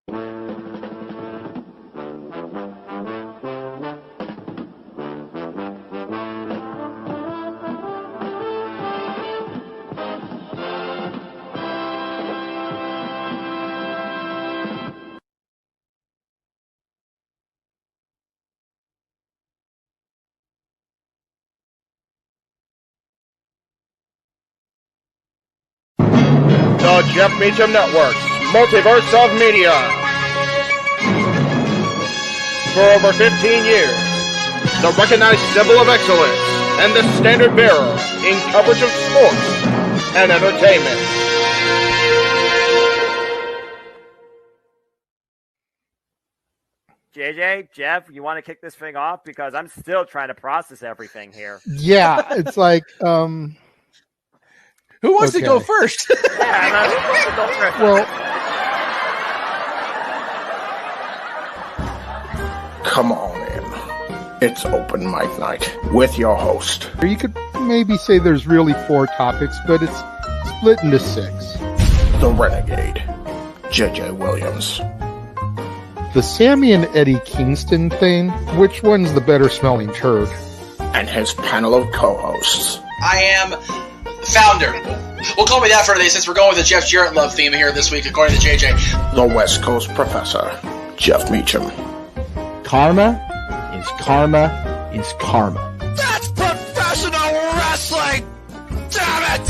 The Jeff Meacham Network, Multiverse of Media. For over 15 years, the recognized symbol of excellence and the standard bearer in coverage of sports and entertainment. JJ, Jeff, you want to kick this thing off? Because I'm still trying to process everything here. Yeah, it's like, who wants to go first? Well, come on in. It's open mic night with your host. you could maybe say there's really 4 topics, but it's split into 6. The Renegade, JJ Williams. The Sammy and Eddie Kingston thing, which one's the better smelling turd? And his panel of co-hosts. I am founder. We'll call me that for today since we're going with the Jeff Jarrett love theme here this week, according to JJ. The West Coast Professor, Jeff Meacham. Karma is karma is karma. That's professional wrestling! Damn it!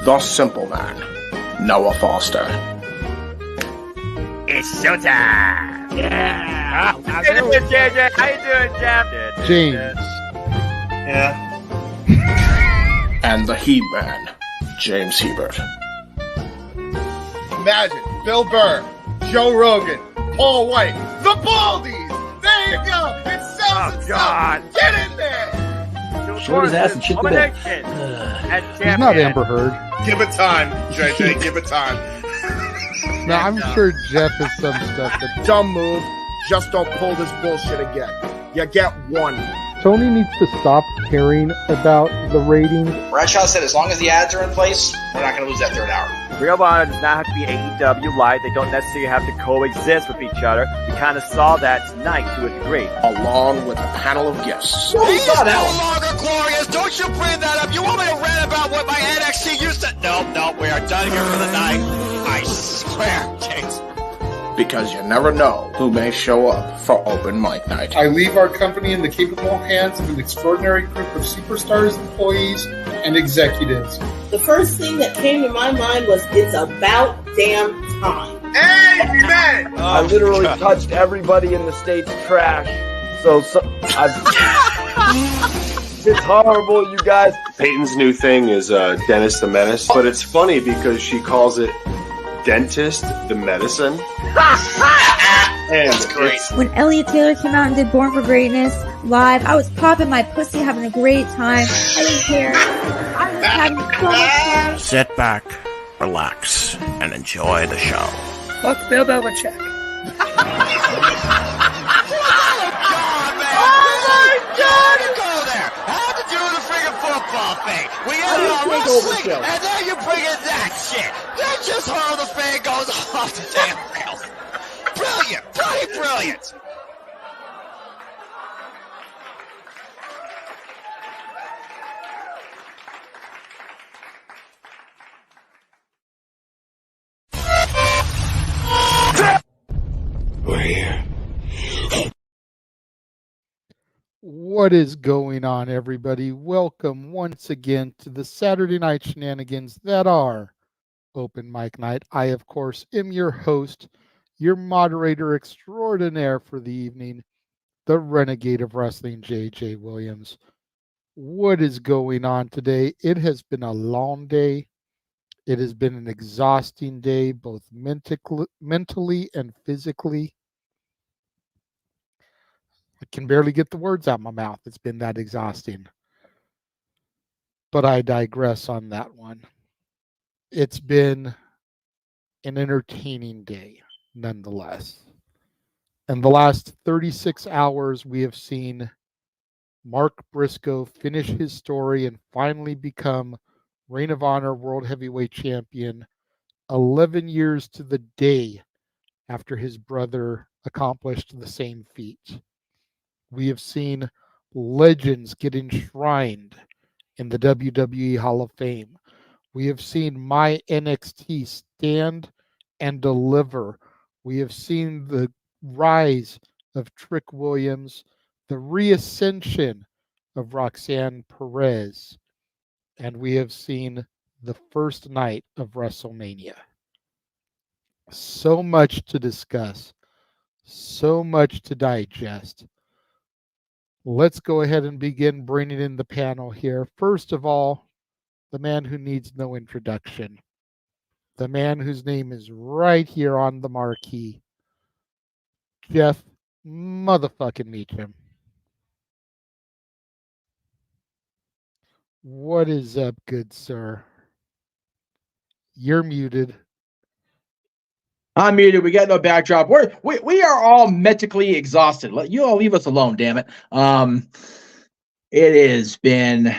The Simple Man, Noah Foster. It's showtime! Yeah! How you doing, JJ? How you doing, Jeff? James. Yeah. And the He-Man, James Hebert. Imagine Bill Burr, Joe Rogan, Paul White, the Baldies. There you go. It sells itself. God. Get in there. Short his ass and shit the bed. He's not Amber Heard. Give it time, JJ. Give it time. Now, I'm sure Jeff has some stuff that Dumb move. Just don't pull this bullshit again. You get one. Tony needs to stop caring about the ratings. Bradshaw said as long as the ads are in place, we're not going to lose that third hour. Ring of Honor does not have to be AEW Live. They don't necessarily have to coexist with each other. We kind of saw that tonight to a degree. Along with a panel of guests. He is no longer glorious. Don't you bring that up. You want me to rant about what my NXT used to... No, we are done here for the night. I swear, James. Because you never know who may show up for open mic night. I leave our company in the capable hands of an extraordinary group of superstars, employees, and executives. The first thing that came to my mind was, it's about damn time. Amen. I literally touched everybody in the state's trash. So it's horrible, you guys. Peyton's new thing is Dennis the Menace, but it's funny because she calls it Dentist the Medicine. And that's great. When Elliot Taylor came out and did Born for Greatness live, I was popping my pussy, having a great time. I didn't care. I was having so much fun. Sit back, relax, and enjoy the show. Fuck Bill Belichick. Thing. We ended on wrestling, and then you bring in that shit. That just how the fan goes off the damn rails. Brilliant, bloody brilliant. We're here. What is going on, everybody? Welcome once again to the Saturday night shenanigans that are Open Mic Night. I, of course, am your host, your moderator extraordinaire for the evening, the renegade of wrestling, JJ Williams. What is going on today? It has been a long day. It has been an exhausting day, both mentally and physically. I can barely get the words out of my mouth. It's been that exhausting. But I digress on that one. It's been an entertaining day, nonetheless. In the last 36 hours, we have seen Mark Briscoe finish his story and finally become Ring of Honor World Heavyweight Champion 11 years to the day after his brother accomplished the same feat. We have seen legends get enshrined in the WWE Hall of Fame. We have seen my NXT stand and deliver. We have seen the rise of Trick Williams, the reascension of Roxanne Perez, and we have seen the first night of WrestleMania. So much to discuss, so much to digest. Let's go ahead and begin bringing in the panel here. First of all, the man who needs no introduction, the man whose name is right here on the marquee, Jeff motherfucking Meacham. What is up, good sir? You're muted. I'm muted. We got no backdrop. We are all medically exhausted. You all leave us alone, damn it. It has been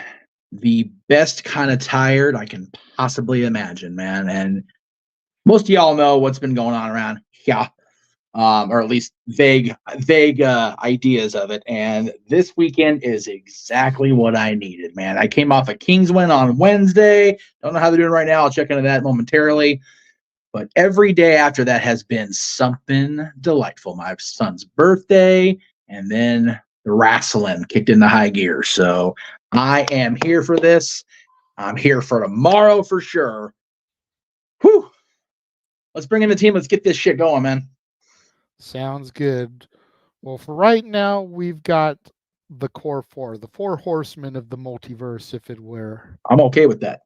the best kind of tired I can possibly imagine, man. And most of y'all know what's been going on around here, or at least vague ideas of it. And this weekend is exactly what I needed, man. I came off a Kings win on Wednesday. Don't know how they're doing right now. I'll check into that momentarily. But every day after that has been something delightful. My son's birthday, and then the wrestling kicked into high gear. So I am here for this. I'm here for tomorrow for sure. Whew. Let's bring in the team. Let's get this shit going, man. Sounds good. Well, for right now, we've got the core four, the four horsemen of the multiverse, if it were. I'm okay with that.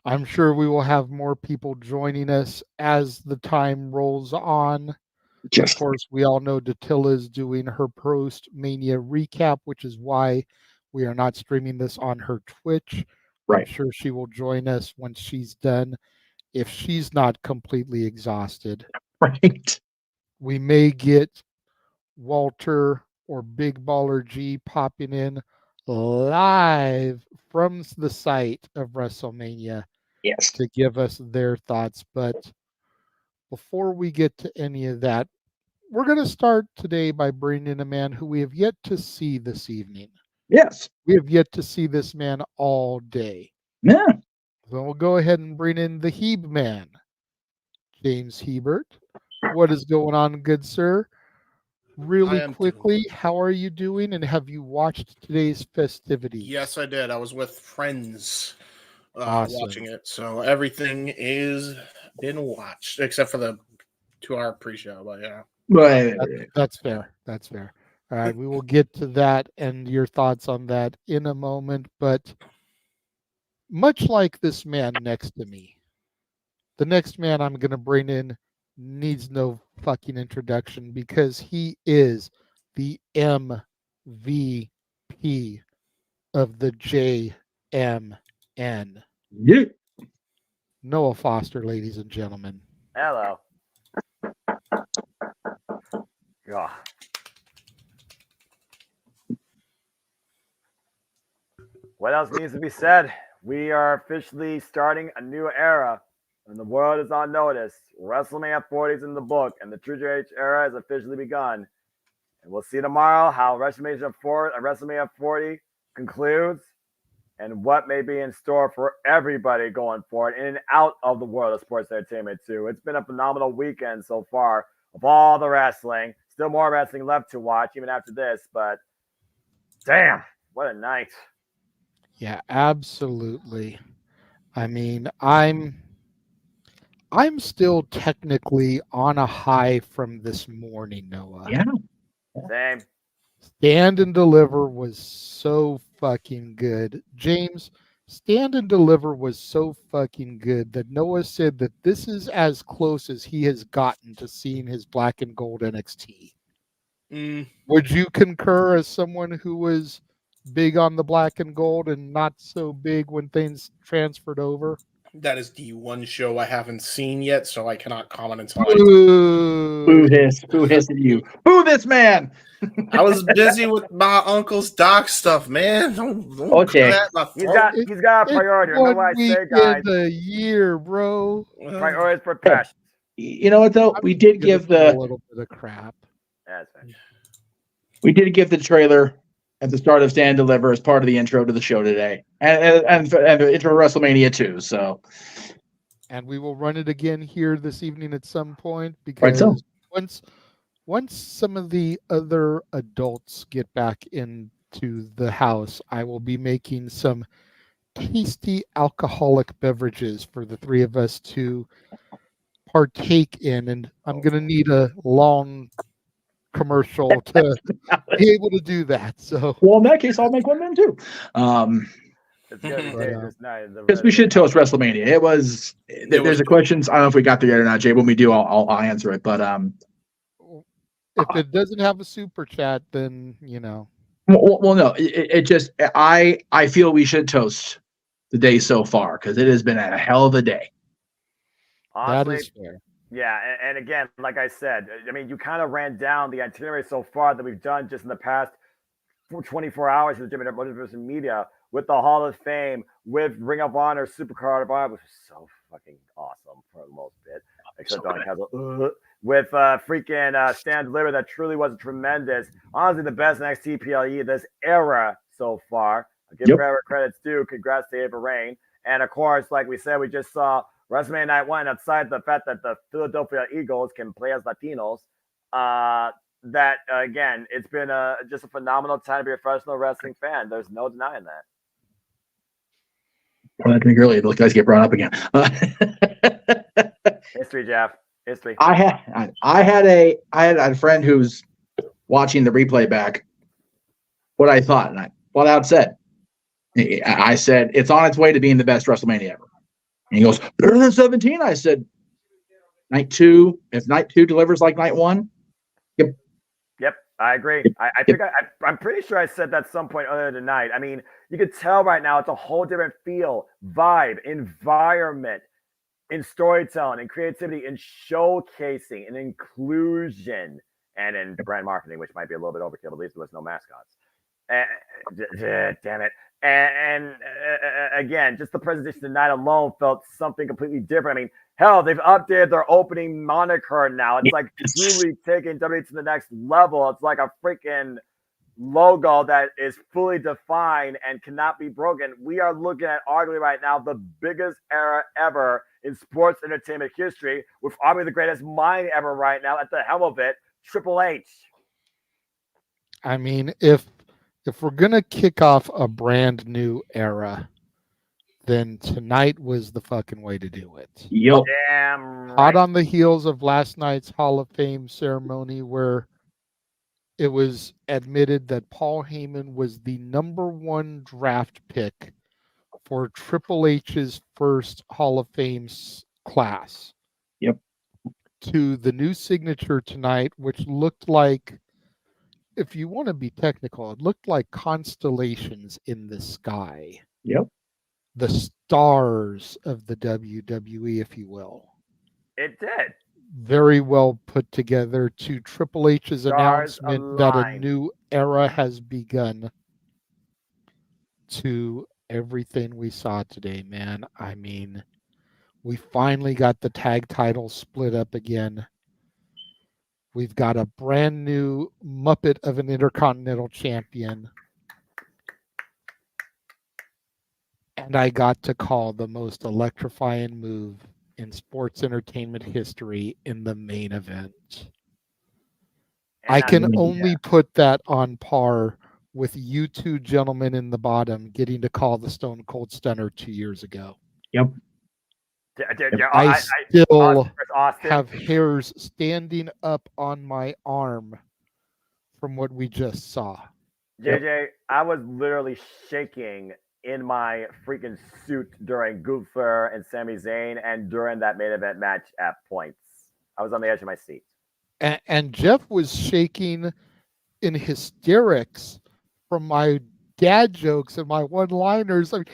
I'm sure we will have more people joining us as the time rolls on. Yes. Of course, we all know Datilla is doing her post-Mania recap, which is why we are not streaming this on her Twitch. Right. I'm sure she will join us once she's done, if she's not completely exhausted. Right. We may get Walter or Big Baller G popping in live from the site of WrestleMania. Yes. To give us their thoughts. But before we get to any of that, we're going to start today by bringing in a man who we have yet to see this evening. Yes. We have yet to see this man all day. Yeah. So we'll go ahead and bring in the Heeb man, James Hebert. What is going on, good sir? Really quickly, how are you doing? And have you watched today's festivities? Yes, I did. I was with friends. Awesome. Watching it, so everything is been watched except for the 2-hour pre-show. But yeah, right. That's fair. That's fair. All right, we will get to that and your thoughts on that in a moment. But much like this man next to me, the next man I'm going to bring in needs no fucking introduction because he is the MVP of the JMN. Yeah. Noah Foster, ladies and gentlemen. Hello. Yeah. What else needs to be said? We are officially starting a new era, and the world is on notice. WrestleMania 40 is in the book, and the Triple H era has officially begun. And we'll see tomorrow how WrestleMania 40 concludes, and what may be in store for everybody going forward in and out of the world of sports entertainment too. It's been a phenomenal weekend so far of all the wrestling. Still more wrestling left to watch even after this, but damn, what a night. Yeah, absolutely. I mean, I'm still technically on a high from this morning, Noah. Yeah. Same. Stand and Deliver was so fucking good. James, Stand and Deliver was so fucking good that Noah said that this is as close as he has gotten to seeing his black and gold NXT. Would you concur as someone who was big on the black and gold and not so big when things transferred over? that is the one show I haven't seen yet, so I cannot comment until Boo hiss. Boo hiss at you. Boo this man. I was busy with my uncle's doc stuff, man. Don't okay. He's got a priority. Remember what I say, guys. A year, bro. Priorities for passion. You know what though? We did give a little bit of crap. That's right. We did give the trailer at the start of Stand and Deliver as part of the intro to the show today, and the intro to WrestleMania 2. So, and we will run it again here this evening at some point because once some of the other adults get back into the house, I will be making some tasty alcoholic beverages for the three of us to partake in, and I'm going to need a long commercial to be able to do that. So, well, in that case, I'll make one then too. It's gonna be dangerous night. Because we should toast WrestleMania. It was. There's a question. I don't know if we got there yet or not, Jay. When we do, I'll answer it. But if it doesn't have a super chat, then you know. Well, no. It just. I feel we should toast the day so far because it has been a hell of a day. Honestly, that is fair. Yeah, and again, like I said, I mean, you kind of ran down the itinerary so far that we've done just in the past 24 hours of the JMN Multiverse of Media with the Hall of Fame, with Ring of Honor, Supercard of Honor, which was so fucking awesome for the most bit, except on Castle. With freaking Stand Deliver, that truly was tremendous. Honestly, the best NXT PLE this era so far. I'll give wherever credit's due. Congrats to Ava Rain. And of course, like we said, we just saw WrestleMania Night 1, outside the fact that the Philadelphia Eagles can play as Latinos, again, it's been just a phenomenal time to be a professional wrestling fan. There's no denying that. Well, I think earlier those guys get brought up again. History, Jeff. History. I had a friend who's watching the replay back. What I thought, and I flat out said, I said it's on its way to being the best WrestleMania ever. And he goes, better than 17. I said, night 2. If night 2 delivers like night 1, Yep, I agree. I think I'm pretty sure I said that at some point earlier tonight. I mean, you could tell right now it's a whole different feel, vibe, environment, in storytelling, in creativity, in showcasing, in inclusion, and in brand marketing, which might be a little bit overkill, at least there was no mascots. Damn it. And again, just the presentation tonight alone felt something completely different. I mean, hell, they've updated their opening moniker now. It's like really taking WWE to the next level. It's like a freaking logo that is fully defined and cannot be broken. We are looking at arguably right now the biggest era ever in sports entertainment history, with arguably the greatest mind ever right now at the helm of it, Triple H. I mean, if we're gonna kick off a brand new era, then tonight was the fucking way to do it. Yep. Damn right. Hot on the heels of last night's Hall of Fame ceremony, where it was admitted that Paul Heyman was the #1 draft pick for Triple H's first Hall of Fame class. Yep. To the new signature tonight, which looked like, if you want to be technical, it looked like constellations in the sky. Yep. The stars of the WWE, if you will. It did. Very well put together to Triple H's Stars announcement that a aligned. new era has begun, to everything we saw today, man. I mean, we finally got the tag titles split up again. We've got a brand new Muppet of an Intercontinental Champion. And I got to call the most electrifying move in sports entertainment history in the main event. I can only put that on par with you two gentlemen in the bottom getting to call the Stone Cold Stunner 2 years ago. Yep. I still have hairs standing up on my arm from what we just saw. JJ, I was literally shaking in my freaking suit during Gunther and Sami Zayn and during that main event match at points. I was on the edge of my seat. And Jeff was shaking in hysterics from my dad jokes and my one-liners. I mean,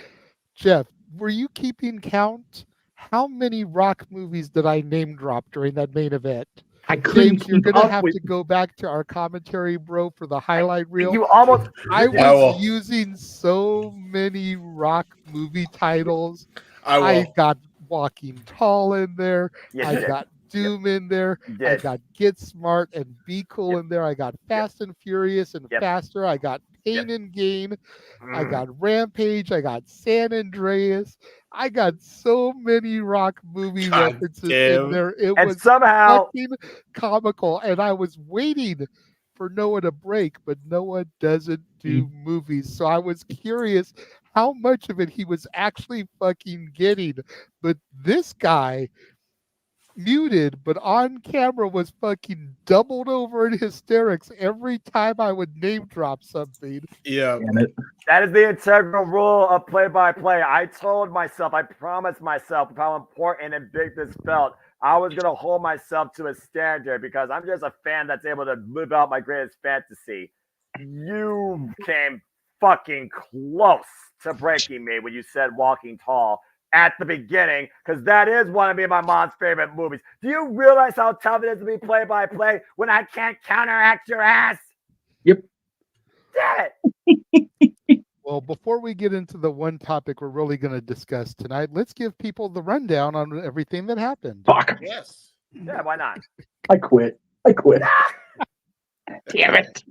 Jeff, were you keeping count? How many Rock movies did I name drop during that main event? I couldn't. James, you're going to have to go back to our commentary, bro, for the highlight reel. You almost. I was using so many Rock movie titles. I got Walking Tall in there. Yes, I got Doom in there. I got Get Smart and Be Cool in there. I got Fast and Furious and Faster. I got Pain and Gain. I got Rampage. I got San Andreas. I got so many Rock movie references in there. It was somehow fucking comical. And I was waiting for Noah to break, but Noah doesn't do movies. So I was curious how much of it he was actually fucking getting. But this guy muted, but on camera was fucking doubled over in hysterics every time I would name drop something. Yeah. That is the integral rule of play-by-play. I told myself, I promised myself how important and big this felt. I was going to hold myself to a standard because I'm just a fan that's able to live out my greatest fantasy. You came fucking close to breaking me when you said Walking Tall at the beginning, because that is one of me and my mom's favorite movies. Do you realize how tough it is to be play-by-play when I can't counteract your ass? Yep. Damn it. Well, before we get into the one topic we're really going to discuss tonight, let's give people the rundown on everything that happened. Fuck. Yes. Yeah, why not? I quit. Damn it.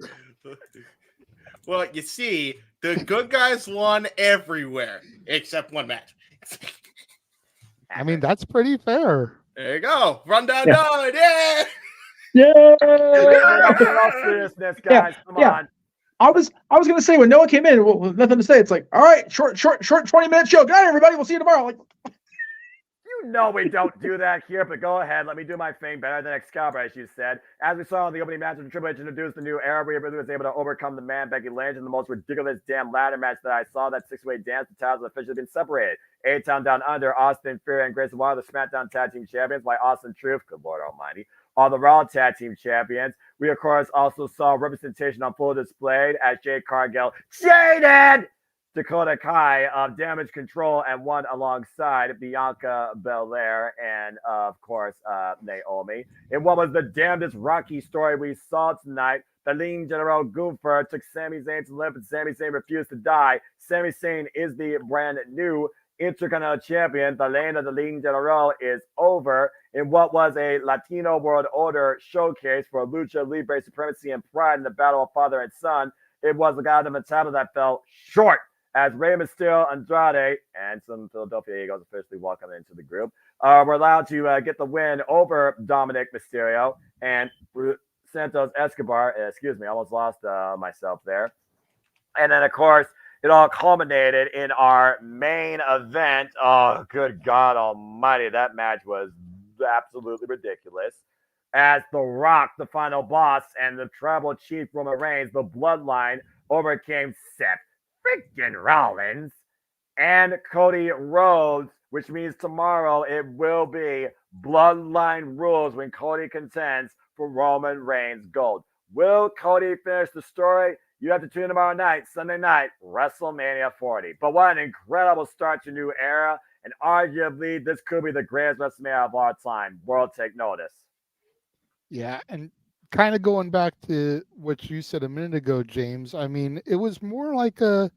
Well, you see, the good guys won everywhere except one match. I mean, that's pretty fair. There you go. Rundown done. Yeah. Yeah. All seriousness, guys. Come on. I was gonna say when Noah came in, well, nothing to say. It's like, all right, short 20-minute show. Good night, everybody. We'll see you tomorrow. Like, You know we don't do that here, but go ahead. Let me do my thing better than Excalibur, as you said. As we saw in the opening match of the Triple H introduced the new era, Rhea Ripley was able to overcome the man Becky Lynch in the most ridiculous damn ladder match that I saw. That six-way dance, the titles have officially been separated. A-Town Down Under, Austin Theory and Grayson Waller, the SmackDown Tag Team Champions, while Austin Truth, good Lord Almighty, are the Raw Tag Team Champions. We, of course, also saw representation on full display as Jade Cargill jaded Dakota Kai of Damage Control and won alongside Bianca Belair and, of course, Naomi. In what was the damnedest Rocky story we saw tonight, the Lean General Gunther took Sami Zayn to limp and Sami Zayn refused to die. Sami Zayn is the brand new Intercontinental Champion. The lane of the Lean General is over in what was a Latino World Order showcase for Lucha Libre supremacy and pride in the battle of father and son. It was the guy of the title that fell short as Rey Mysterio, Andrade, and some Philadelphia Eagles officially welcome into the group. Were allowed to get the win over Dominic Mysterio and Santos Escobar. Excuse me, I almost lost myself there. And then, of course, it all culminated in our main event. Oh, good God almighty. That match was absolutely ridiculous. As The Rock, the final boss, and the tribal chief Roman Reigns, the bloodline, overcame Seth freaking Rollins and Cody Rhodes, which means tomorrow it will be bloodline rules when Cody contends for Roman Reigns gold. Will Cody finish the story? You have to tune in tomorrow night, Sunday night, WrestleMania 40. But what an incredible start to a new era, and arguably this could be the greatest WrestleMania of our time. World take notice. Yeah, and kind of going back to what you said a minute ago, James, I mean, it was more like a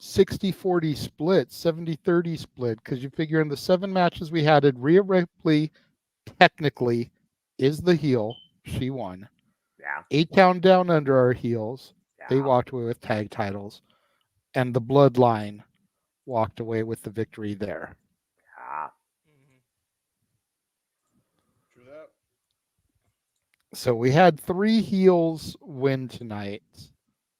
60-40 split, 70-30 split, because you figure in the 7 matches we had, Rhea Ripley technically is the heel. She won. Yeah. A-Town Down Under our heels. Yeah. They walked away with tag titles. And the Bloodline walked away with the victory there. Yeah. So we had 3 heels win tonight.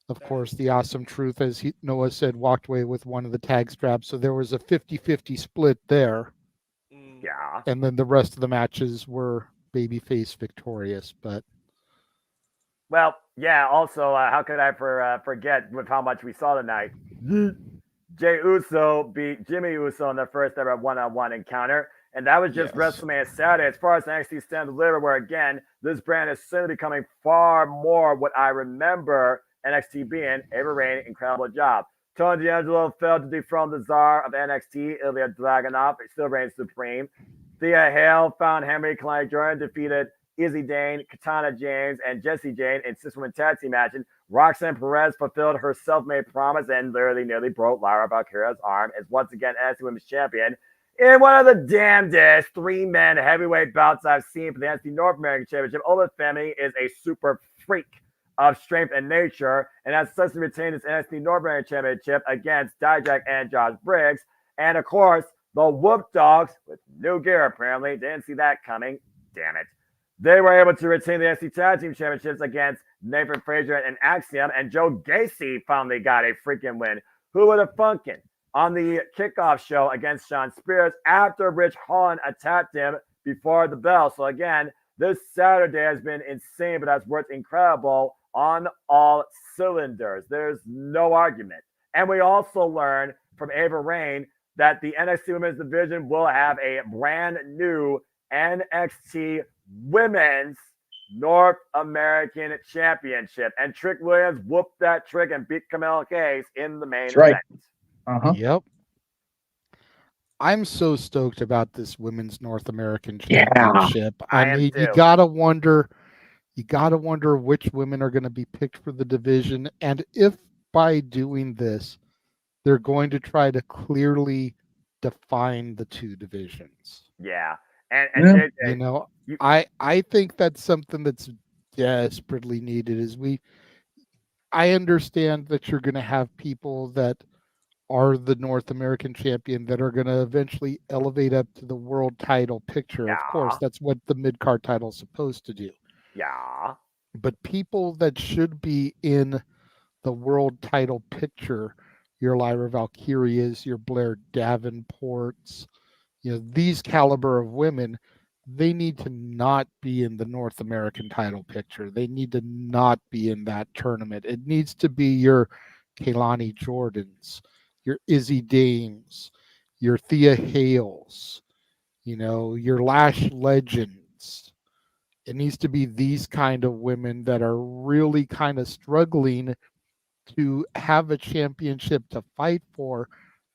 Of course, the Awesome Truth, as Noah said, walked away with one of the tag straps. So there was a 50-50 split there. Yeah. And then the rest of the matches were babyface victorious. But well, yeah, also, how could I forget with how much we saw tonight? Jey Uso beat Jimmy Uso in their first ever one-on-one encounter. And that was just WrestleMania Saturday. As far as NXT Stand and Deliver, where again, this brand is soon becoming far more what I remember NXT being. Ava Raine, incredible job. Tony D'Angelo failed to dethrone the czar of NXT, Ilya Dragunov. It still reigns supreme. Thea Hale found Henry Klein Jordan, defeated Izzy Dane, Katana James, and Jessie Jane in 6-woman tag team match. Roxanne Perez fulfilled her self-made promise and literally nearly broke Lara Valkyria's arm as once again NXT Women's Champion. In one of the damnedest three-man heavyweight bouts I've seen for the NXT North American Championship, Ola Femi is a super freak of strength and nature, and has such retained his NXT North American Championship against Dijak and Josh Briggs. And of course, the Whoop Dogs, with new gear apparently, didn't see that coming. Damn it. They were able to retain the NXT Tag Team Championships against Nathan Frazier and Axiom, and Joe Gacy finally got a freaking win. Who would have funkin'? On the kickoff show against Shawn Spears after Rich Holland attacked him before the bell. So again, this Saturday has been insane, but has worked incredible on all cylinders. There's no argument. And we also learned from Ava Raine that the NXT Women's Division will have a brand new NXT Women's North American Championship. And Trick Williams whooped that trick and beat Camille Case in the main event. Yep. I'm so stoked about this Women's North American Championship. I mean, you gotta wonder which women are going to be picked for the division, and if by doing this, they're going to try to clearly define the two divisions. Yeah. And you know, I think that's something that's desperately needed. I understand that you're going to have people that are the North American champion that are going to eventually elevate up to the world title picture. Yeah. Of course, that's what the mid-card title is supposed to do. Yeah. But people that should be in the world title picture, your Lyra Valkyrias, your Blair Davenports, you know, these caliber of women, they need to not be in the North American title picture. They need to not be in that tournament. It needs to be your Kaylani Jordans, your Izzy Dames, your Thea Hales, you know, your Lash Legends. It needs to be these kind of women that are really kind of struggling to have a championship to fight for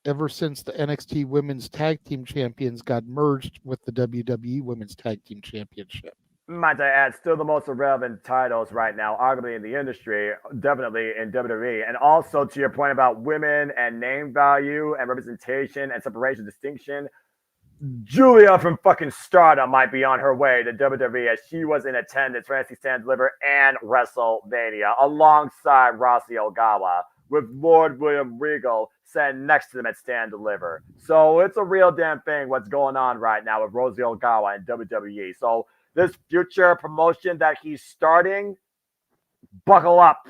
ever since the NXT Women's Tag Team Champions got merged with the WWE Women's Tag Team Championship. Might I add, still the most irrelevant titles right now, arguably in the industry, definitely in WWE. And also to your point about women and name value and representation and separation distinction, Julia from fucking Stardom might be on her way to WWE, as she was in attendance for NXT Stand Deliver and WrestleMania alongside Rossi Ogawa, with Lord William Regal sitting next to them at Stand Deliver. So it's a real damn thing what's going on right now with Rosie Ogawa and WWE. So this future promotion that he's starting, buckle up.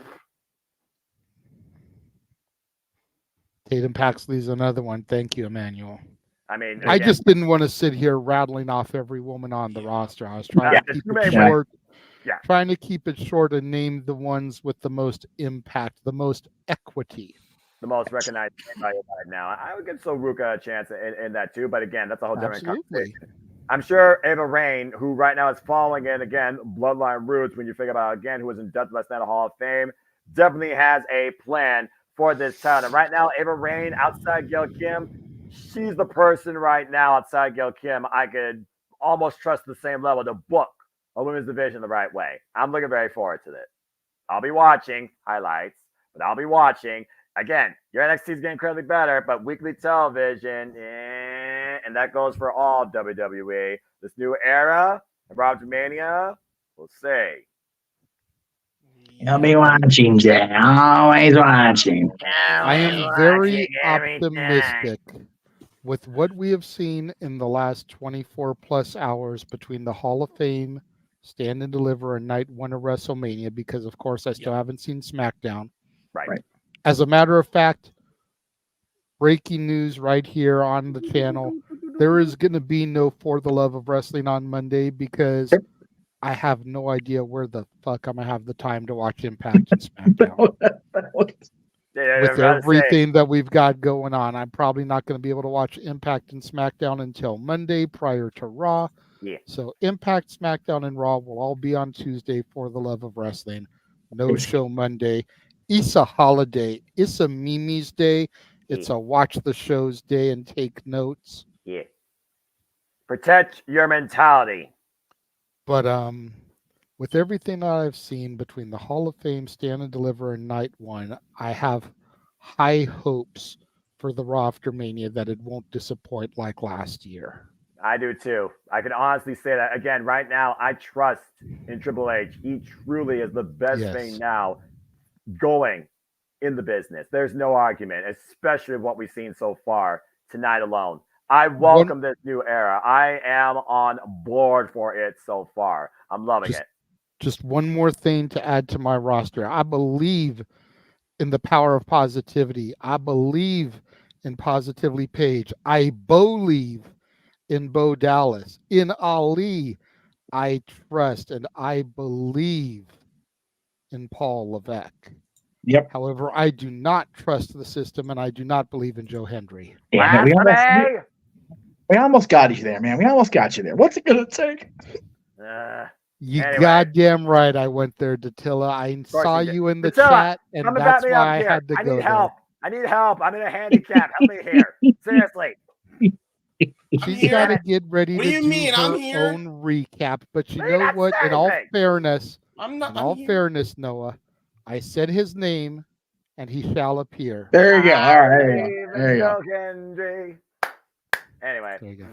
Tatum Paxley's another one. Thank you, Emmanuel. I mean, I just didn't want to sit here rattling off every woman on the roster. I was trying to keep it short. Yeah. Trying to keep it short and name the ones with the most impact, the most equity. The most recognized right now. I would give Soruka a chance in that too, but again, that's a whole different conversation. I'm sure Ava Raine, who right now is following in, again, Bloodline Roots, when you think about, again, who was inducted last night at Hall of Fame, definitely has a plan for this town. And right now, Ava Raine, outside Gail Kim, she's the person right now outside Gail Kim I could almost trust the same level to book a women's division the right way. I'm looking very forward to this. I'll be watching highlights, but I'll be watching. Again, your NXT is getting incredibly better, but weekly television, and that goes for all WWE. This new era of WrestleMania, we'll see. You'll be watching, Jay. Always watching. I am very optimistic with what we have seen in the last 24 plus hours between the Hall of Fame, Stand and Deliver, and Night 1 of WrestleMania, because, of course, I still haven't seen SmackDown. Right. As a matter of fact, breaking news right here on the channel, there is going to be no For the Love of Wrestling on Monday because I have no idea where the fuck I'm going to have the time to watch Impact and SmackDown. With everything that we've got going on, I'm probably not going to be able to watch Impact and SmackDown until Monday prior to Raw. Yeah. So Impact, SmackDown, and Raw will all be on Tuesday for the love of wrestling. No show Monday. It's a holiday. It's a Mimi's day. It's a watch the shows day and take notes. Yeah. Protect your mentality. But with everything that I've seen between the Hall of Fame, Stand and Deliver, and Night 1, I have high hopes for the Raw after Mania that it won't disappoint like last year. I do too. I can honestly say that again. Right now, I trust in Triple H. He truly is the best thing now going in the business. There's no argument, especially what we've seen so far tonight alone. I welcome this new era. I am on board for it so far. I'm loving it. Just one more thing to add to my roster. I believe in the power of positivity. I believe in Positively Page. I believe in Bo Dallas. In Ali, I trust and I believe in Paul Levesque. Yep. However, I do not trust the system and I do not believe in Joe Hendry. Damn it, we almost got you there, man. We almost got you there. What's it going to take? You goddamn right I went there, Datilla. I saw you in the chat, and that's why I had to go there. I need help. I'm in a handicap. Help me here. Seriously. She's got to get ready to do her own recap. But you know what? In all fairness, Noah, I said his name, and he shall appear. There you go. All right. There you go. Anyway. There you go.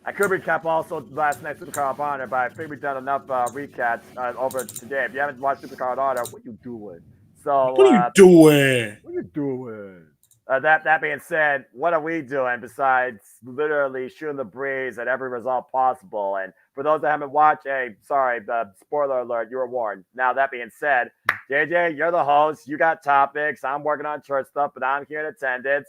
I could recap also last night's Supercard of Honor, but I think we've done enough recaps over today. If you haven't watched Supercard of Honor, what you doing? So what are you doing? What are you doing? That being said, what are we doing besides literally shooting the breeze at every result possible? And for those that haven't watched, spoiler alert, you were warned. Now, that being said, JJ, you're the host. You got topics. I'm working on church stuff, but I'm here in attendance.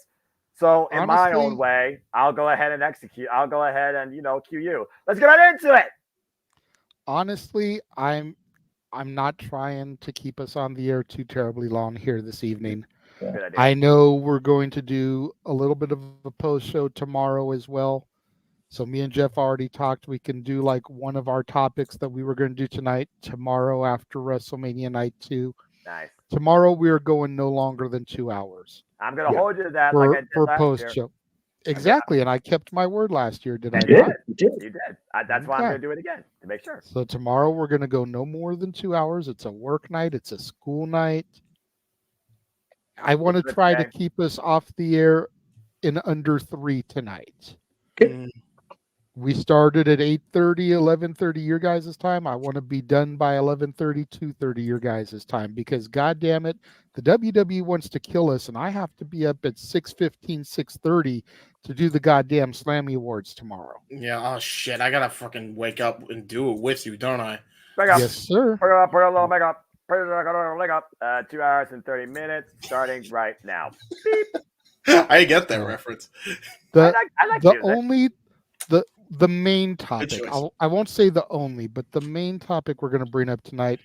So in my own way, I'll go ahead and execute. I'll go ahead and, cue you. Let's get right into it. Honestly, I'm not trying to keep us on the air too terribly long here this evening. Good idea. I know we're going to do a little bit of a post show tomorrow as well. So me and Jeff already talked. We can do like one of our topics that we were going to do tonight, tomorrow after WrestleMania Night 2. Nice. Tomorrow we are going no longer than 2 hours. I'm going to hold you to that for, like I did for last post year. show. Exactly, and I kept my word last year, did I You not? did. You did. That's why I'm going to do it again, to make sure. So tomorrow we're going to go no more than 2 hours. It's a work night. It's a school night. I want to try to keep us off the air in under 3 tonight. Okay. We started at 8:30, 11:30 your guys' time. I want to be done by 11:30, 2:30 your guys' time because God damn it, the WWE wants to kill us and I have to be up at 6:15, 6:30 to do the goddamn Slammy Awards tomorrow. Yeah, oh shit. I gotta fucking wake up and do it with you, don't I? Yes, sir. Put a little makeup. 2 hours and 30 minutes, starting right now. I get that reference. The music. the main topic. I won't say the only, but the main topic we're going to bring up tonight,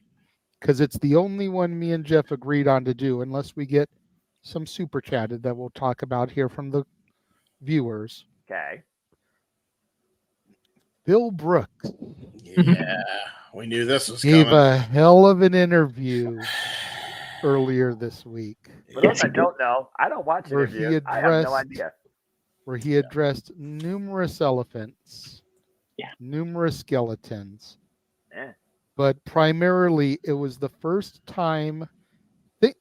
because it's the only one me and Jeff agreed on to do, unless we get some super chatted that we'll talk about here from the viewers. Okay. Bill Brooks. Yeah, we knew this was gave coming. a hell of an interview earlier this week. For those that don't know, I don't watch interviews. I have no idea. Where he addressed numerous elephants, numerous skeletons, but primarily it was the first time.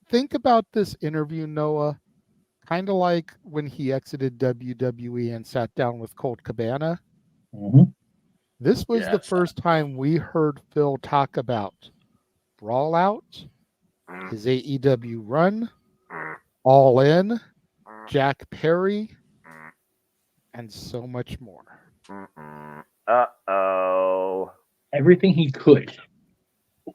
Think about this interview, Noah, kind of like when he exited WWE and sat down with Colt Cabana. Mm-hmm. This was the first time we heard Phil talk about Brawl Out, his AEW run, All In, Jack Perry, and so much more. Uh-oh. Everything he could.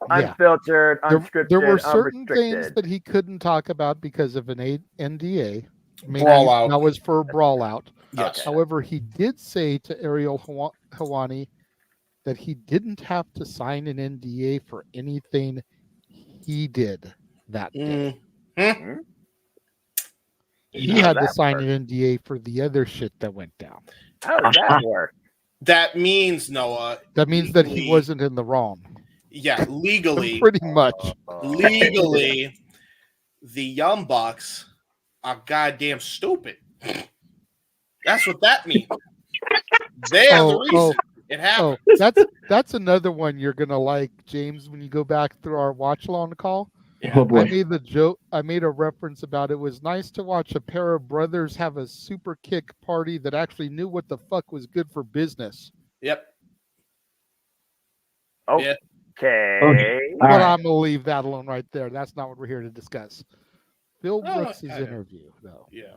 Unfiltered, unscripted, there were certain unrestricted. things that he couldn't talk about because of an NDA. Brawl Out. That was for Brawl Out. Yes. However, he did say to Ariel Helwani that he didn't have to sign an NDA for anything he did that day. Mm-hmm. He had to sign an NDA for the other shit that went down. How does that work? That means, Noah. That means that he wasn't in the wrong. Yeah, legally. Pretty much. Legally, the Young Bucks are goddamn stupid. That's what that means. They're the reason it happened. That's another one you're gonna like, James, when you go back through our watch along call. Yeah. Oh boy. I made the joke. I made a reference about it was nice to watch a pair of brothers have a super kick party that actually knew what the fuck was good for business. Yep. Okay. But right. I'm gonna leave that alone right there. That's not what we're here to discuss. Phil Oh, Brooks' kind of. interview, though. Yeah.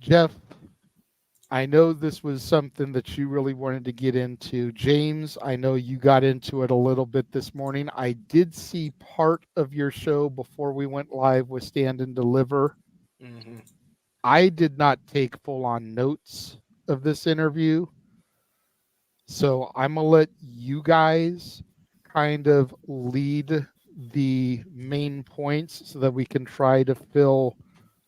Jeff, I know this was something that you really wanted to get into. James, I know you got into it a little bit this morning. I did see part of your show before we went live with Stand and Deliver. Mm-hmm. I did not take full-on notes of this interview. So I'm going to let you guys kind of lead the main points so that we can try to fill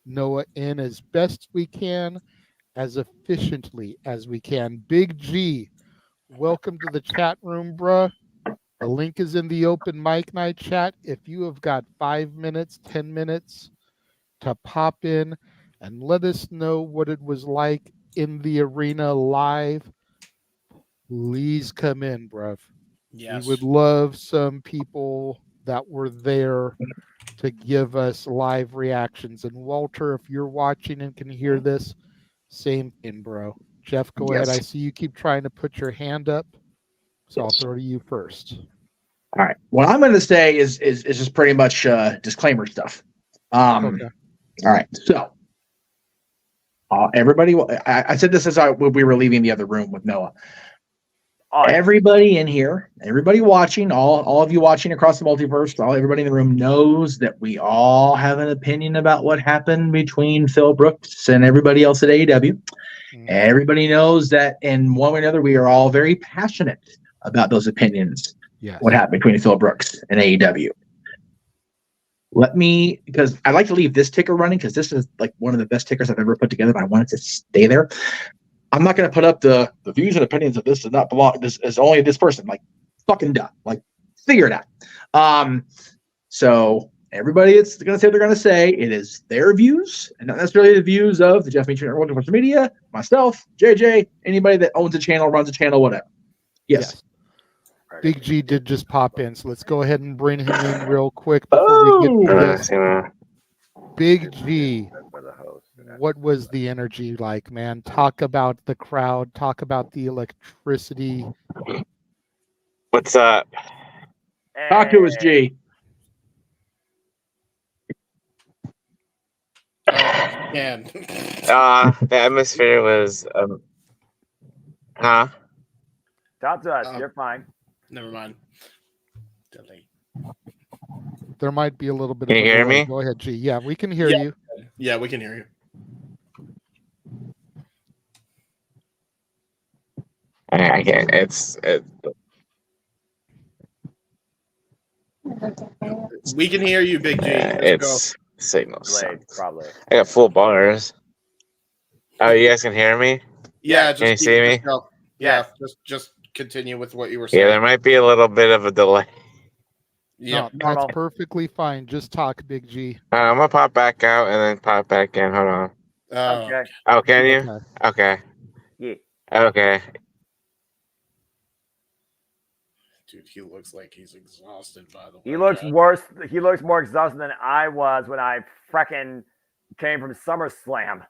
Noah in as best we can, as efficiently as we can. Big G, welcome to the chat room, bruh. The link is in the open mic night chat. If you have got 5 minutes, 10 minutes to pop in and let us know what it was like in the arena live, please come in, bruv. Yes. We would love some people that were there to give us live reactions. And Walter, if you're watching and can hear this, same thing, bro. Jeff, go ahead. I see you keep trying to put your hand up, so I'll throw to you first. All right. What I'm going to say is just pretty much disclaimer stuff. Okay. All right. So, everybody, I said this as we were leaving the other room with Noah. Everybody in here, everybody watching, all of you watching across the multiverse, everybody in the room knows that we all have an opinion about what happened between Phil Brooks and everybody else at AEW. Everybody knows that in one way or another, we are all very passionate about those opinions. Yes. What happened between Phil Brooks and AEW. Because I like to leave this ticker running because this is like one of the best tickers I've ever put together, but I want it to stay there. I'm not going to put up the views and opinions of this does not belong. This is only this person. Like, fucking done. Like, figure it out. So everybody is going to say what they're going to say. It is their views and not necessarily the views of the Jeff JMN Multiverse of Media, myself, JJ, anybody that owns a channel, runs a channel, whatever. Yes. Big G did just pop in, so let's go ahead and bring him in real quick before we get to this. Big G, what was the energy like, man? Talk about the crowd. Talk about the electricity. What's up? Talk to us, G. Man. The atmosphere was, huh? Talk to us. You're fine. Never mind. Delay. There might be a little bit Can of you a hear delay. me? Go ahead, G. Yeah, we can hear Yeah. you. Yeah, we can hear you. I can't. We can hear you, Big G. It's signal. Probably. I got full bars. Oh, you guys can hear me? Yeah, Can you see me? Yeah, just continue with what you were saying. Yeah, there might be a little bit of a delay. Yeah, that's perfectly fine. Just talk, Big G. I'm gonna pop back out and then pop back in. Hold on. Okay. Oh, can you? Okay. Yeah. Okay. Dude, he looks like he's exhausted, by the way. He looks worse. He looks more exhausted than I was when I frickin' came from SummerSlam.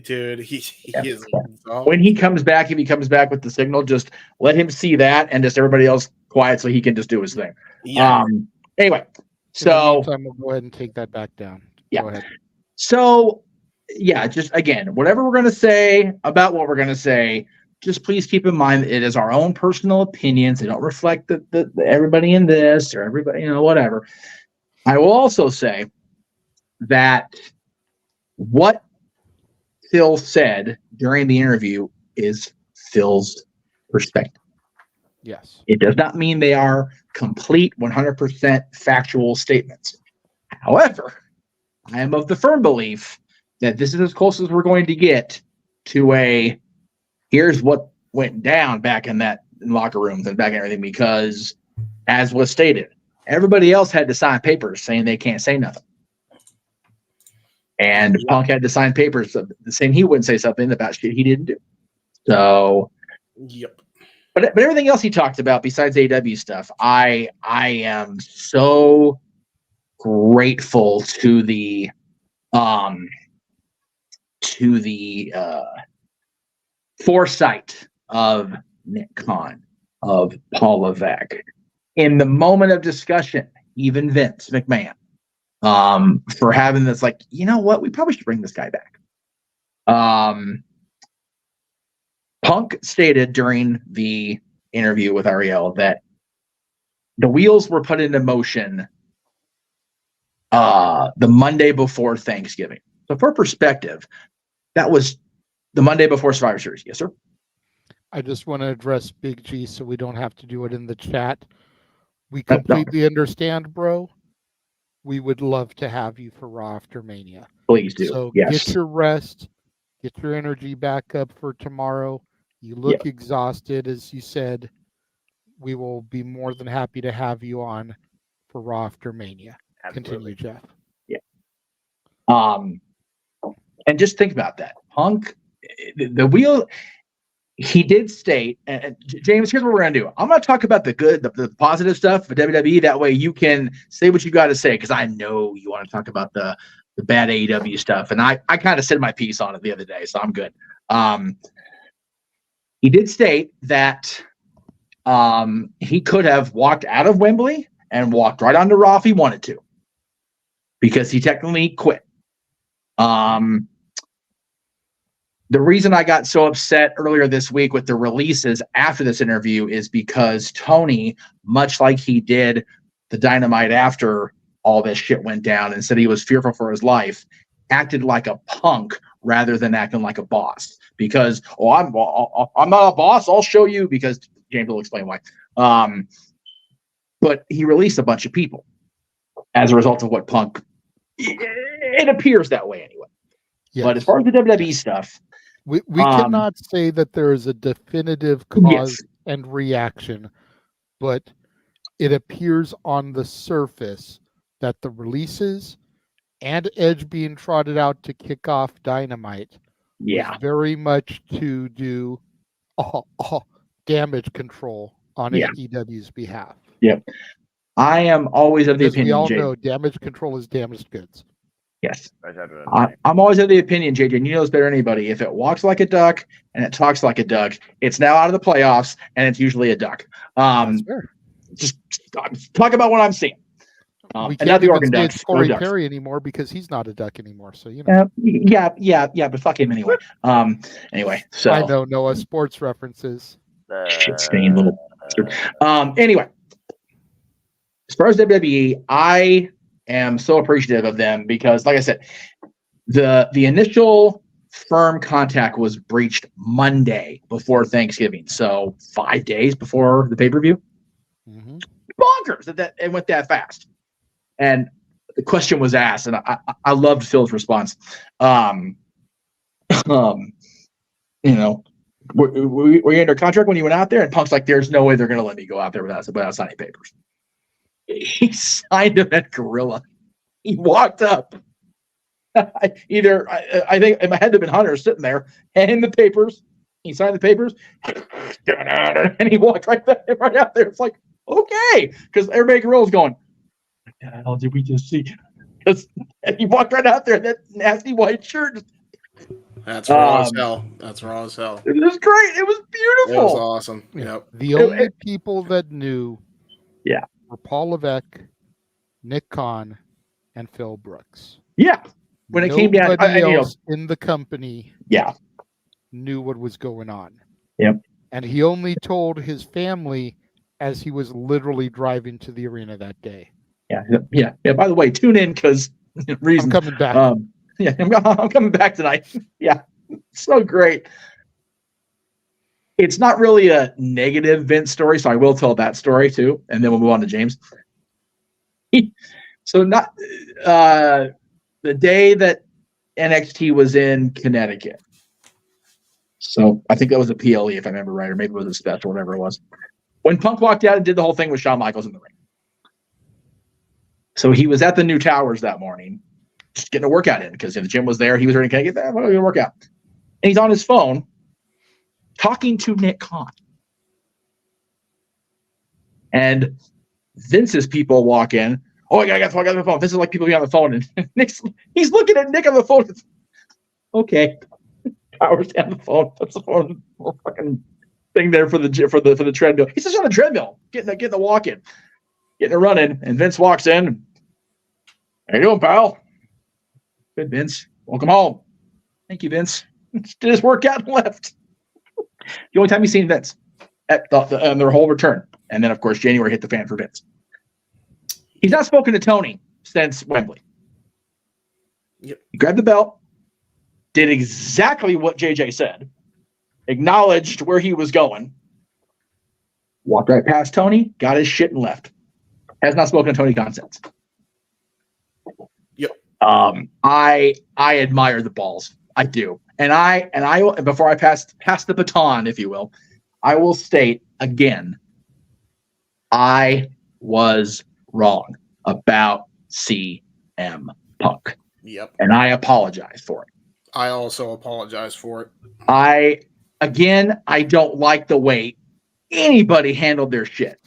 Dude, he is exhausted. When he comes back, if he comes back with the signal, just let him see that and just everybody else quiet so he can just do his thing. Yeah. Anyway, In the so meantime, we'll go ahead and take that back down. Yeah. Go ahead. So yeah, just again, whatever we're gonna say about what we're gonna say, just please keep in mind that it is our own personal opinions. They don't reflect the everybody in this or everybody, whatever. I will also say that what Phil said during the interview is Phil's perspective. Yes. It does not mean they are complete 100% factual statements. However, I am of the firm belief that this is as close as we're going to get to here's what went down back in locker rooms and back in everything, because as was stated, everybody else had to sign papers saying they can't say nothing. And Punk had to sign papers saying he wouldn't say something about shit he didn't do. So, yep. But everything else he talked about besides AEW stuff, I am so grateful to the foresight of Nick Khan, of Paul Levesque. In the moment of discussion, even Vince McMahon, for having this, like, you know what, we probably should bring this guy back. Punk stated during the interview with Ariel that the wheels were put into motion the Monday before Thanksgiving. So for perspective, that was the Monday before Survivor Series. Yes, sir. I just want to address Big G so we don't have to do it in the chat. We completely understand, bro. We would love to have you for Raw after Mania. Please do. So yes. Get your rest. Get your energy back up for tomorrow. You look exhausted, as you said. We will be more than happy to have you on for Raw after Mania. Absolutely. Continue, Jeff. Yeah. And just think about that. Punk, the wheel, he did state, and James, here's what we're going to do. I'm going to talk about the good, the positive stuff for WWE. That way you can say what you got to say, because I know you want to talk about the bad AEW stuff. And I kind of said my piece on it the other day, so I'm good. He did state that he could have walked out of Wembley and walked right onto Raw if he wanted to, because he technically quit. The reason I got so upset earlier this week with the releases after this interview is because Tony, much like he did the Dynamite after all this shit went down and said he was fearful for his life, acted like a punk rather than acting like a boss. Because, I'm not a boss, I'll show you, because James will explain why. But he released a bunch of people as a result of what Punk, it appears that way anyway. Yes. But as far as the WWE stuff, we cannot say that there is a definitive cause and reaction, but it appears on the surface that the releases and Edge being trotted out to kick off Dynamite was very much to do damage control on AEW's behalf. Yep. I am always of the opinion, we all Jay. know damaged control is damaged goods. Yes. I'm always of the opinion, JJ, and you know this better than anybody. If it walks like a duck and it talks like a duck, it's now out of the playoffs, and it's usually a duck. Just talk about what I'm seeing. We and not the Oregon Ducks. Corey Perry anymore, because he's not a duck anymore. So you know. But fuck him anyway. Anyway, so I know Noah sports references. Shit stain little. Anyway, as far as WWE, I am so appreciative of them because, like I said, the initial firm contact was breached Monday before Thanksgiving, so 5 days before the pay-per-view. Mm-hmm. Bonkers that it went that fast. And the question was asked, and I loved Phil's response. You know, were you under contract when you went out there? And Punk's like, "There's no way they're going to let me go out there without signing papers." He signed them at Gorilla. He walked up. I think it had to have been Hunter sitting there, handing the papers. He signed the papers, and he walked right out there. It's like, okay, because everybody at Gorilla's going, "What the hell did we just see?" And he walked right out there in that nasty white shirt. That's raw as hell. That's raw as hell. It was great. It was beautiful. It was awesome. Yep. The only people that knew were Paul Levesque, Nick Khan, and Phil Brooks. Yeah. When it came down, nobody else in the company knew what was going on. Yep. And he only told his family as he was literally driving to the arena that day. Yeah. By the way, tune in because reason I'm coming back. I'm coming back tonight. Yeah, so great. It's not really a negative Vince story, so I will tell that story too, and then we'll move on to James. So not the day that NXT was in Connecticut. So I think that was a PLE, if I remember right, or maybe it was a special, whatever it was. When Punk walked out and did the whole thing with Shawn Michaels in the ring. So he was at the New Towers that morning, just getting a workout in because the gym was there. He was ready to get that. Well, work out. And he's on his phone talking to Nick Khan. And Vince's people walk in. Oh, I got the phone. This is like people be on the phone, and he's looking at Nick on the phone. Okay, powers down the phone. Puts the phone fucking thing there for the treadmill. He's just on the treadmill, getting the walk in, getting it running. And Vince walks in. How you doing, pal? Good, Vince. Welcome home. Thank you, Vince. Did his workout and left. The only time you've seen Vince at their whole return. And then, of course, January hit the fan for Vince. He's not spoken to Tony since Wembley. Yep. He grabbed the belt, did exactly what JJ said, acknowledged where he was going, walked right past Tony, got his shit and left. Has not spoken to Tony Khan since. Yep. I admire the balls. I do. And I before I pass the baton, if you will, I will state again, I was wrong about CM Punk. Yep. And I apologize for it. I also apologize for it. I don't like the way anybody handled their shit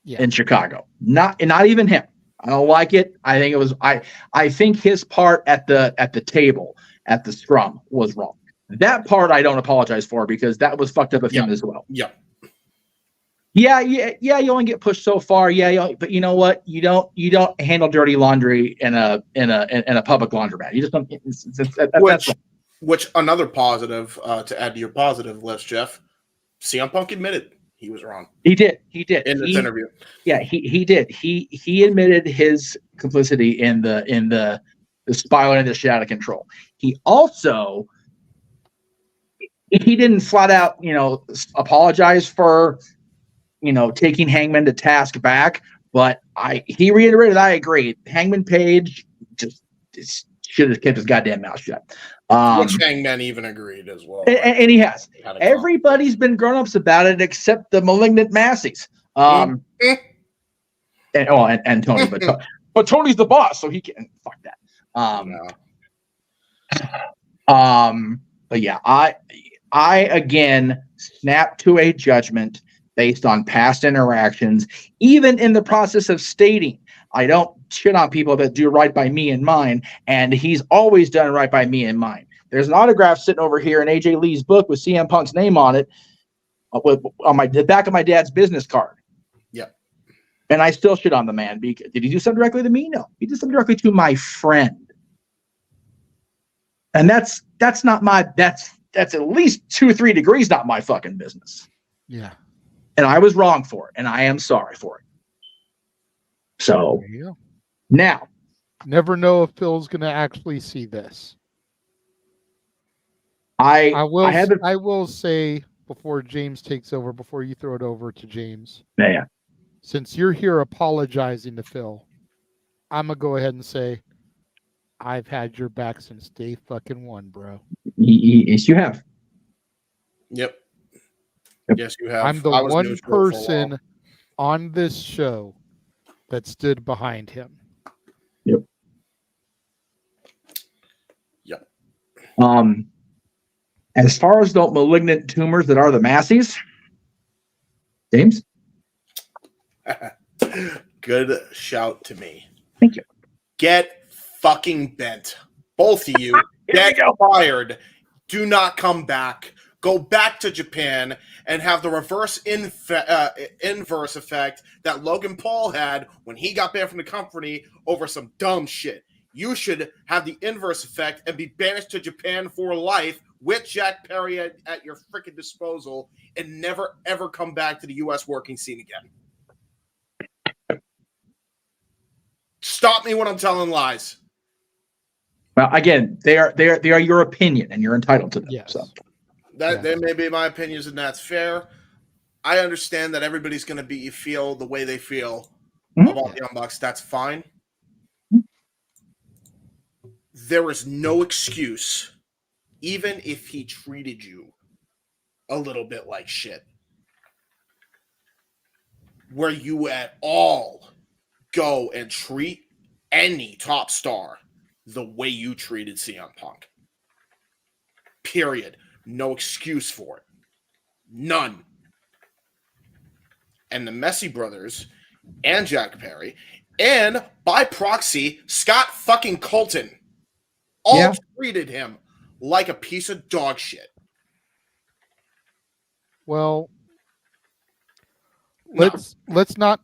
in Chicago. Not even him. I don't like it. I think it was I think his part at the table at the scrum was wrong. That part I don't apologize for because that was fucked up of him as well. Yep. Yeah. You only get pushed so far. But you know what? You don't handle dirty laundry in a public laundromat. You just don't. Which another positive to add to your positive list, Jeff. CM Punk admitted he was wrong. He did in this interview. Yeah, he did. He admitted his complicity in the spiraling the shit out of control. He also didn't flat out apologize for taking Hangman to task back, but he reiterated I agree. Hangman Page just should have kept his goddamn mouth shut. Which Hangman even agreed as well. And he has. Everybody's been grown-ups about it except the malignant masses. And Tony, but Tony's the boss, so he can fuck that. But yeah, I again snap to a judgment based on past interactions, even in the process of stating I don't shit on people that do right by me and mine, and he's always done right by me and mine. There's an autograph sitting over here in AJ Lee's book with CM Punk's name on it, on the back of my dad's business card. Yeah. And I still shit on the man. Did he do something directly to me? No. He did something directly to my friend. And that's at least 2 or 3 degrees not my fucking business. Yeah. And I was wrong for it, and I am sorry for it. So now, never know if Phil's going to actually see this. I will say before James takes over, before you throw it over to James. Yeah. Since you're here apologizing to Phil, I'm gonna go ahead and say I've had your back since day fucking one, bro. Yes, you have. Yep. Yes, you have. I'm the one person on this show that stood behind him. Yep. Yep. As far as the malignant tumors that are the masses, James? Good shout to me. Thank you. Get fucking bent. Both of you. Get fired. Do not come back. Go back to Japan and have the reverse inverse effect that Logan Paul had when he got banned from the company over some dumb shit. You should have the inverse effect and be banished to Japan for life with Jack Perry at your freaking disposal and never, ever come back to the U.S. working scene again. Stop me when I'm telling lies. Well, again, they are your opinion, and you're entitled to them. Yes. So. That may be my opinions, and that's fair. I understand that everybody's going to feel the way they feel about the Young Bucks. That's fine. There is no excuse, even if he treated you a little bit like shit, where you at all go and treat any top star the way you treated CM Punk. Period. No excuse for it. None. and the Messi brothers and Jack Perry, and by proxy, Scott fucking Colton all treated him like a piece of dog shit. Well, let's not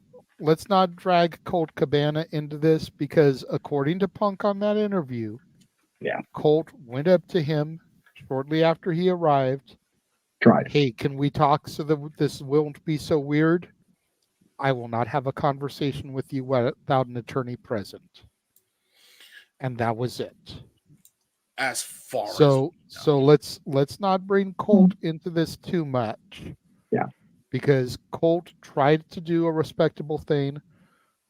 drag Colt Cabana into this, because according to Punk on that interview, Colt went up to him shortly after he arrived. Hey, can we talk so that this won't be so weird? I will not have a conversation with you without an attorney present. And that was it. As far so let's not bring Colt into this too much. Yeah. Because Colt tried to do a respectable thing,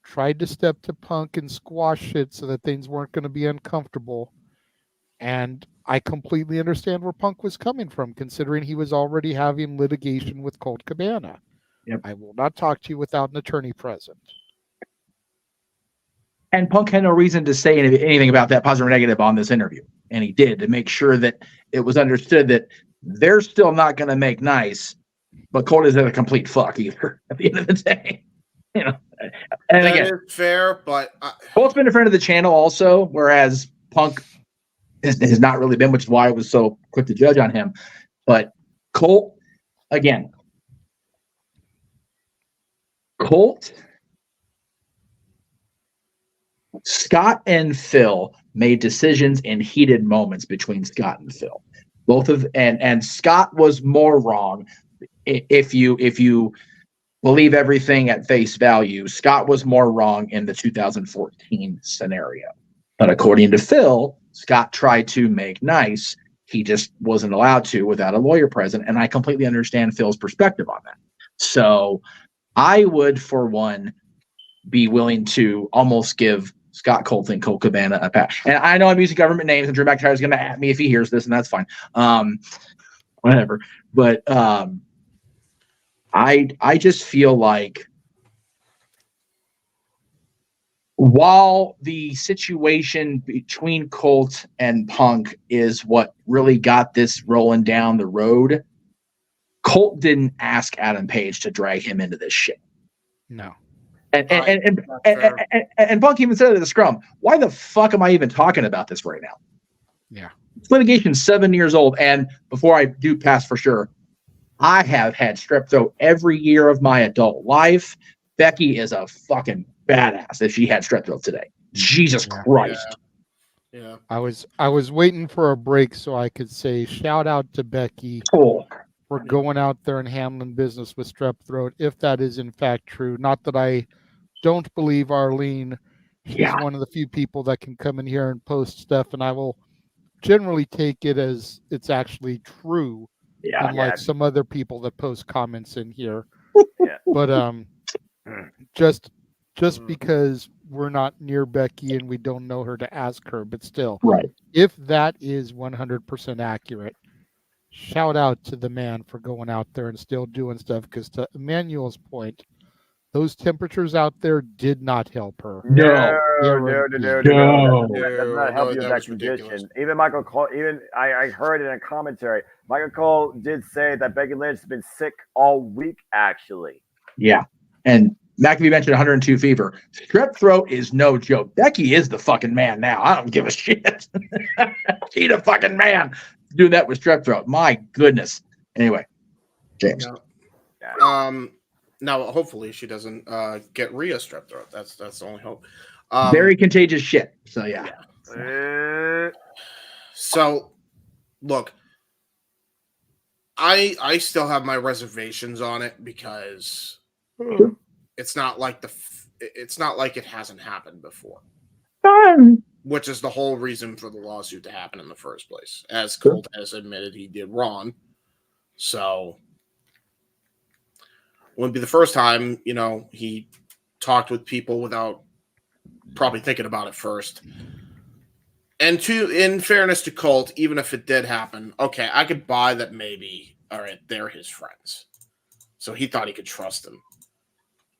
tried to step to Punk and squash it so that things weren't going to be uncomfortable. And I completely understand where Punk was coming from, considering he was already having litigation with Colt Cabana. Yep. I will not talk to you without an attorney present. And Punk had no reason to say anything about that, positive or negative, on this interview. And he did, to make sure that it was understood that they're still not going to make nice, but Colt isn't a complete fuck either at the end of the day. You know, and that again, is fair, but Colt's been a friend of the channel also, whereas Punk has not really been, which is why I was so quick to judge on him. But Colt, again, Scott and Phil made decisions in heated moments between Scott and Phil. And Scott was more wrong. If you believe everything at face value, Scott was more wrong in the 2014 scenario. But according to Phil, Scott tried to make nice. He just wasn't allowed to without a lawyer present. And I completely understand Phil's perspective on that. So I would, for one, be willing to almost give Scott Colt and Colt Cabana a pass. And I know I'm using government names, and Drew McIntyre is going to at me if he hears this, and that's fine. Whatever. But I just feel like while the situation between Colt and Punk is what really got this rolling down the road, Colt didn't ask Adam Page to drag him into this shit. No. And Punk even said at the scrum, why the fuck am I even talking about this right now? Yeah. This litigation's 7 years old, and before I do pass for sure, I have had strep throat every year of my adult life. Becky is a fucking badass if she had strep throat today. Jesus Christ. Yeah. I was waiting for a break so I could say shout out to Becky for going out there and handling business with strep throat, if that is in fact true. Not that I don't believe Arlene. She's one of the few people that can come in here and post stuff, and I will generally take it as it's actually true. Unlike some other people that post comments in here. But just because we're not near Becky and we don't know her to ask her, but still, if that is 100% accurate, shout out to the man for going out there and still doing stuff, because to Emmanuel's point, those temperatures out there did not help her. No. That does not help you in that condition. Even Michael Cole, I heard in a commentary, Michael Cole did say that Becky Lynch has been sick all week, actually. Yeah. And McAfee mentioned 102 fever. Strep throat is no joke. Becky is the fucking man now. I don't give a shit. She's the fucking man. Do that with strep throat. My goodness. Anyway, James. Now, hopefully she doesn't get Rhea strep throat. That's the only hope. Very contagious shit. So, yeah. So, look, I still have my reservations on it, because it's not like it hasn't happened before. Which is the whole reason for the lawsuit to happen in the first place. As Colt has admitted, he did wrong. So wouldn't be the first time, he talked with people without probably thinking about it first. And in fairness to Colt, even if it did happen, okay, I could buy that maybe, all right, they're his friends. So he thought he could trust them.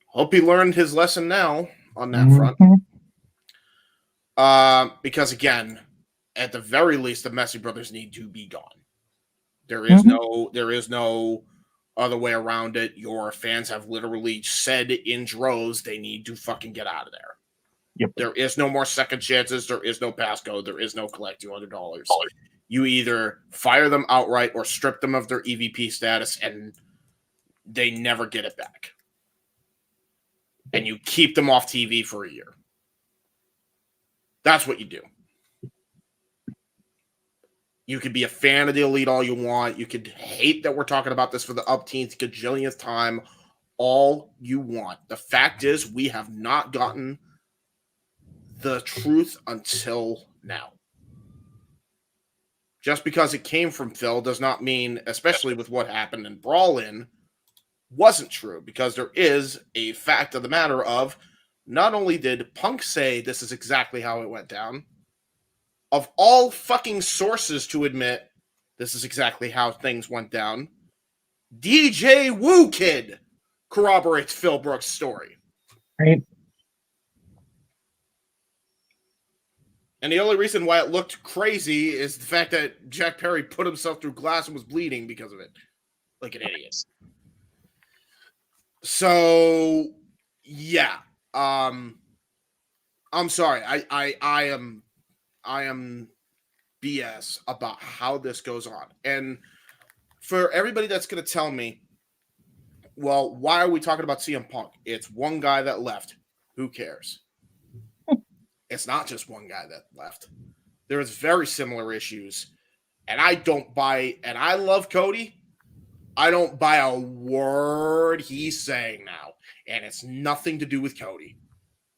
Hope he learned his lesson now on that front. Because again, at the very least, the Messi brothers need to be gone. There is no other way around it. Your fans have literally said in droves they need to fucking get out of there. Yep. There is no more second chances. There is no passcode. There is no collect $200. You either fire them outright or strip them of their EVP status, and they never get it back. And you keep them off TV for a year. That's what you do. You could be a fan of the Elite all you want. You could hate that we're talking about this for the upteenth gajillionth time all you want. The fact is, we have not gotten the truth until now. Just because it came from Phil does not mean, especially with what happened in Brawl In, wasn't true, because there is a fact of the matter of not only did Punk say this is exactly how it went down, of all fucking sources to admit this is exactly how things went down, DJ Woo Kid corroborates Phil Brooks' story. Right. And the only reason why it looked crazy is the fact that Jack Perry put himself through glass and was bleeding because of it. Like an idiot. So, yeah. I'm sorry. I am BS about how this goes on. And for everybody that's going to tell me, well, why are we talking about CM Punk? It's one guy that left. Who cares? It's not just one guy that left. There's very similar issues. And I don't buy, and I love Cody. I don't buy a word he's saying now. And it's nothing to do with Cody.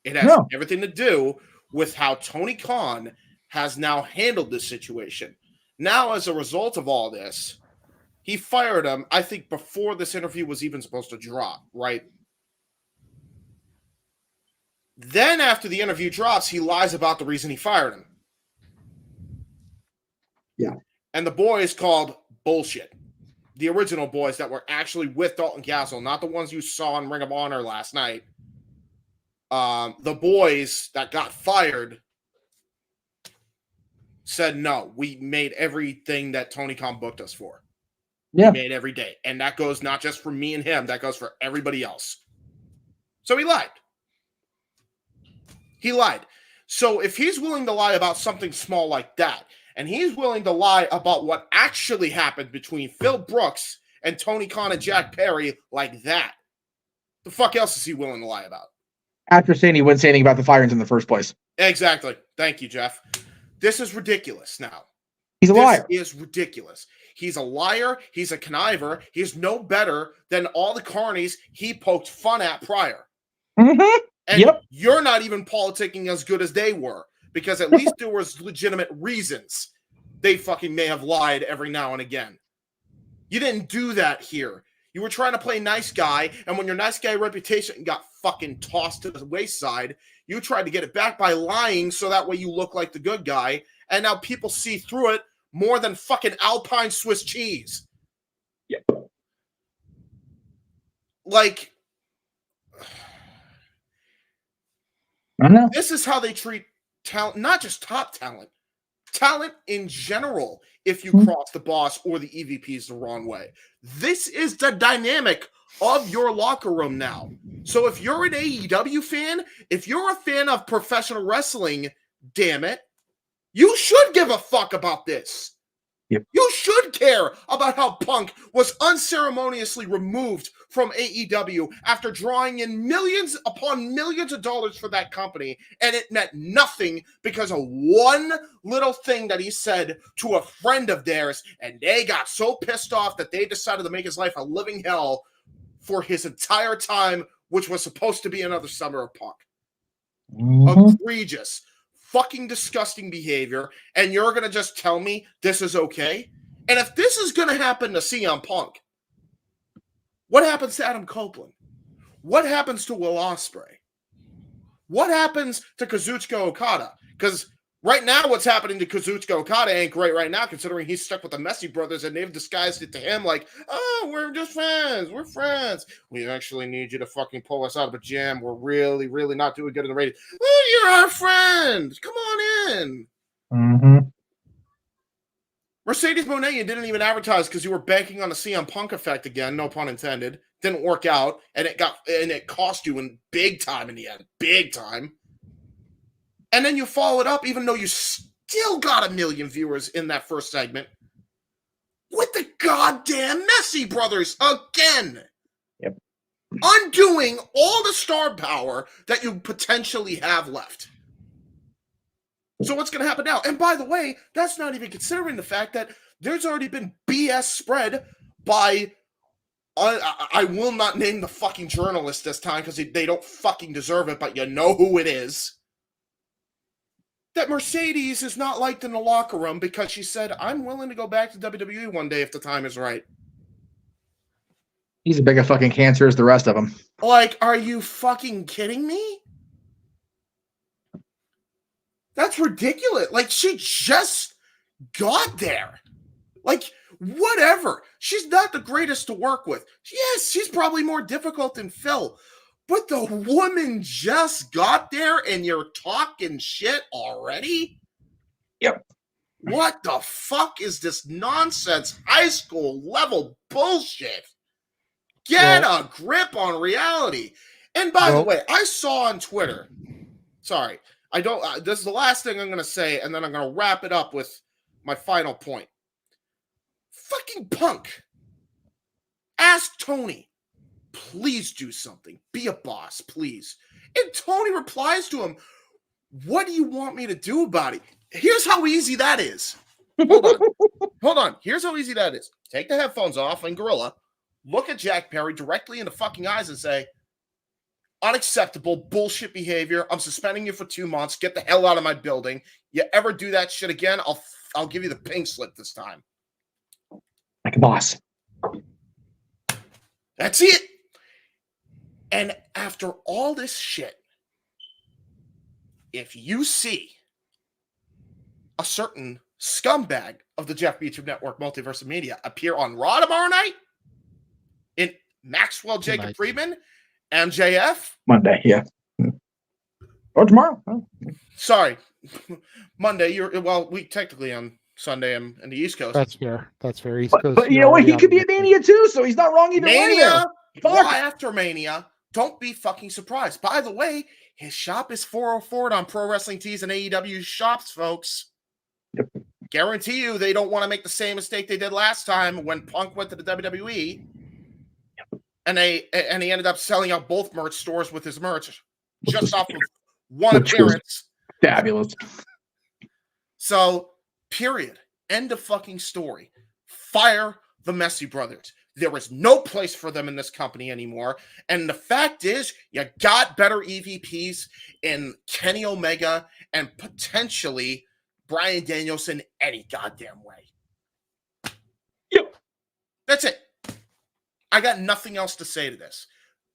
It has everything to do with how Tony Khan has now handled this situation. Now, as a result of all this, he fired him, I think, before this interview was even supposed to drop, right? Then, after the interview drops, he lies about the reason he fired him. Yeah. And the boys called bullshit. The original boys that were actually with Dalton Castle, not the ones you saw in Ring of Honor last night. The boys that got fired said, no, we made everything that Tony Khan booked us for. Yeah. We made every day. And that goes not just for me and him, that goes for everybody else. So he lied. He lied. So if he's willing to lie about something small like that, and he's willing to lie about what actually happened between Phil Brooks and Tony Khan and Jack Perry like that, the fuck else is he willing to lie about? After saying he wouldn't say anything about the firings in the first place. Exactly. Thank you, Jeff. This is ridiculous now. He's a liar. This is ridiculous. He's a liar. He's a conniver. He's no better than all the carnies he poked fun at prior. Mm-hmm. And you're not even politicking as good as they were, because at least there was legitimate reasons they fucking may have lied every now and again. You didn't do that here. You were trying to play nice guy, and when your nice guy reputation got fucking tossed to the wayside, you tried to get it back by lying so that way you look like the good guy, and now people see through it more than fucking Alpine Swiss cheese. Yep. Like, I know. This is how they treat talent, not just top talent, talent in general, if you cross the boss or the EVPs the wrong way. This is the dynamic of your locker room now. So if you're an AEW fan, if you're a fan of professional wrestling, damn it, you should give a fuck about this. Yep. You should care about how Punk was unceremoniously removed from AEW after drawing in millions upon millions of dollars for that company, and it meant nothing because of one little thing that he said to a friend of theirs, and they got so pissed off that they decided to make his life a living hell for his entire time, which was supposed to be another summer of Punk. Mm-hmm. Egregious. Fucking disgusting behavior, and you're going to just tell me this is okay? And if this is going to happen to CM Punk, what happens to Adam Copeland? What happens to Will Ospreay? What happens to Kazuchika Okada? Because right now what's happening to Kazuchika Okada ain't great right now, considering he's stuck with the Messy Brothers, and they've disguised it to him like, oh, we're just friends. We're friends. We actually need you to fucking pull us out of a jam. We're really, really not doing good in the ratings. Oh, you're our friend. Come on in. Mm-hmm. Mercedes Moné, you didn't even advertise because you were banking on the CM Punk effect again, no pun intended. Didn't work out, and it cost you in big time in the end. Big time. And then you follow it up, even though you still got 1 million viewers in that first segment, with the goddamn Messi brothers again. Yep. Undoing all the star power that you potentially have left. So what's going to happen now? And by the way, that's not even considering the fact that there's already been BS spread by, I will not name the fucking journalist this time because they don't fucking deserve it, but you know who it is. That Mercedes is not liked in the locker room because she said, I'm willing to go back to WWE one day if the time is right. He's as big a fucking cancer as the rest of them. Like, are you fucking kidding me? That's ridiculous. Like, she just got there. Like, whatever. She's not the greatest to work with. Yes, she's probably more difficult than Phil. But the woman just got there and you're talking shit already? Yep. What the fuck is this nonsense high school level bullshit? Get a grip on reality. And by the way, I saw on Twitter, sorry, this is the last thing I'm going to say, and then I'm going to wrap it up with my final point. Fucking Punk asked Tony, please do something. Be a boss, please. And Tony replies to him, what do you want me to do about it? Here's how easy that is. Hold on. Here's how easy that is. Take the headphones off and Gorilla. Look at Jack Perry directly in the fucking eyes and say, unacceptable bullshit behavior. I'm suspending you for 2 months. Get the hell out of my building. You ever do that shit again, I'll give you the pink slip this time. Like a boss. That's it. And after all this shit, if you see a certain scumbag of the Jeff Beecham Network Multiverse of Media appear on Raw tomorrow night in Maxwell Jacob Friedman, MJF. Monday, yeah. Or tomorrow. Oh. Sorry. Monday, we technically on Sunday in the East Coast. That's fair. That's fair. East Coast. But you know what? He could be at Mania too, so he's not wrong either way. Mania, Raw after Mania. Don't be fucking surprised. By the way, his shop is 404 on Pro Wrestling Tees and AEW shops, folks. Yep. Guarantee you they don't want to make the same mistake they did last time when Punk went to the WWE. Yep. And he ended up selling out both merch stores with his merch just off of one appearance. Fabulous. So, period. End of fucking story. Fire the Messi brothers. There is no place for them in this company anymore. And the fact is, you got better EVPs in Kenny Omega and potentially Bryan Danielson any goddamn way. Yep. That's it. I got nothing else to say to this.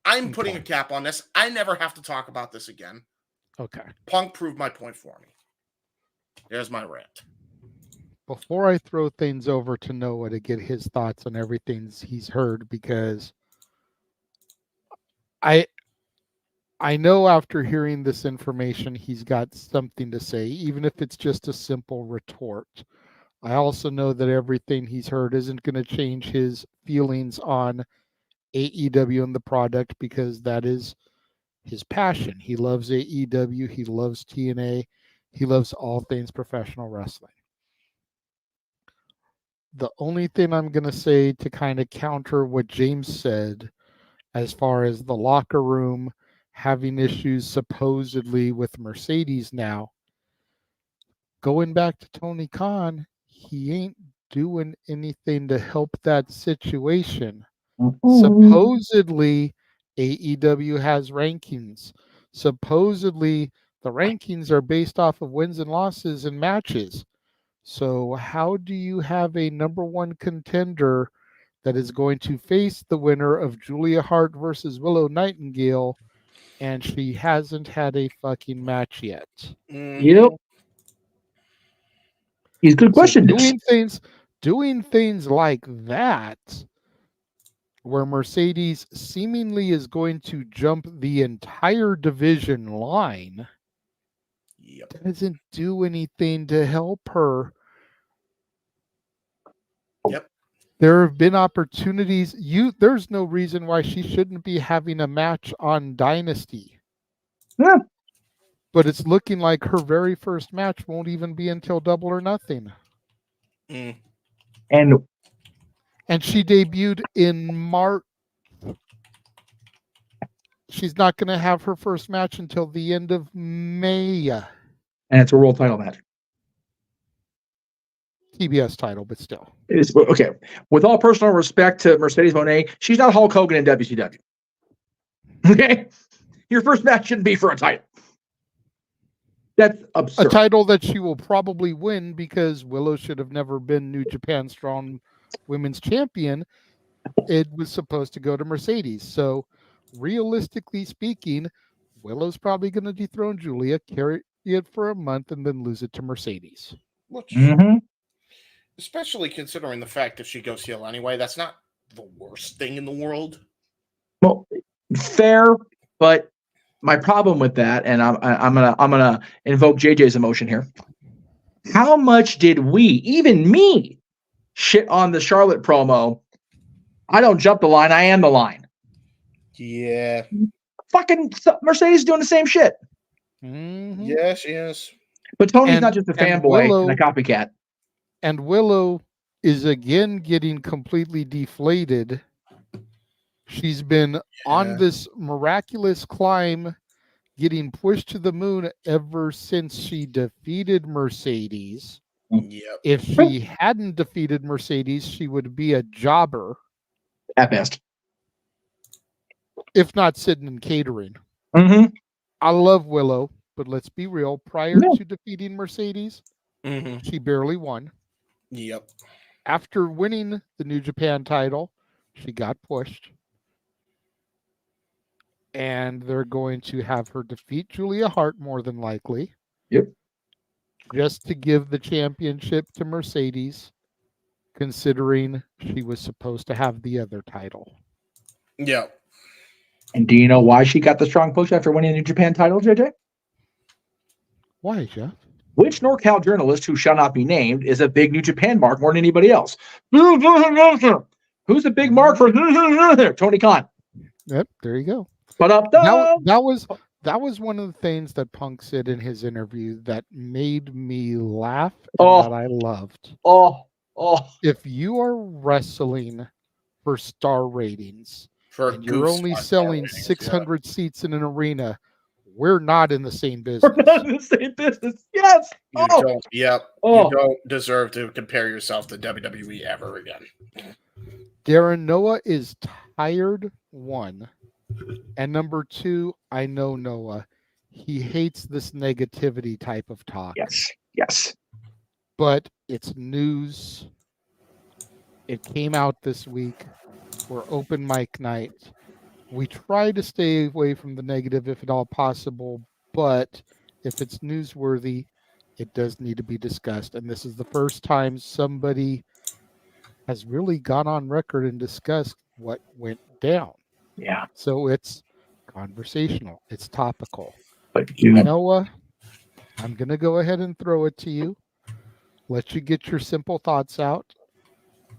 I'm putting a cap on this. I never have to talk about this again. Okay. Punk proved my point for me. There's my rant. Before I throw things over to Noah to get his thoughts on everything he's heard, because I know after hearing this information, he's got something to say, even if it's just a simple retort. I also know that everything he's heard isn't going to change his feelings on AEW and the product, because that is his passion. He loves AEW. He loves TNA. He loves all things professional wrestling. The only thing I'm going to say to kind of counter what James said, as far as the locker room having issues supposedly with Mercedes now, going back to Tony Khan, he ain't doing anything to help that situation. Supposedly, AEW has rankings. Supposedly, the rankings are based off of wins and losses and matches. So how do you have a number one contender that is going to face the winner of Julia Hart versus Willow Nightingale, and she hasn't had a fucking match yet? Yep. He's a good question. So doing things like that, where Mercedes seemingly is going to jump the entire division line, doesn't do anything to help her. There have been opportunities. There's no reason why she shouldn't be having a match on Dynasty. Yeah. But it's looking like her very first match won't even be until Double or Nothing. Mm. And she debuted in March. She's not going to have her first match until the end of May. And it's a world title match. TBS title, but still. It is okay. With all personal respect to Mercedes Moné, she's not Hulk Hogan in WCW. Okay, your first match shouldn't be for a title. That's absurd. A title that she will probably win because Willow should have never been New Japan Strong Women's Champion. It was supposed to go to Mercedes. So, realistically speaking, Willow's probably going to dethrone Julia, carry it for a month, and then lose it to Mercedes. Which, especially considering the fact that she goes heel anyway, that's not the worst thing in the world. Well, fair, but my problem with that, and I'm gonna invoke JJ's emotion here. How much did we, even me, shit on the Charlotte promo? I don't jump the line, I am the line. Yeah. Fucking Mercedes doing the same shit. Yeah, she is. But Tony's not just a fanboy and a copycat. And Willow is again getting completely deflated. She's been on this miraculous climb, getting pushed to the moon ever since she defeated Mercedes. Yep. If she hadn't defeated Mercedes, she would be a jobber. At best. If not sitting in catering. I love Willow, but let's be real. Prior to defeating Mercedes, she barely won. Yep. After winning the New Japan title, she got pushed. And they're going to have her defeat Julia Hart more than likely. Yep. Just to give the championship to Mercedes, considering she was supposed to have the other title. Yep. And do you know why she got the strong push after winning the New Japan title, JJ? Why, Jeff? Which NorCal journalist who shall not be named is a big New Japan mark more than anybody else? Who's a big mark for Tony Khan? Yep, there you go. But that was one of the things that Punk said in his interview that made me laugh and that I loved. If you are wrestling for star ratings and you're only selling 600 seats in an arena, we're not in the same business. We're not in the same business. Yes. You don't. Yep. You don't deserve to compare yourself to WWE ever again. Darren Noah is tired, one. And number two, I know Noah. He hates this negativity type of talk. Yes. But it's news. It came out this week. We're open mic night. We try to stay away from the negative if at all possible, but if it's newsworthy, it does need to be discussed. And this is the first time somebody has really gone on record and discussed what went down. Yeah. So it's conversational. It's topical. But Noah, I'm going to go ahead and throw it to you. Let you get your simple thoughts out.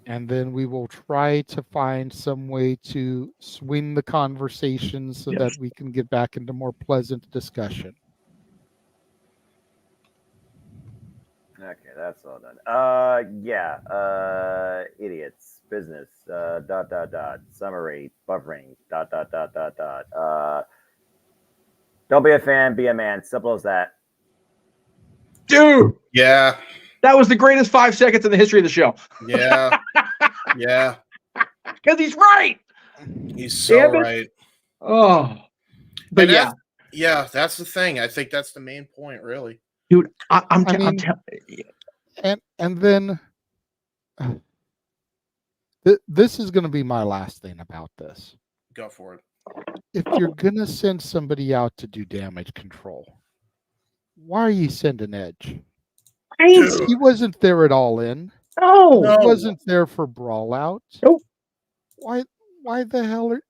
And then we will try to find some way to swing the conversation so that we can get back into more pleasant discussion. Okay, that's all done. Idiots, business, ... summary, buffering, ... don't be a fan, be a man. Simple as that. Dude. Yeah. That was the greatest 5 seconds in the history of the show. Yeah. Yeah. Because he's right. He's so right. Oh. But yeah, that's the thing. I think that's the main point, really. Dude, I'm telling you. And then this is going to be my last thing about this. Go for it. If you're going to send somebody out to do damage control, why are you sending Edge? He wasn't there at All In. No. He wasn't there for Brawl Out. Nope. Why the hell are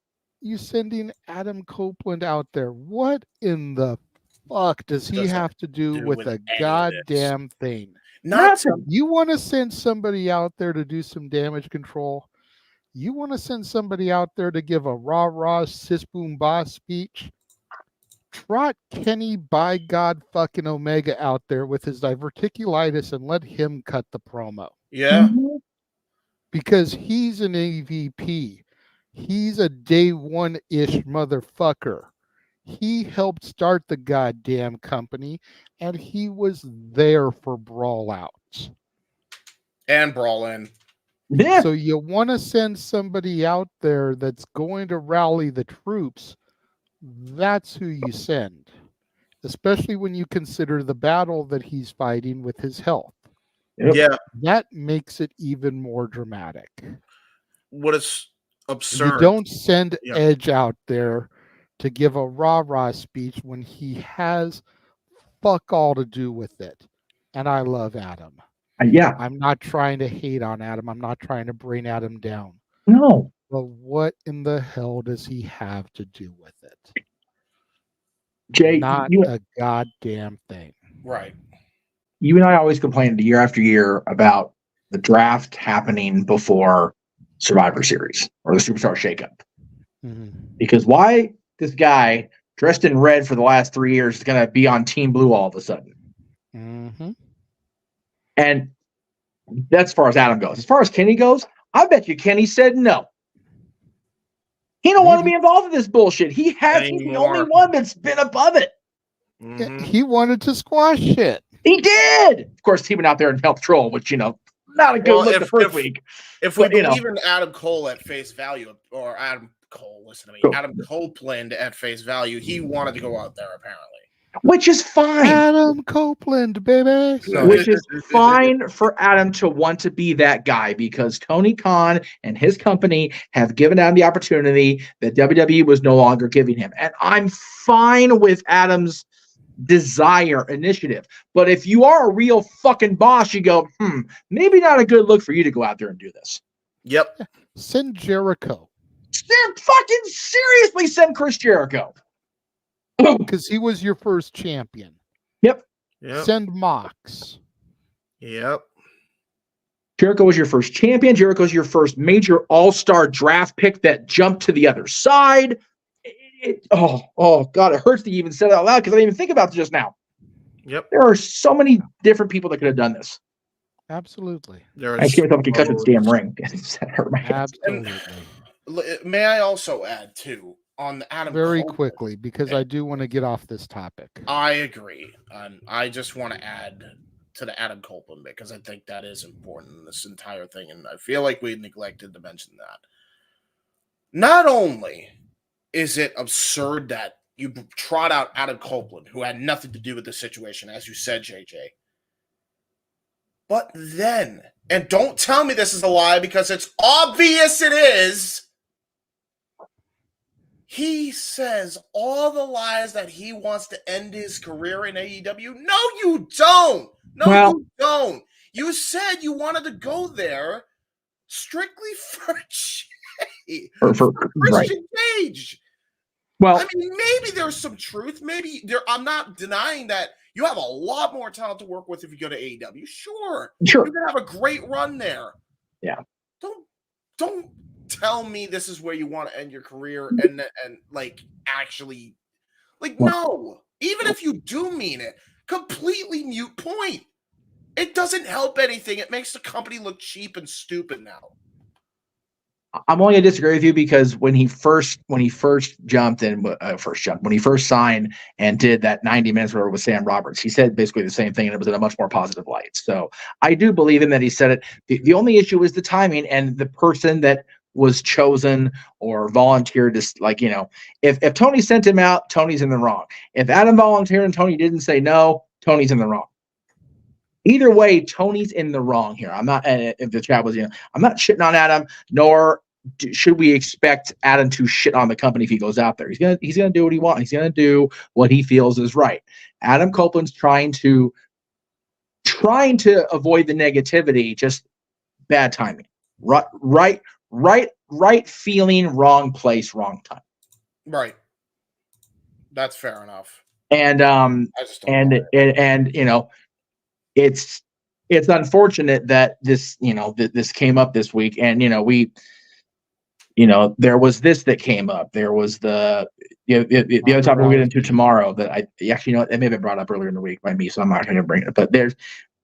you sending Adam Copeland out there? What in the fuck does he Doesn't have to do with a any of this. goddamn thing? Nothing. You want to send somebody out there to do some damage control? You want to send somebody out there to give a rah-rah sis boom boss speech? Trot Kenny by God fucking Omega out there with his diverticulitis and let him cut the promo. Yeah. Because he's an AVP. He's a day one-ish motherfucker. He helped start the goddamn company, and he was there for Brawl Outs. And Brawl In. Yeah. So you want to send somebody out there that's going to rally the troops, that's who you send. Especially when you consider the battle that he's fighting with his health. Yeah. That makes it even more dramatic. What is absurd. You don't send Yeah. Edge out there to give a rah-rah speech when he has fuck all to do with it. And I love Adam. Yeah. I'm not trying to hate on Adam. I'm not trying to bring Adam down. No. But what in the hell does he have to do with it? Jay, Not a goddamn thing. Right. You and I always complained year after year about the draft happening before Survivor Series or the Superstar Shakeup. Because why this guy dressed in red for the last 3 years is going to be on Team Blue all of a sudden? And that's as far as Adam goes. As far as Kenny goes, I bet you Kenny said no. He don't want to be involved in this bullshit. He's the only one that's been above it. He wanted to squash it. He did. Of course, he went out there and helped troll, which, not a good look the first week. If we believe in Adam Cole at face value, or Adam Copeland at face value, he wanted to go out there apparently. Which is fine. Adam Copeland, baby. Which is fine for Adam to want to be that guy because Tony Khan and his company have given Adam the opportunity that WWE was no longer giving him. And I'm fine with Adam's initiative. But if you are a real fucking boss, you go, maybe not a good look for you to go out there and do this. Yep. Send Jericho. Fucking seriously send Chris Jericho. Because he was your first champion. Yep. Send Mox. Yep. Jericho was your first champion. Jericho's your first major all-star draft pick that jumped to the other side. Oh God, it hurts to even say it out loud because I didn't even think about it just now. Yep. There are so many different people that could have done this. Absolutely. I can't tell if I can cut this damn ring. That hurt my hands. Absolutely. May I also add too on the Adam very Cole quickly because I do want to get off this topic. I agree. I just want to add to the Adam Copeland bit because I think that is important in this entire thing, and I feel like we neglected to mention that. Not only is it absurd that you trot out Adam Copeland, who had nothing to do with the situation, as you said, JJ, but then, and don't tell me this is a lie because it's obvious it is, he says all the lies that he wants to end his career in AEW. No, you don't. You don't. You said you wanted to go there strictly for Christian Cage. Well, I mean, maybe there's some truth. Maybe there. I'm not denying that you have a lot more talent to work with if you go to AEW. Sure. You're gonna have a great run there. Yeah. Don't tell me this is where you want to end your career and like actually no. Even if you do mean it, completely mute point. It doesn't help anything. It makes the company look cheap and stupid now. I'm only gonna disagree with you because when he first jumped in, when he first signed and did that 90 minutes with Sam Roberts, he said basically the same thing, and it was in a much more positive light. So I do believe him that he said it. The only issue is the timing and the person that was chosen or volunteered to, if Tony sent him out, Tony's in the wrong. If Adam volunteered and Tony didn't say no, Tony's in the wrong. Either way, Tony's in the wrong here. I'm not. If the chat was, I'm not shitting on Adam, nor should we expect Adam to shit on the company if he goes out there. He's gonna do what he wants. He's gonna do what he feels is right. Adam Copeland's trying to avoid the negativity, just bad timing. Right feeling, wrong place, wrong time. Right. That's fair enough. And you know, it's unfortunate that this, you know, this came up this week. And, you know, there was this that came up. There was the other topic we'll get into tomorrow that I actually, you know, it may have been brought up earlier in the week by me, so I'm not going to bring it up. But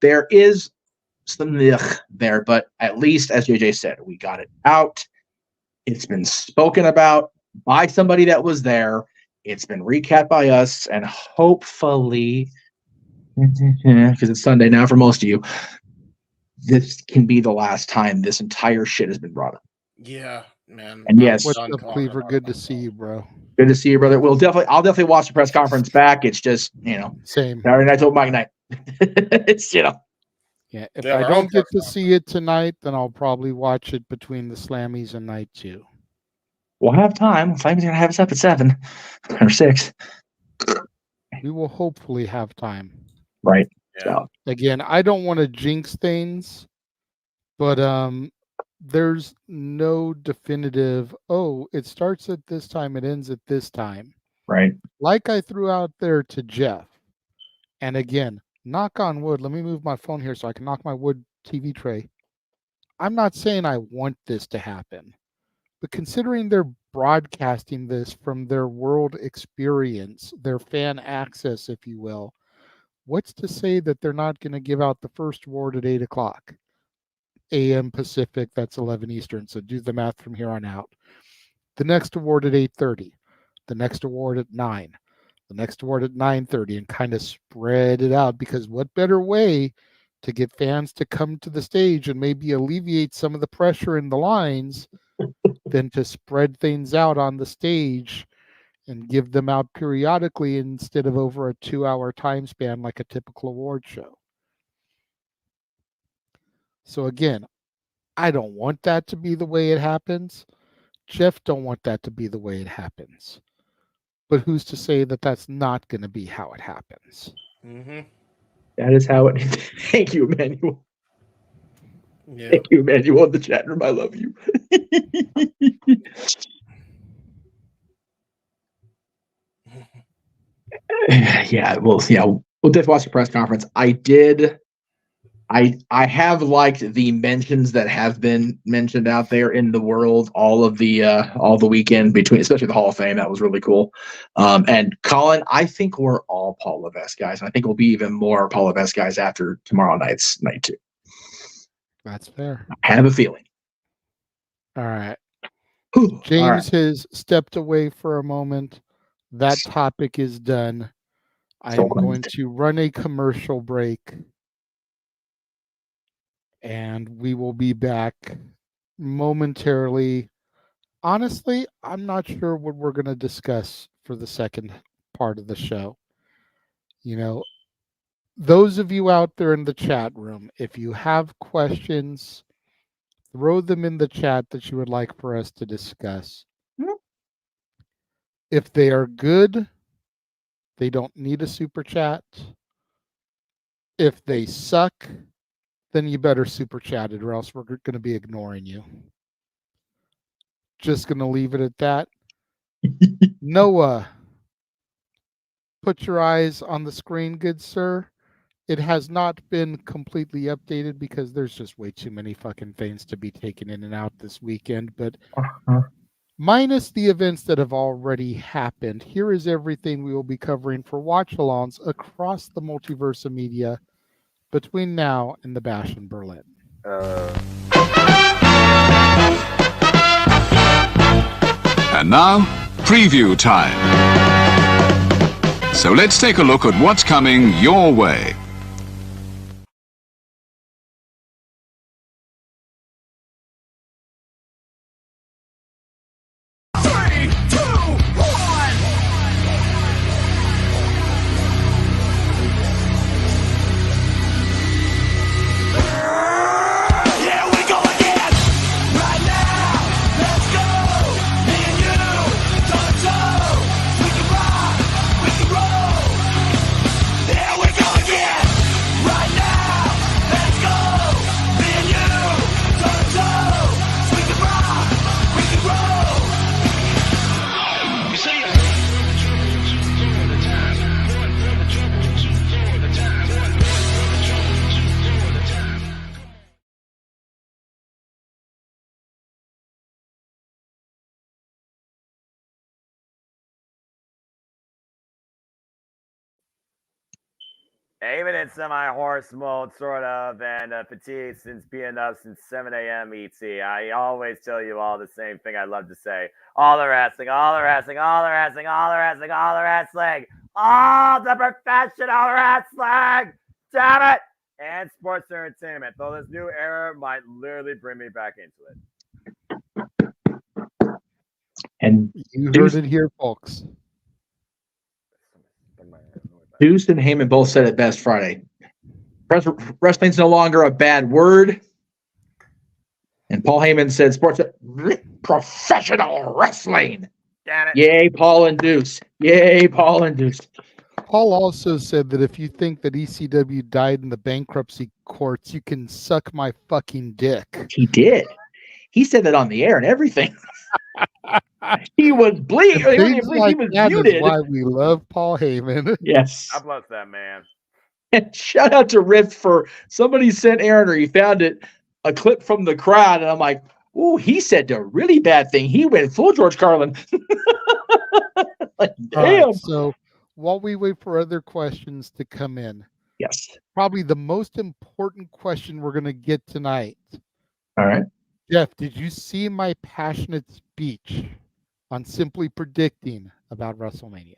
there is some there, but at least, as JJ said, we got it out. It's been spoken about by somebody that was there. It's been recapped by us, and hopefully, because it's Sunday now for most of you, this can be the last time this entire shit has been brought up. Yeah, man. And yes, what's up, Cleaver? Good to see you, bro. Good to see you, brother. I'll definitely watch the press conference back. It's just, you know, same. Saturday night till Mike night. It's, you know. Yeah, if I don't get to see it tonight, then I'll probably watch it between the Slammies and night 2. We'll have time. Slammies gonna have us up at 7 or 6. We will hopefully have time. Right. Yeah. So. Again, I don't want to jinx things, but there's no definitive, oh, it starts at this time, it ends at this time. Right. Like I threw out there to Jeff. And again, knock on wood. Let me move my phone here so I can knock my wood TV tray. I'm not saying I want this to happen, but considering they're broadcasting this from their world experience, their fan access, if you will, what's to say that they're not going to give out the first award at 8 o'clock a.m. Pacific? That's 11 Eastern. So do the math from here on out. The next award at 8:30. The next award at 9. The next award at 9:30, and kind of spread it out, because what better way to get fans to come to the stage and maybe alleviate some of the pressure in the lines than to spread things out on the stage and give them out periodically instead of over a 2-hour time span like a typical award show. So again, I don't want that to be the way it happens. Jeff don't want that to be the way it happens. But who's to say that that's not going to be how it happens? Mm-hmm. That is how it. Thank you, Emmanuel. Yeah. Thank you, Emmanuel, in the chat room. I love you. Yeah, we'll definitely watch the press conference. I have liked the mentions that have been mentioned out there in the world all the weekend between, especially the Hall of Fame. That was really cool. And Colin, I think we're all Paul Levesque guys. And I think we'll be even more Paul Levesque guys after tomorrow night's night 2. That's fair. I have a feeling. All right. James all right. Has stepped away for a moment. That topic is done. I am going to run a commercial break. And we will be back momentarily. Honestly, I'm not sure what we're going to discuss for the second part of the show. You know, those of you out there in the chat room, if you have questions, throw them in the chat that you would like for us to discuss. If they are good, they don't need a super chat. If they suck, then you better super chat it, or else we're going to be ignoring you. Just going to leave it at that. Noah, put your eyes on the screen, good sir. It has not been completely updated because there's just way too many fucking things to be taken in and out this weekend. But minus the events that have already happened, here is everything we will be covering for watch-alongs across the multiverse of media between now and the Bash in Berlin. And now, preview time. So let's take a look at what's coming your way. Here we go again! Even in semi-horse mode, sort of, and fatigued since being up since 7 a.m. ET. I always tell you all the same thing I love to say. All the wrestling, all the wrestling, all the wrestling, all the wrestling, all the wrestling. All the professional wrestling! Damn it! And sports entertainment, though this new era might literally bring me back into it. And you heard it here, folks. Deuce and Heyman both said it best Friday. Wrestling's no longer a bad word. And Paul Heyman said sports professional wrestling. Damn it. Yay, Paul and Deuce. Yay, Paul and Deuce. Paul also said that if you think that ECW died in the bankruptcy courts, you can suck my fucking dick. He did. He said that on the air and everything. He was bleeding. Things like he was that muted. is why we love Paul Heyman. Yes. I bless that man. And shout out to Rift for somebody sent Aaron, or he found it, a clip from the crowd, and I'm like, ooh, he said the really bad thing. He went full George Carlin. Like, damn. So while we wait for other questions to come in, yes, probably the most important question we're going to get tonight. All right. Jeff, did you see my passionate speech on simply predicting about WrestleMania?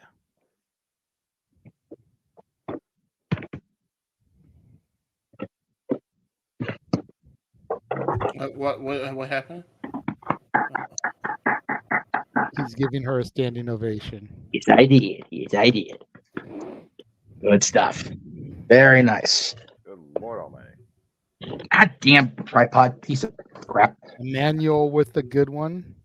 What happened? He's giving her a standing ovation. Yes, I did. Yes, I did. Good stuff. Very nice. Good Lord Almighty. God damn tripod piece of crap. Emmanuel with the good one.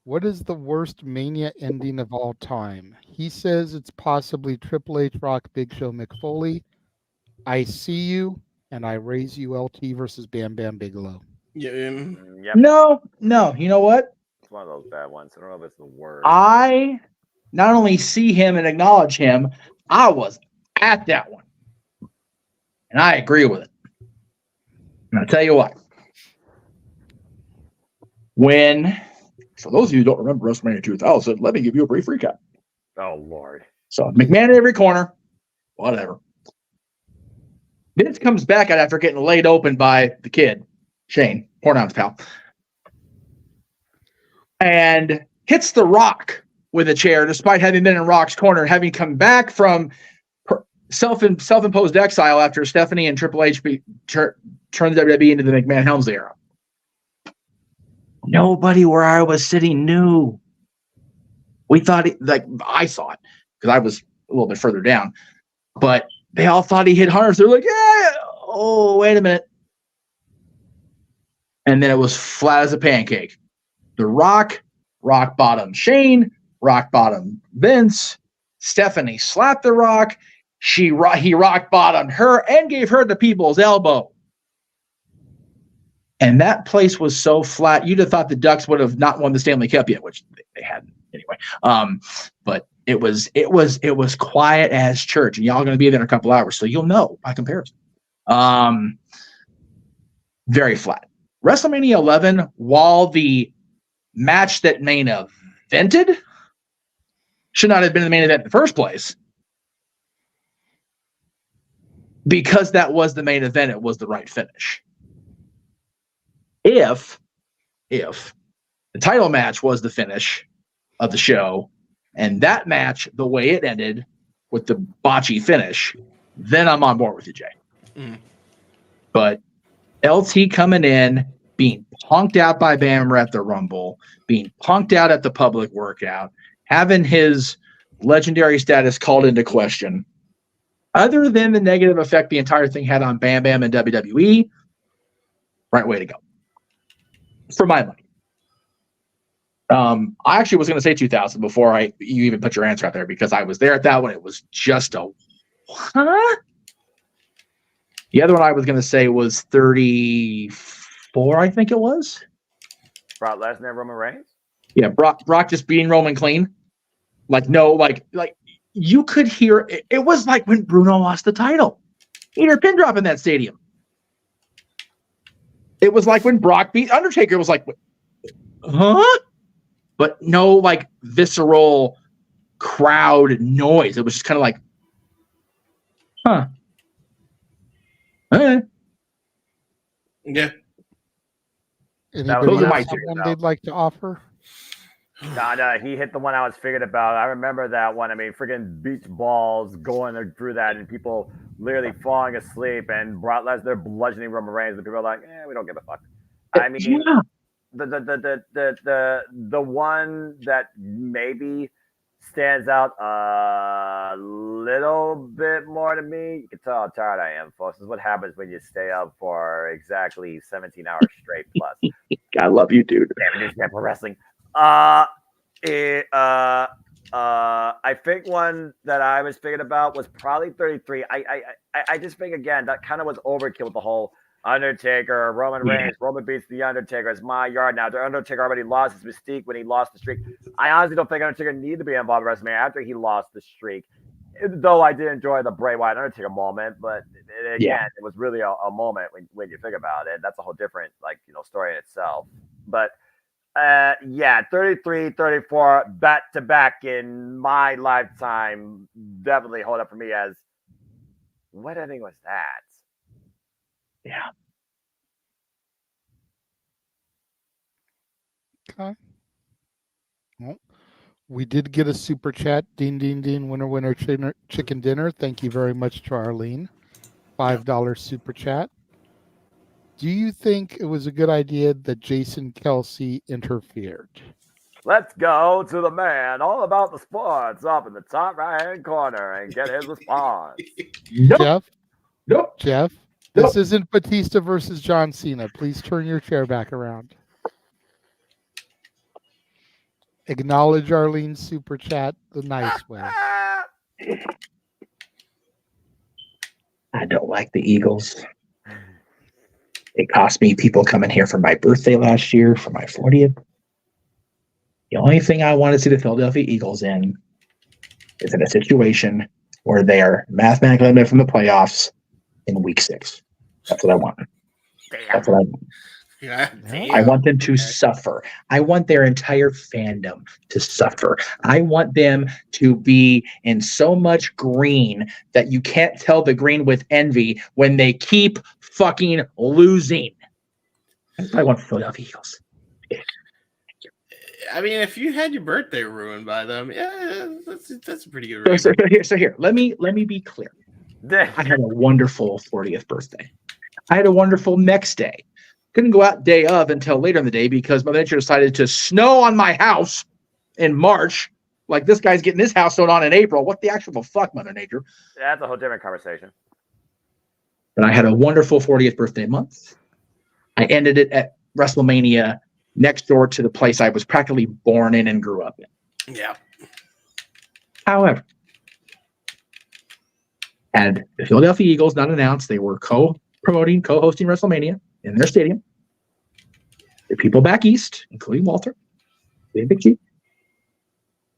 What is the worst Mania ending of all time? He says it's possibly Triple H, Rock, Big Show, Mick Foley. I see you, and I raise you LT versus Bam Bam Bigelow. Yeah. Yep. No. You know what? It's one of those bad ones. I don't know if it's the worst. I not only see him and acknowledge him, I was at that one. And I agree with it. And I'll tell you what. For those of you who don't remember WrestleMania 2000, let me give you a brief recap. Oh, Lord. So McMahon in every corner. Whatever. Vince comes back out after getting laid open by the kid, Shane, Pornhound's pal, and hits The Rock with a chair, despite having been in Rock's corner, having come back from self-imposed exile after Stephanie and Triple H turned the WWE into the McMahon-Helmsley era. Nobody where I was sitting knew. We thought, I saw it because I was a little bit further down, but they all thought he hit Hunter. They're like, yeah, oh, wait a minute. And then it was flat as a pancake. The Rock bottom Shane, Rock bottom Vince. Stephanie slapped The Rock. He rock bottomed her and gave her the people's elbow. And that place was so flat, you'd have thought the Ducks would have not won the Stanley Cup yet, which they hadn't anyway. But it was quiet as church, and y'all are going to be there in a couple hours, so you'll know by comparison. Very flat. WrestleMania 11, while the match that main evented should not have been the main event in the first place, because that was the main event, it was the right finish. If the title match was the finish of the show, and that match, the way it ended with the botchy finish, then I'm on board with you, Jay. Mm. But LT coming in, being punked out by Bammer at the Rumble, being punked out at the public workout, having his legendary status called into question, other than the negative effect the entire thing had on Bam Bam and WWE, right way to go. For my money. I actually was going to say 2000 before you even put your answer out there, because I was there at that one. It was just a huh? The other one I was going to say was 34, I think it was. Brock Lesnar, Roman Reigns? Yeah, Brock just beating Roman clean. Like you could hear it. It was like when Bruno lost the title. Eater pin drop in that stadium. It was like when Brock beat Undertaker. It was like, huh? But no, visceral crowd noise. It was just kind of like, huh. All right. Yeah. Anybody Those are my else have two. one they'd like to offer? No, he hit the one I was figured about. I remember that one. I mean, freaking beach balls going through that and people literally falling asleep and Brock Lesnar bludgeoning Roman Reigns and people are like, we don't give a fuck. I mean, Yeah. the one that maybe stands out a little bit more to me. You can tell how tired I am, folks. This is what happens when you stay up for exactly 17 hours straight plus. I love you, dude. Damn it, for wrestling. I think one that I was thinking about was probably 33. I just think again that kind of was overkill with the whole Undertaker, Roman Reigns. Roman beats the Undertaker. It's my yard now. The Undertaker already lost his mystique when he lost the streak. I honestly don't think Undertaker needed to be involved in WrestleMania after he lost the streak. Though I did enjoy the Bray Wyatt Undertaker moment, but again, it was really a moment when you think about it. That's a whole different story in itself. But 33, 34 back to back in my lifetime definitely hold up for me as what ending was that? Yeah. Okay. Well, we did get a super chat. Dean, winner, chicken dinner. Thank you very much to Arlene. $5 super chat. Do you think it was a good idea that Jason Kelsey interfered? Let's go to the man all about the sports up in the top right-hand corner and get his response. Jeff? Nope. Jeff? This isn't Batista versus John Cena. Please turn your chair back around. Acknowledge Arlene's super chat the nice way. I don't like the Eagles. It cost me people coming here for my birthday last year, for my 40th. The only thing I want to see the Philadelphia Eagles in is in a situation where they are mathematically eliminated from the playoffs in week 6. That's what I want. That's what I want. Yeah, I want them to suffer. I want their entire fandom to suffer. I want them to be in so much green that you can't tell the green with envy when they keep fucking losing. That's what I want for Philadelphia Eagles. I mean, if you had your birthday ruined by them, that's a pretty good reason. So here, let me be clear. I had a wonderful 40th birthday. I had a wonderful next day. Couldn't go out day of until later in the day because Mother Nature decided to snow on my house in March. Like this guy's getting his house snowed on in April. What the actual fuck, Mother Nature? That's a whole different conversation. But I had a wonderful 40th birthday month. I ended it at WrestleMania next door to the place I was practically born in and grew up in. Yeah. However, had the Philadelphia Eagles not announced they were co-hosting WrestleMania in their stadium, the people back east, including Walter, Big Chief,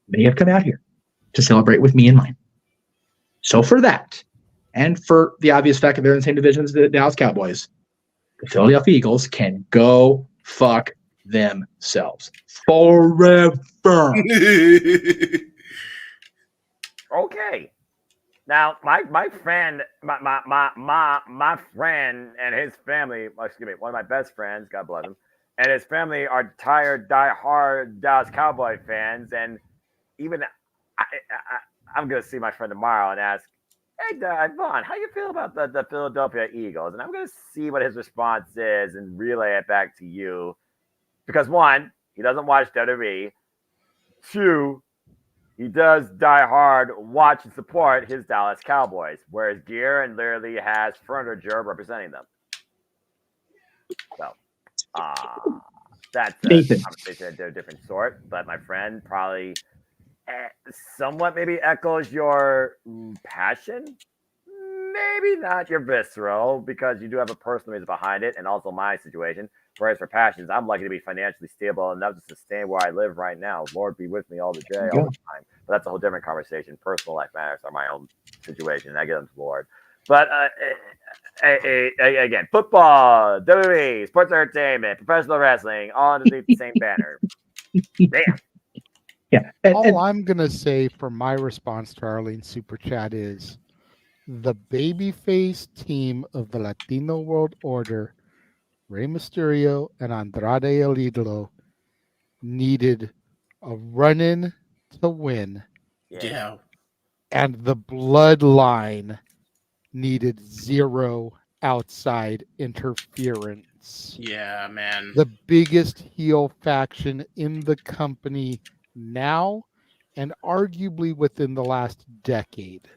may have come out here to celebrate with me and mine. So for that, and for the obvious fact that they're in the same division as the Dallas Cowboys, the Philadelphia Eagles can go fuck themselves forever. Okay. Now, my friend, my friend and his family, excuse me, one of my best friends, God bless him, and his family are tired, die-hard Dallas Cowboy fans, and even I'm going to see my friend tomorrow and ask, hey, Vaughn, how you feel about the Philadelphia Eagles? And I'm going to see what his response is and relay it back to you. Because one, he doesn't watch WWE. Two, he does die hard watch and support his Dallas Cowboys, wears gear and literally has furniture representing them. So, that's a conversation of a different sort. But my friend probably somewhat maybe echoes your passion. Maybe not your visceral, because you do have a personal reason behind it, and also my situation. Whereas for passions, I'm lucky to be financially stable enough to sustain where I live right now. Lord be with me all the day, all the time. But that's a whole different conversation. Personal life matters are my own situation. I get them to the Lord. But again, football, WWE, sports entertainment, professional wrestling, all underneath the same banner. Damn. Yeah. All I'm going to say for my response to Arlene's super chat is the babyface team of the Latino World Order, Rey Mysterio and Andrade El Idolo, needed a run-in to win, Yeah. and the Bloodline needed zero outside interference. Yeah, man. The biggest heel faction in the company now, and arguably within the last decade,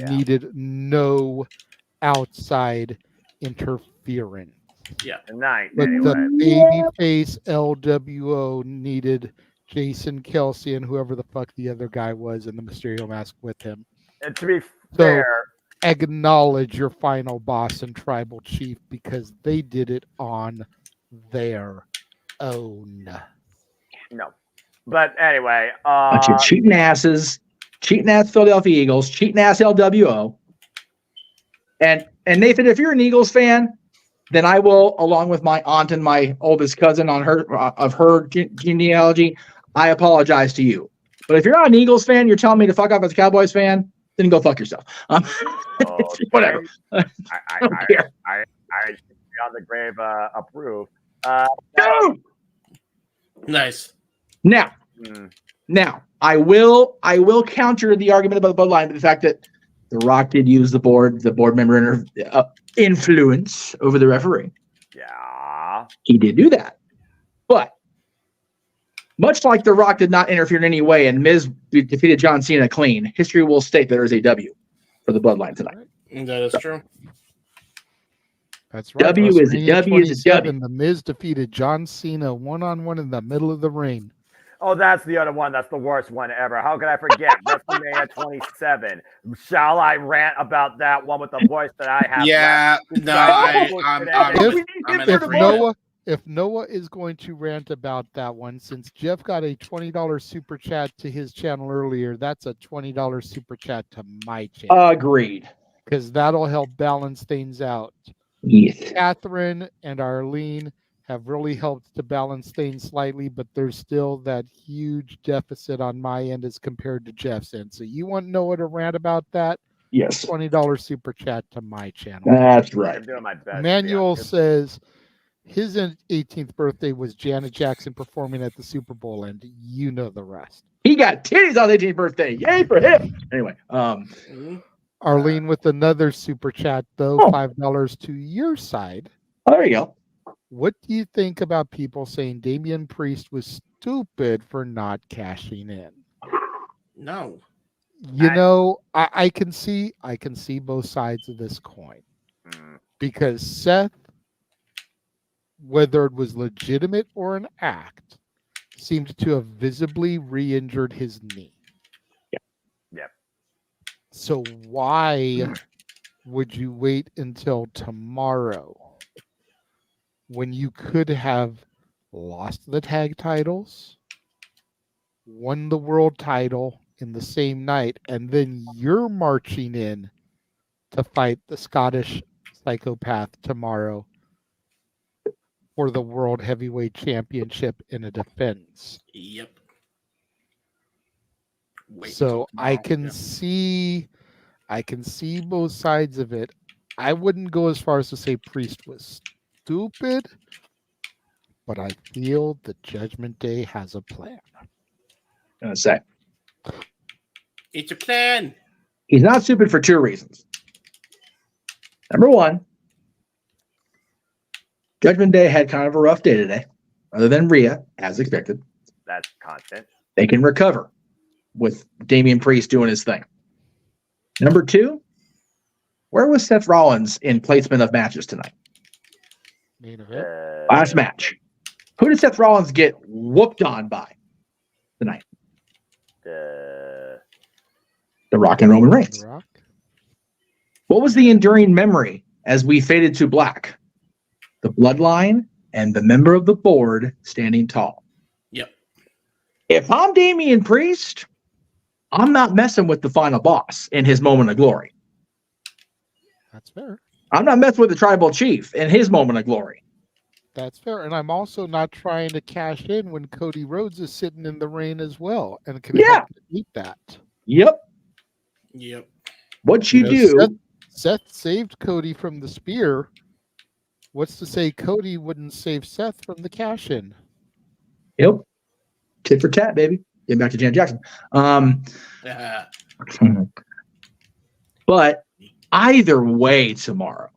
needed no outside interference. Yeah. Tonight, But anyway. the babyface LWO needed Jason Kelsey and whoever the fuck the other guy was in the Mysterio mask with him. And to be So fair, acknowledge your final boss and tribal chief because they did it on their own. no. But anyway, Bunch of cheating asses, cheating ass Philadelphia Eagles, cheating ass LWO. And Nathan, if you're an Eagles fan, then I will, along with my aunt and my oldest cousin on her genealogy, I apologize to you. But if you're not an Eagles fan, you're telling me to fuck off as a Cowboys fan, then go fuck yourself. Whatever. I don't care. I on the grave approve. Dude! Nice. Now, I will counter the argument about the bloodline with the fact that The Rock did use the board member influence over the referee. Yeah. He did do that. But much like The Rock did not interfere in any way and Miz defeated John Cena clean, history will state that there is a W for the bloodline tonight. That is true. That's right. W is a W is a W. The Miz defeated John Cena one-on-one in the middle of the ring. Oh, that's the other one. That's the worst one ever. How could I forget? WrestleMania 27. Shall I rant about that one with the voice that I have? Yeah, If Noah is going to rant about that one, since Jeff got a $20 super chat to his channel earlier, that's a $20 super chat to my channel. Agreed. Because that'll help balance things out. Yes. Catherine and Arlene have really helped to balance things slightly, but there's still that huge deficit on my end as compared to Jeff's end. So you want Noah to rant about that? Yes. $20 super chat to my channel. That's right. I'm doing my best. Manuel says his 18th birthday was Janet Jackson performing at the Super Bowl, and you know the rest. He got titties on his 18th birthday. Yay for him. Anyway, Arlene with another super chat, though, $5 to your side. Oh, there you go. What do you think about people saying Damian Priest was stupid for not cashing in? No. You know, I can see both sides of this coin. Because Seth, whether it was legitimate or an act, seemed to have visibly re-injured his knee. Yep. So why would you wait until tomorrow when you could have lost the tag titles, won the world title in the same night, and then you're marching in to fight the Scottish psychopath tomorrow for the World Heavyweight Championship in a defense? Yep. So I can see both sides of it. I wouldn't go as far as to say Priest was stupid, but I feel the Judgment Day has a plan. I'm gonna say It's a plan. he's not stupid for two reasons. Number one, Judgment Day had kind of a rough day today, other than Rhea, as expected. That's constant. They can recover with Damian Priest doing his thing. Number two, where was Seth Rollins in placement of matches tonight? Main event. Last match. Who did Seth Rollins get whooped on by tonight? The Rock and Roman Reigns. Rock. What was the enduring memory as we faded to black? The bloodline and the member of the board standing tall. Yep. If I'm Damian Priest, I'm not messing with the final boss in his moment of glory. That's fair. I'm not messing with the tribal chief in his moment of glory. That's fair. And I'm also not trying to cash in when Cody Rhodes is sitting in the rain as well and can help to beat that. Yep. Yep. What you do? Seth saved Cody from the spear. What's to say Cody wouldn't save Seth from the cash-in? Yep. Tit for tat, baby. Getting back to Jan Jackson. But either way tomorrow,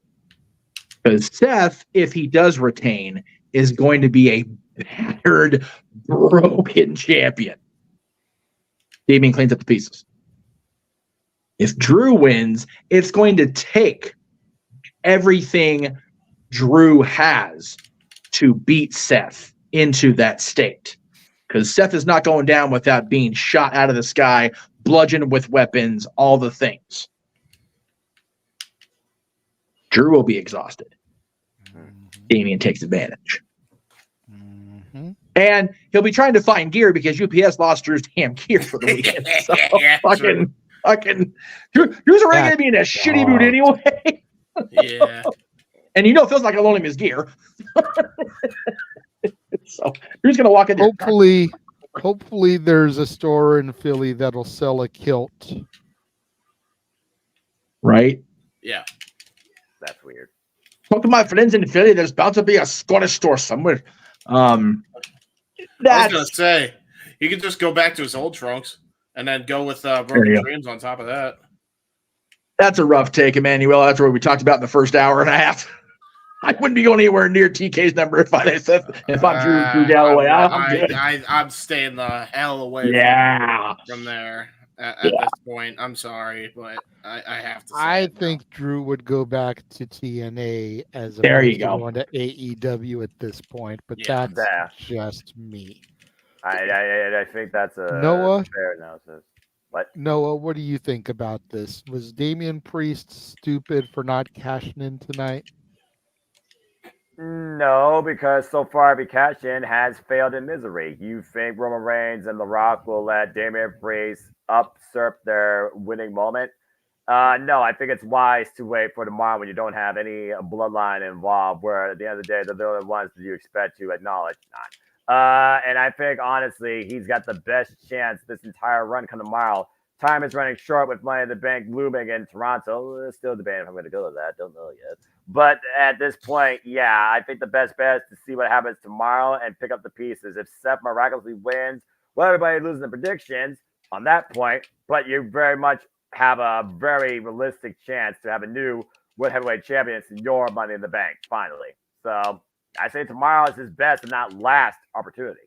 because Seth, if he does retain, is going to be a battered, broken champion. Damien cleans up the pieces. If Drew wins, it's going to take everything Drew has to beat Seth into that state. Because Seth is not going down without being shot out of the sky, bludgeoned with weapons, all the things. Drew will be exhausted. Damien takes advantage. And he'll be trying to find gear because UPS lost Drew's damn gear for the weekend. So Drew's already going to be in a shitty mood anyway. Yeah. And you know it feels like I loaned him his gear. So Drew's going to walk in there. Hopefully there's a store in Philly that'll sell a kilt. Right? Yeah. That's weird. Talk to my friends in Philly. There's about to be a Scottish store somewhere. I was gonna say he could just go back to his old trunks and then go with Broken Dreams on top of that. That's a rough take, Emmanuel. That's what we talked about in the first hour and a half. I wouldn't be going anywhere near TK's number if I'm Drew Galloway. I'm staying the hell away from there at this point. I'm sorry, but I have to say I think Drew would go back to TNA as there opposed you to go. going to AEW at this point, but that's just me. I think that's a Noah? fair analysis. What? Noah, what do you think about this? Was Damian Priest stupid for not cashing in tonight? No, because so far every cash-in has failed in misery. You think Roman Reigns and The Rock will let Damian Priest usurp their winning moment? No, I think it's wise to wait for tomorrow when you don't have any bloodline involved, where at the end of the day, they're the only ones that you expect to acknowledge. And I think, honestly, he's got the best chance this entire run come tomorrow. Time is running short with Money in the Bank looming in Toronto. Still debating if I'm going to go to that. Don't know yet. But at this point, yeah, I think the best bet is to see what happens tomorrow and pick up the pieces. If Seth miraculously wins, well, everybody losing the predictions on that point, but you very much have a very realistic chance to have a new World Heavyweight Champion in your Money in the Bank, finally. So I say tomorrow is his best and not last opportunity.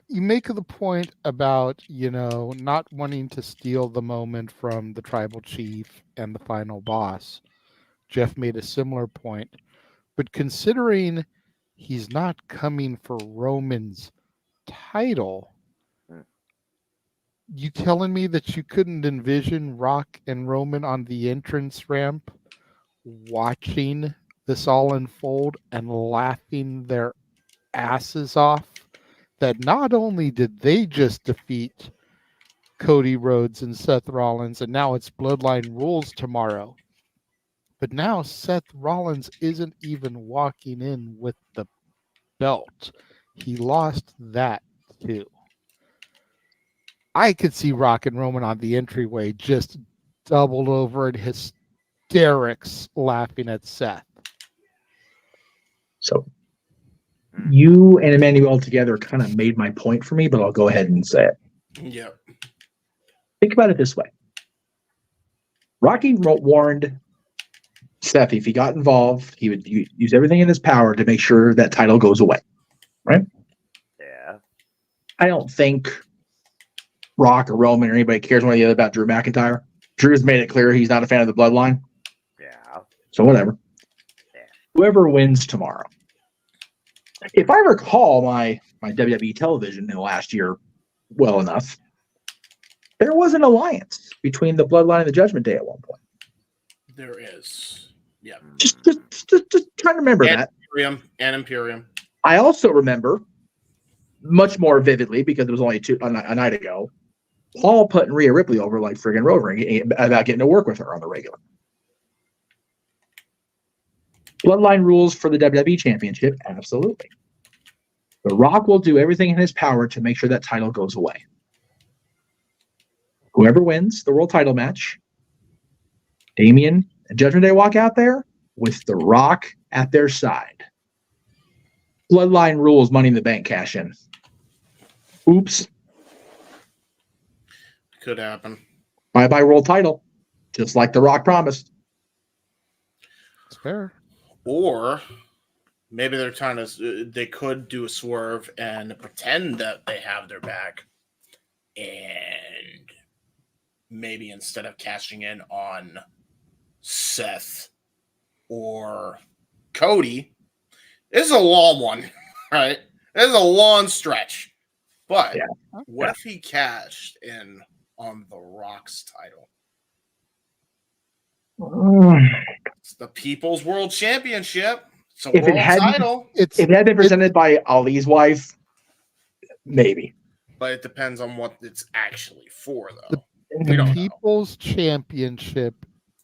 You make the point about, not wanting to steal the moment from the tribal chief and the final boss. Jeff made a similar point. But considering he's not coming for Roman's title, you telling me that you couldn't envision Rock and Roman on the entrance ramp watching this all unfold and laughing their asses off that not only did they just defeat Cody Rhodes and Seth Rollins, and now it's Bloodline Rules tomorrow, but now Seth Rollins isn't even walking in with the belt. He lost that too. I could see Rock and Roman on the entryway just doubled over in hysterics laughing at Seth. So you and Emmanuel together kind of made my point for me, but I'll go ahead and say it. Yeah. Think about it this way. Rocky warned Seth if he got involved, he would use everything in his power to make sure that title goes away. Right? Yeah. I don't think Rock or Roman or anybody cares one or the other about Drew McIntyre. Drew's made it clear he's not a fan of the bloodline. Yeah. So whatever. Yeah. Whoever wins tomorrow. If I recall my WWE television in the last year well enough, there was an alliance between the Bloodline and the Judgment Day at one point. There is. Yeah. Just trying to remember that. Imperium. I also remember much more vividly, because it was only a night ago, Paul putting Rhea Ripley over like friggin' Rover about getting to work with her on the regular. Bloodline rules for the WWE Championship, absolutely. The Rock will do everything in his power to make sure that title goes away. Whoever wins the world title match Damien and Judgment Day walk out there with The Rock at their side. Bloodline rules, Money in the Bank cash in. Oops. Could happen. Bye-bye world title. Just like The Rock promised. It's fair. Or maybe they're trying to. They could do a swerve and pretend that they have their back, and maybe instead of cashing in on Seth or Cody, this is a long one, right? This is a long stretch. But what if he cashed in on The Rock's title? It's the People's World Championship. It's a world title. If it had been presented by Ali's wife, maybe. But it depends on what it's actually for, though. The People's Championship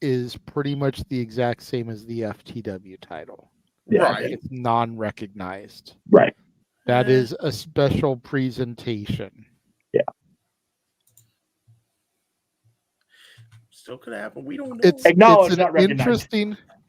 is pretty much the exact same as the FTW title. Yeah. Right. It's non-recognized. Right. That is a special presentation. Yeah. Still could happen. We don't know.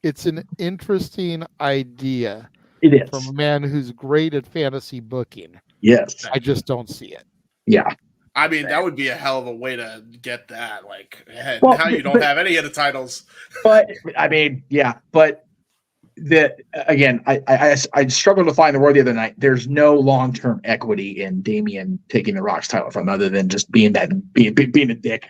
It's an interesting idea. It is. From a man who's great at fantasy booking. Yes. I just don't see it. Yeah. I mean, that would be a hell of a way to get that. Like, Well, now you don't have any of the titles. But I mean, yeah. But I struggled to find the word the other night. There's no long-term equity in Damien taking the Rock's title from, other than just being a dick.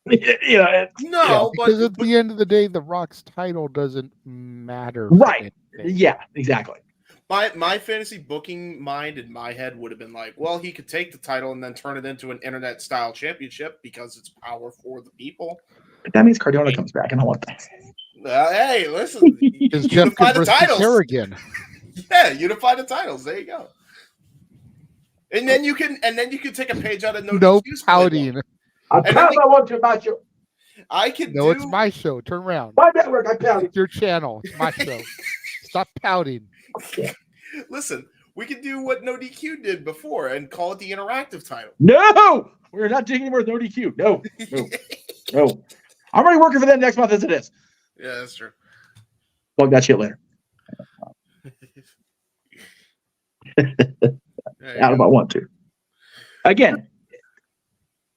Because at the end of the day, the Rock's title doesn't matter. Right. Yeah, exactly. My fantasy booking mind in my head would have been like, well, he could take the title and then turn it into an internet style championship because it's power for the people. But that means Cardona comes back, and I want that. Hey, listen, Because Jeff unify could the titles Kerrigan. Yeah, unify the titles. There you go. And then you can take a page out of No pouting. I want to match you. I can No, it's my show. Turn around. My network, I pout. It's your channel. It's my show. Stop pouting. Listen, we can do what No DQ did before and call it the interactive title. No, we're not taking more No DQ. No. I'm already working for them next month as it is. Yeah, that's true. Plug that shit later. Out if I want to. Again,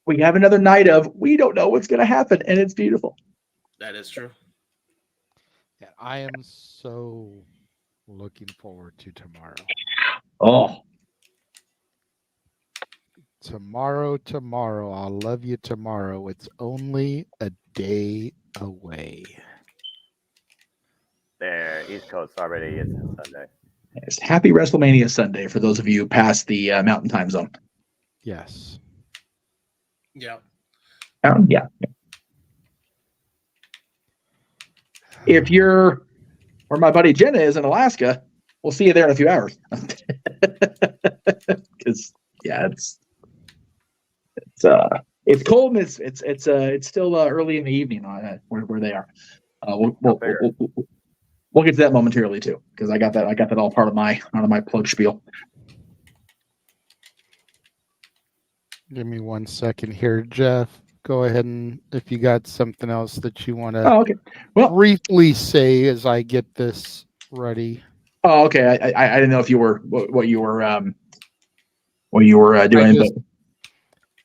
we have another night of we don't know what's going to happen, and it's beautiful. That is true. Yeah, I am so looking forward to tomorrow. Oh. Tomorrow. I'll love you tomorrow. It's only a day away. There, East Coast already is Sunday. Yes, happy WrestleMania Sunday for those of you past the Mountain Time Zone. Yes. Yeah. Yeah. If you're where my buddy Jenna is in Alaska, we'll see you there in a few hours. Because it's cold and it's still early in the evening where they are. We'll get to that momentarily too, because I got that all part of my plug spiel. Give me 1 second here, Jeff. Go ahead, and if you got something else that you want to briefly say as I get this ready. Oh, okay. I didn't know if you were what you were doing.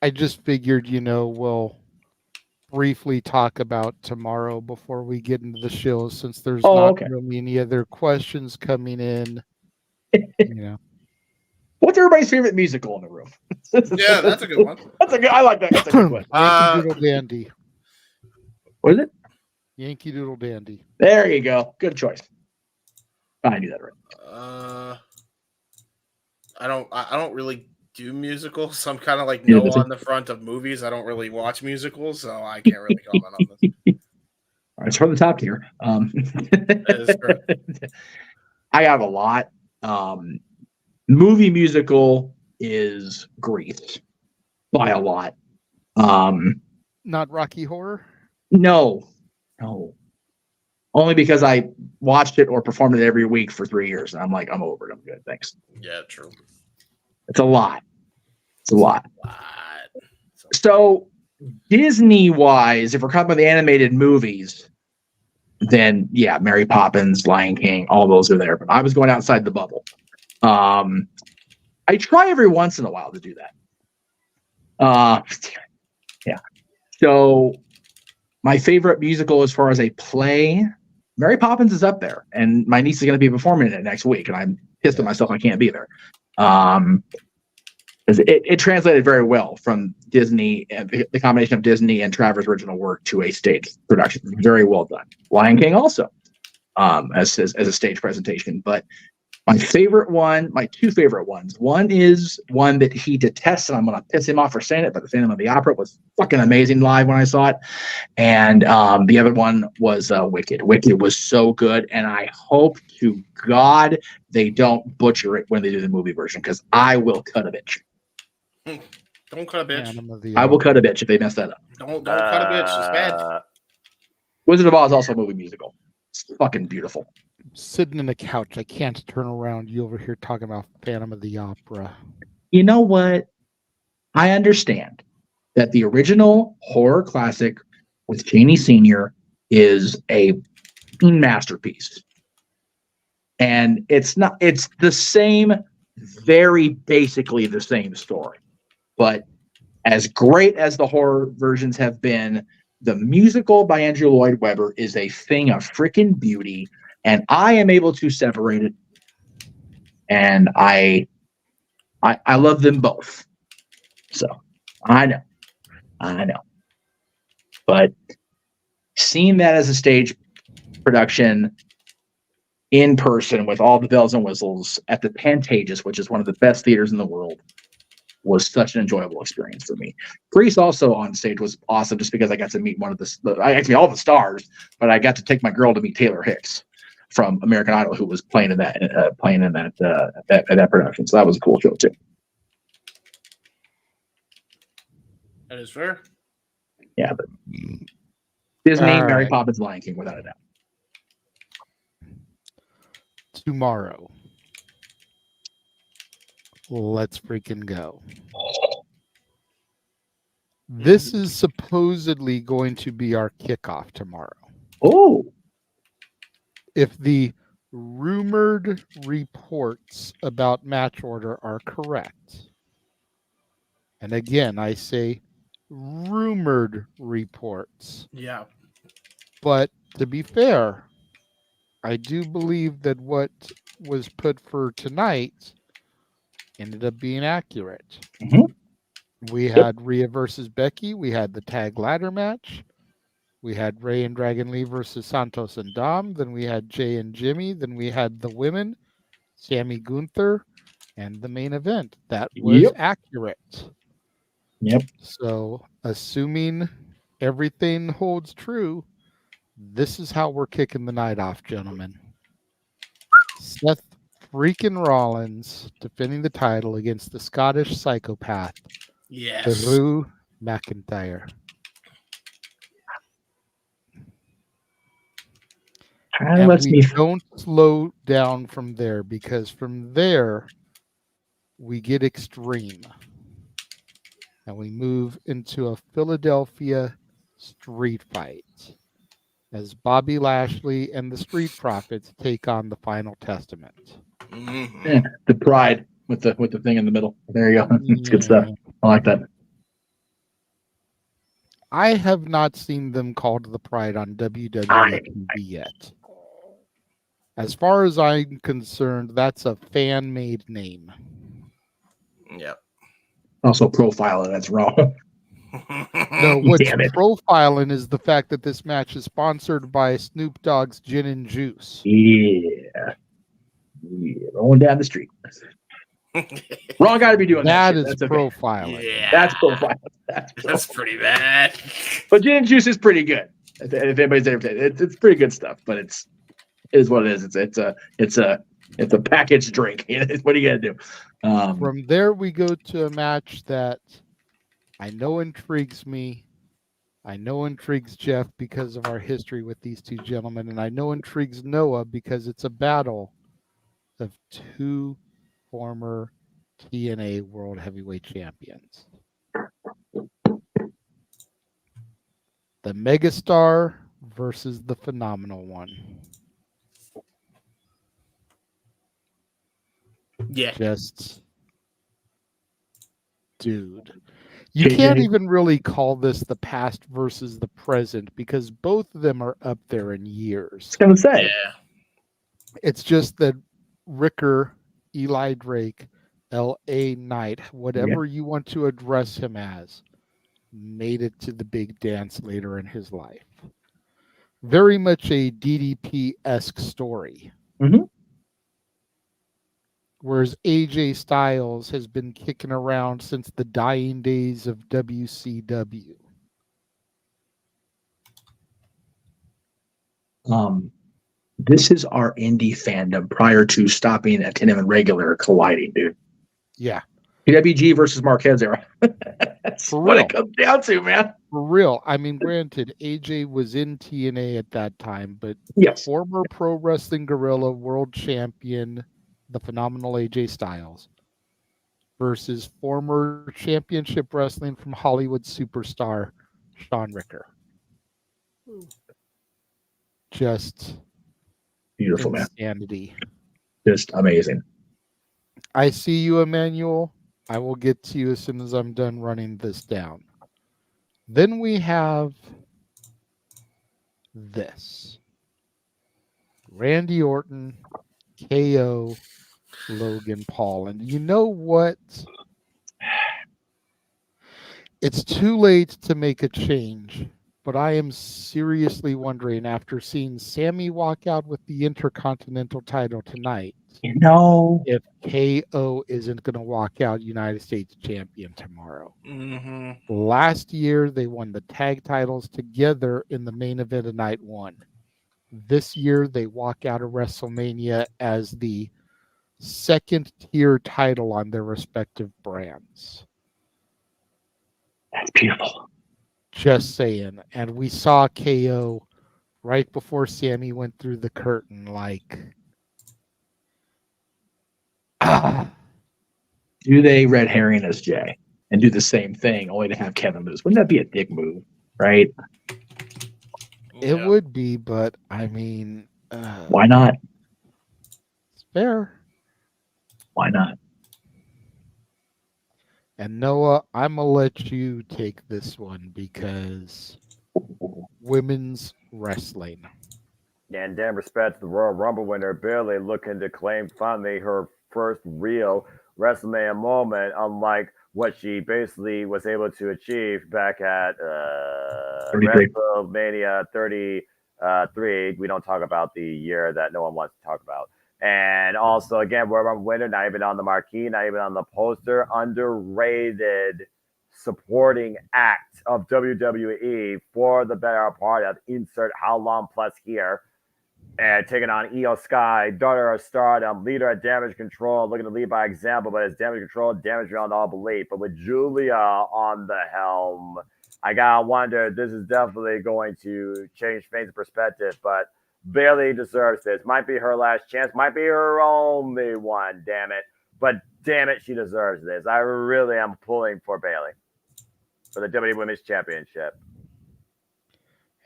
I just figured, we'll briefly talk about tomorrow before we get into the show, since there's not really any other questions coming in. What's everybody's favorite musical in the room? Yeah, that's a good one. I like that. That's a good one. Yankee Doodle Dandy. What is it? Yankee Doodle Dandy. There you go. Good choice. I knew that right. I don't really do musicals, so I'm kind of like on the front of movies. I don't really watch musicals, so I can't really comment on this. All right, it's from the top tier. That is correct. I have a lot. Movie musical is Grease by a lot. Not Rocky Horror? No. Only because I watched it or performed it every week for 3 years, and I'm like, I'm over it. I'm good. Thanks. Yeah, true. It's a lot. So Disney-wise, if we're talking about the animated movies, then yeah, Mary Poppins, Lion King, all those are there. But I was going outside the bubble. I try every once in a while to do that. Yeah. So my favorite musical as far as a play, Mary Poppins is up there, and my niece is going to be performing in it next week, and I'm pissed at myself I can't be there. It translated very well from Disney, the combination of Disney and Travers' original work to a stage production. Very well done. Lion King also, as a stage presentation. But my favorite one, my two favorite ones. One is one that he detests, and I'm going to piss him off for saying it, but the Phantom of the Opera was fucking amazing live when I saw it. And the other one was Wicked. Wicked was so good, and I hope to God they don't butcher it when they do the movie version, because I will cut a bitch. Don't cut a bitch. I will cut a bitch if they mess that up. Don't cut a bitch. It's bad. Wizard of Oz is also a movie musical. It's fucking beautiful. Sitting in the couch, I can't turn around. You over here talking about Phantom of the Opera. You know what? I understand that the original horror classic with Chaney Sr. is a masterpiece. And it's the same, very basically the same story. But as great as the horror versions have been, the musical by Andrew Lloyd Webber is a thing of freaking beauty, and I am able to separate it. And I love them both. So I know. But seeing that as a stage production in person with all the bells and whistles at the Pantages, which is one of the best theaters in the world, was such an enjoyable experience for me. Grease also on stage was awesome, just because I got to meet one of all the stars, but I got to take my girl to meet Taylor Hicks from American Idol, who was playing in that production. So that was a cool show too. That is fair. Yeah, but Disney, All Mary right. Poppins, Lion King, without a doubt. Tomorrow. Let's freaking go. This is supposedly going to be our kickoff tomorrow. Oh. If the rumored reports about match order are correct. And again, I say rumored reports. Yeah. But to be fair, I do believe that what was put for tonight ended up being accurate. Mm-hmm. We had Rhea versus Becky. We had the tag ladder match. We had Ray and Dragon Lee versus Santos and Dom. Then we had Jay and Jimmy. Then we had the women, Sammy Gunther, and the main event. That was accurate. Yep. So, assuming everything holds true, this is how we're kicking the night off, gentlemen. Seth freaking Rollins defending the title against the Scottish psychopath, Drew McIntyre. And we don't slow down from there, because from there we get extreme. And we move into a Philadelphia street fight as Bobby Lashley and the Street Profits take on the Final Testament. Mm-hmm. Yeah, the Pride with the thing in the middle. There you go. It's good stuff. I like that. I have not seen them called the Pride on WWE TV yet. As far as I'm concerned, that's a fan-made name. Yep. Also profiling, that's wrong. No, what's profiling is the fact that this match is sponsored by Snoop Dogg's Gin and Juice. Yeah. Rolling down the street. Wrong guy to be doing that. That is profiling. Yeah. That's profiling. That's pretty bad. But Gin and Juice is pretty good. If anybody's ever tasted it, it's pretty good stuff. But it is what it is. It's a packaged drink. What are you gonna do? From there, we go to a match that I know intrigues me. I know intrigues Jeff because of our history with these two gentlemen, and I know intrigues Noah because it's a battle of two former TNA World Heavyweight Champions. The Megastar versus the Phenomenal One. Yeah. Just, dude. You can't even really call this the past versus the present because both of them are up there in years. I was gonna say. Yeah. It's just that Ricker, Eli Drake, L.A. Knight, whatever you want to address him as, made it to the big dance later in his life. Very much a DDP-esque story. Mm-hmm. Whereas AJ Styles has been kicking around since the dying days of WCW. This is our indie fandom prior to stopping at 10 and regular colliding, dude. Yeah. PWG versus Marquez era. That's For what real. it comes down to, man. For real. I mean, granted, AJ was in TNA at that time, but Yes. former Pro Wrestling Guerrilla world champion, the phenomenal AJ Styles, versus former championship wrestling from Hollywood superstar Shawn Ricker. Just beautiful, insanity. Man. Just amazing. I see you, Emmanuel. I will get to you as soon as I'm done running this down. Then we have this. Randy Orton, KO, Logan Paul. And you know what? It's too late to make a change, but I am seriously wondering, after seeing Sammy walk out with the Intercontinental title tonight, if KO isn't going to walk out United States champion tomorrow. Mm-hmm. Last year, they won the tag titles together in the main event of night one. This year, they walk out of WrestleMania as the second tier title on their respective brands. That's beautiful. Just saying. And we saw KO right before Sammy went through the curtain, like, do they red herring as Jay and do the same thing only to have Kevin lose? Wouldn't that be a dick move, right? It would be, but I mean, why not? It's fair. Why not? And Noah, I'm going to let you take this one because women's wrestling. And damn respect to the Royal Rumble winner, Bayley, looking to claim finally her first real WrestleMania moment, unlike what she basically was able to achieve back at WrestleMania 33. We don't talk about the year that no one wants to talk about. And also, again, Royal Rumble winner, not even on the marquee, not even on the poster, underrated supporting act of WWE for the better part of insert how long plus here. And taking on Io Sky, daughter of Stardom, leader of Damage Control, looking to lead by example, but it's Damage Control, damage beyond all belief. But with Julia on the helm, I gotta wonder, this is definitely going to change things in perspective, but Bayley deserves this. Might be her last chance, might be her only one, damn it. But damn it, she deserves this. I really am pulling for Bayley for the WWE Women's Championship.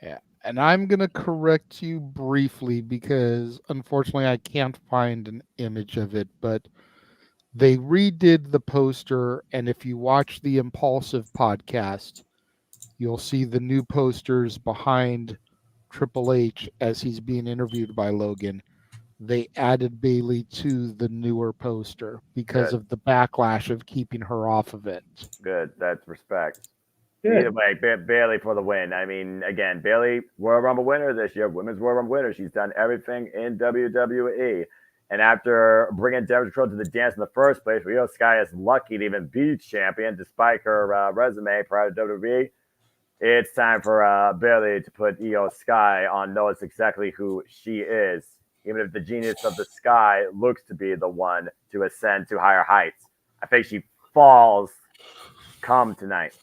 Yeah. And I'm going to correct you briefly because unfortunately I can't find an image of it, but they redid the poster. And if you watch the Impulsive podcast, you'll see the new posters behind Triple H as he's being interviewed by Logan. They added Bayley to the newer poster because of the backlash of keeping her off of it. Good. That's respect. Good. Either way, Bayley for the win. I mean, again, Bayley, Royal Rumble winner this year, women's Royal Rumble winner. She's done everything in WWE. And after bringing Damage Control to the dance in the first place, Io Sky is lucky to even be champion despite her resume prior to WWE. It's time for Bayley to put Io Sky on notice exactly who she is, even if the genius of the sky looks to be the one to ascend to higher heights. I think she falls come tonight.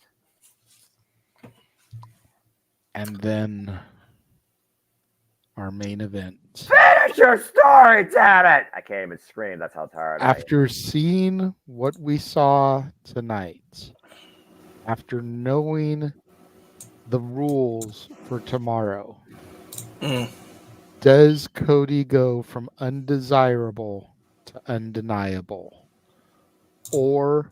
And then our main event. Finish your story, damn it! I can't even scream. That's how tired I am. After seeing what we saw tonight, after knowing the rules for tomorrow, Does Cody go from undesirable to undeniable? Or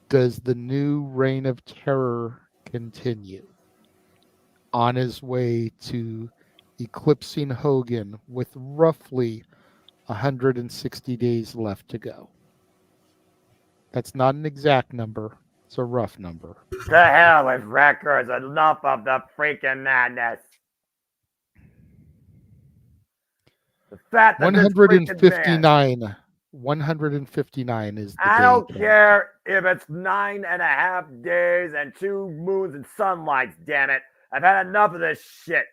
does the new reign of terror continue on his way to eclipsing Hogan with roughly 160 days left to go? That's not an exact number. It's a rough number. To hell with records. Enough of the freaking madness. The fact that this freaking man. 159 is the I day don't count. care if it's 9.5 days and 2 moons and sunlights, damn it. I've had enough of this shit.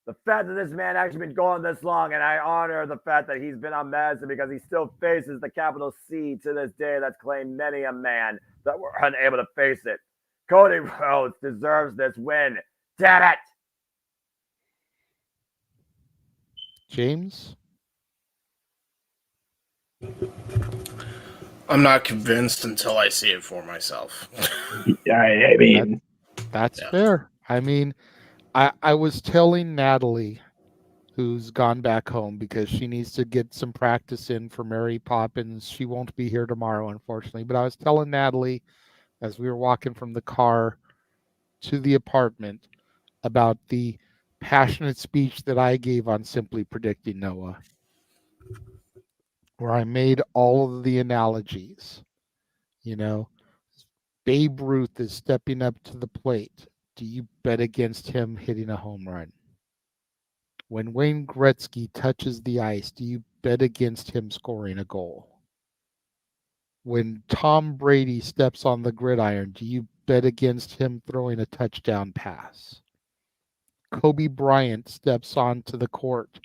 The fact that this man actually been going this long, and I honor the fact that he's been on medicine because he still faces the capital C to this day that's claimed many a man that were unable to face it. Cody Rhodes deserves this win. Damn it! James? I'm not convinced until I see it for myself. I mean, that's fair. I mean, I was telling Natalie, who's gone back home because she needs to get some practice in for Mary Poppins. She won't be here tomorrow, unfortunately. But I was telling Natalie as we were walking from the car to the apartment about the passionate speech that I gave on Simply Predicting Noah, where I made all of the analogies. You know, Babe Ruth is stepping up to the plate. Do you bet against him hitting a home run? When Wayne Gretzky touches the ice, do you bet against him scoring a goal? When Tom Brady steps on the gridiron, do you bet against him throwing a touchdown pass? Kobe Bryant steps onto the court.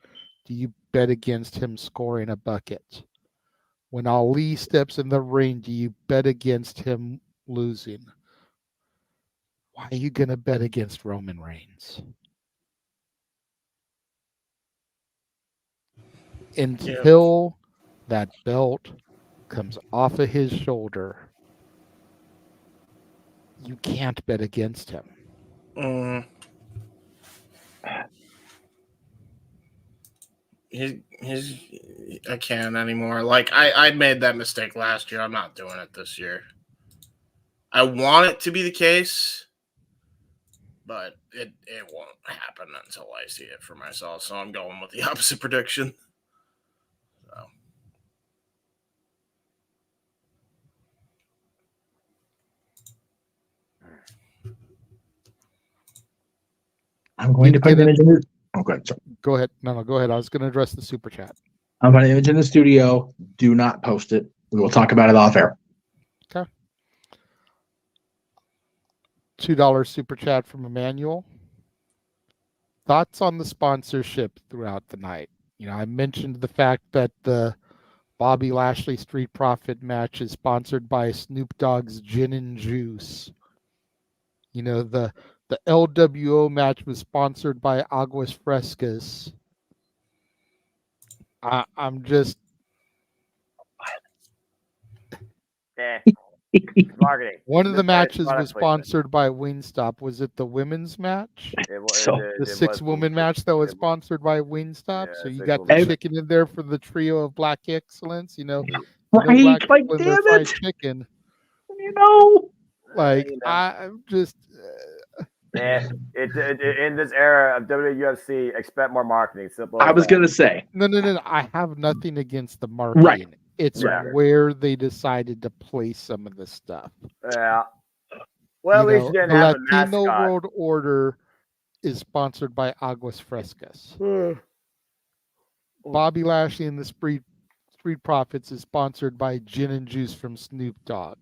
Do you bet against him scoring a bucket? When Ali steps in the ring, do you bet against him losing? Why are you going to bet against Roman Reigns? Until that belt comes off of his shoulder, you can't bet against him. I can't anymore. Like I made that mistake last year. I'm not doing it this year. I want it to be the case, but it won't happen until I see it for myself. So I'm going with the opposite prediction. So. I'm going to put an image in the. Oh, good. Sorry. Go ahead. No, go ahead. I was going to address the super chat. I'm putting an image in the studio. Do not post it. We will talk about it off air. Okay. $2 super chat from Emmanuel. Thoughts on the sponsorship throughout the night? You know, I mentioned the fact that the Bobby Lashley Street Profit match is sponsored by Snoop Dogg's Gin and Juice. You know, the LWO match was sponsored by Aguas Frescas. I'm just... Marketing. One of the matches was sponsored by Wingstop. Was it the women's match? The 6-woman match that was sponsored by Wingstop. Yeah, so you got the chicken in there for the trio of black excellence. You know, right? Like, damn fried it! Chicken. You know, like I'm just. In this era of WWFC, expect more marketing. Simple. I was gonna say. No. I have nothing against the marketing. Right. It's where they decided to place some of the stuff. Yeah. Well, at least you didn't have a mascot. Latino World Order is sponsored by Aguas Frescas. Bobby Lashley and the Street Profits is sponsored by Gin and Juice from Snoop Dogg.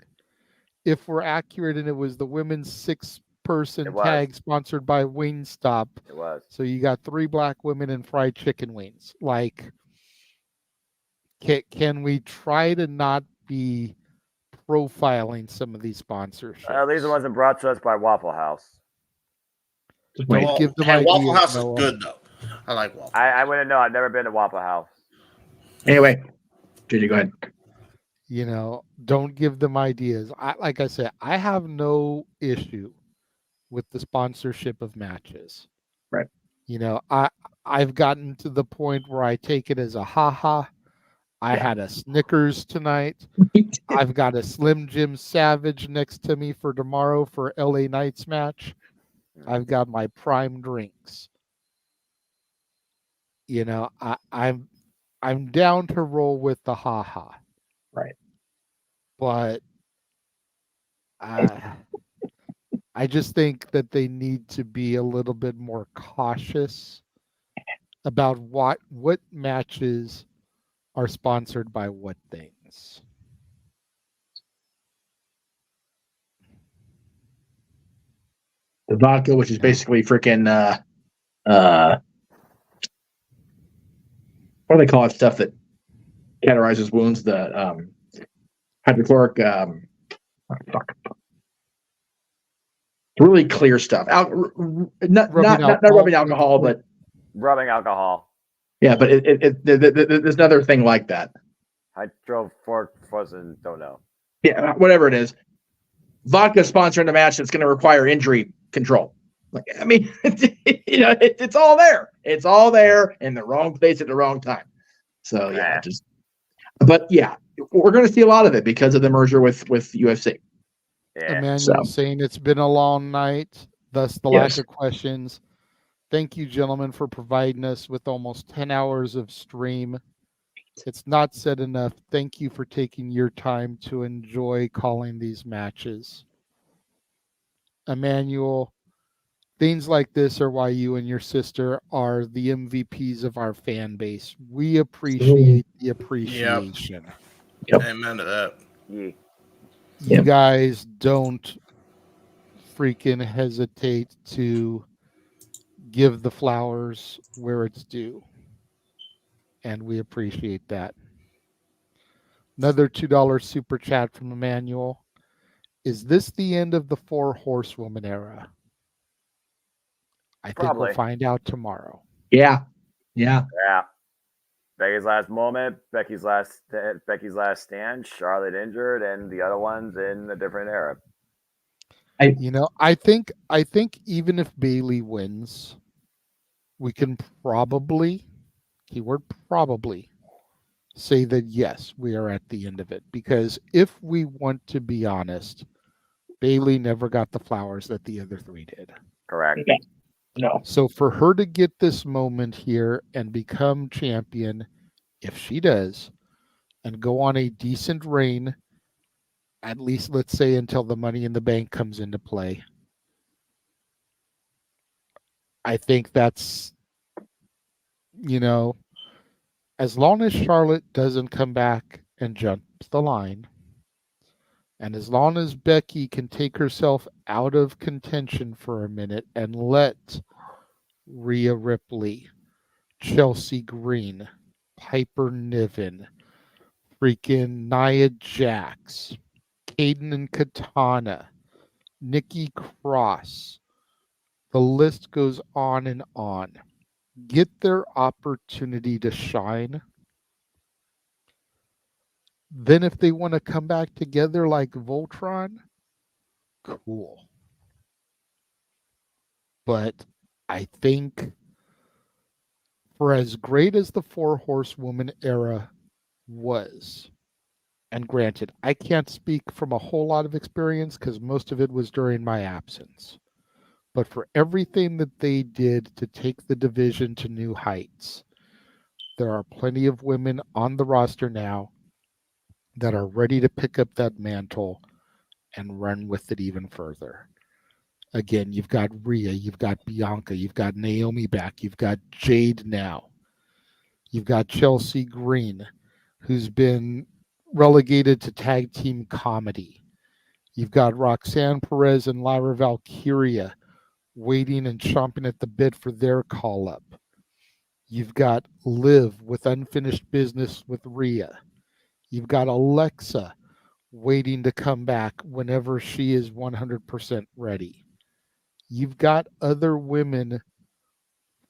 If we're accurate, and it was the women's 6-person tag sponsored by Wingstop. It was. So you got 3 black women and fried chicken wings. Like, can we try to not be profiling some of these sponsorships? These wasn't brought to us by Waffle House. Give them Waffle House Noah. is good though. I like Waffle. I wouldn't know. I've never been to Waffle House. Anyway, JJ, go ahead. You know, don't give them ideas. Like I said, I have no issue with the sponsorship of matches. Right. I've gotten to the point where I take it as a ha-ha. I had a Snickers tonight. I've got a Slim Jim Savage next to me for tomorrow for LA Knight's match. I've got my prime drinks. I'm down to roll with the ha-ha. Right. But I just think that they need to be a little bit more cautious about what matches are sponsored by what things. The vodka, which is basically freaking what do they call it? Stuff that cauterizes wounds. The hydrochloric. Really clear stuff. Not rubbing alcohol, but rubbing alcohol. Yeah, but there's another thing like that. Hydroforcin, don't know. Yeah, whatever it is. Vodka sponsoring a match that's going to require injury control. It's all there. It's all there in the wrong place at the wrong time. So we're going to see a lot of it because of the merger with UFC. Emmanuel saying it's been a long night, thus the lack of questions. Thank you, gentlemen, for providing us with almost 10 hours of stream. It's not said enough. Thank you for taking your time to enjoy calling these matches. Emmanuel, things like this are why you and your sister are the MVPs of our fan base. We appreciate the appreciation. Yep. Amen to that. You guys don't freaking hesitate to give the flowers where it's due. And we appreciate that. Another $2 super chat from Emmanuel. Is this the end of the 4 horsewoman era? I think we'll find out tomorrow. Yeah. Becky's last moment, Becky's last stand, Charlotte injured, and the other ones in a different era. I think even if Bayley wins, we can probably, keyword probably, say that yes, we are at the end of it. Because if we want to be honest, Bayley never got the flowers that the other 3 did. Correct. No. So for her to get this moment here and become champion, if she does, and go on a decent reign, at least let's say until the Money in the Bank comes into play, I think that's, as long as Charlotte doesn't come back and jumps the line, and as long as Becky can take herself out of contention for a minute and let Rhea Ripley, Chelsea Green, Piper Niven, freaking Nia Jax, Kaden and Katana, Nikki Cross, the list goes on and on, get their opportunity to shine, then if they want to come back together like Voltron, cool. But I think for as great as the 4 horsewoman era was, and granted, I can't speak from a whole lot of experience because most of it was during my absence, but for everything that they did to take the division to new heights, there are plenty of women on the roster now that are ready to pick up that mantle and run with it even further. Again, you've got Rhea, you've got Bianca, you've got Naomi back, you've got Jade now. You've got Chelsea Green, who's been relegated to tag team comedy. You've got Roxanne Perez and Lyra Valkyria waiting and chomping at the bit for their call-up. You've got Liv with unfinished business with Rhea. You've got Alexa waiting to come back whenever she is 100% ready. You've got other women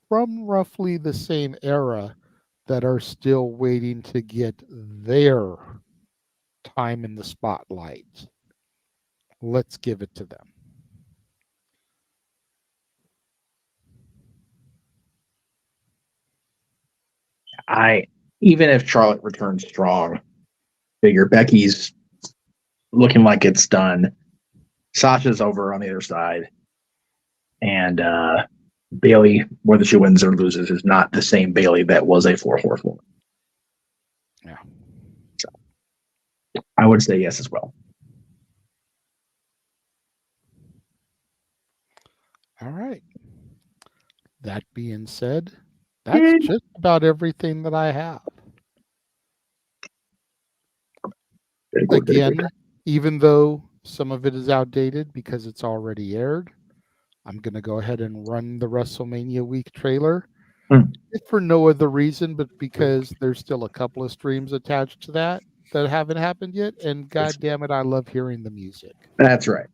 from roughly the same era that are still waiting to get their time in the spotlight. Let's give it to them. Even if Charlotte returns strong, figure Becky's looking like it's done. Sasha's over on the other side. And Bailey, whether she wins or loses, is not the same Bailey that was a 4-horse woman. Yeah. So I would say yes as well. All right. That being said, that's just about everything that I have. Again, even though some of it is outdated because it's already aired, I'm going to go ahead and run the WrestleMania week trailer. If for no other reason, but because there's still a couple of streams attached to that haven't happened yet. And God damn it, I love hearing the music. That's right.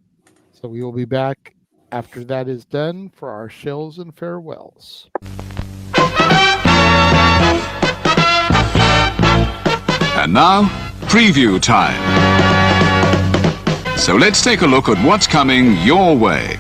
So we will be back after that is done for our shells and farewells. And now, preview time. So let's take a look at what's coming your way.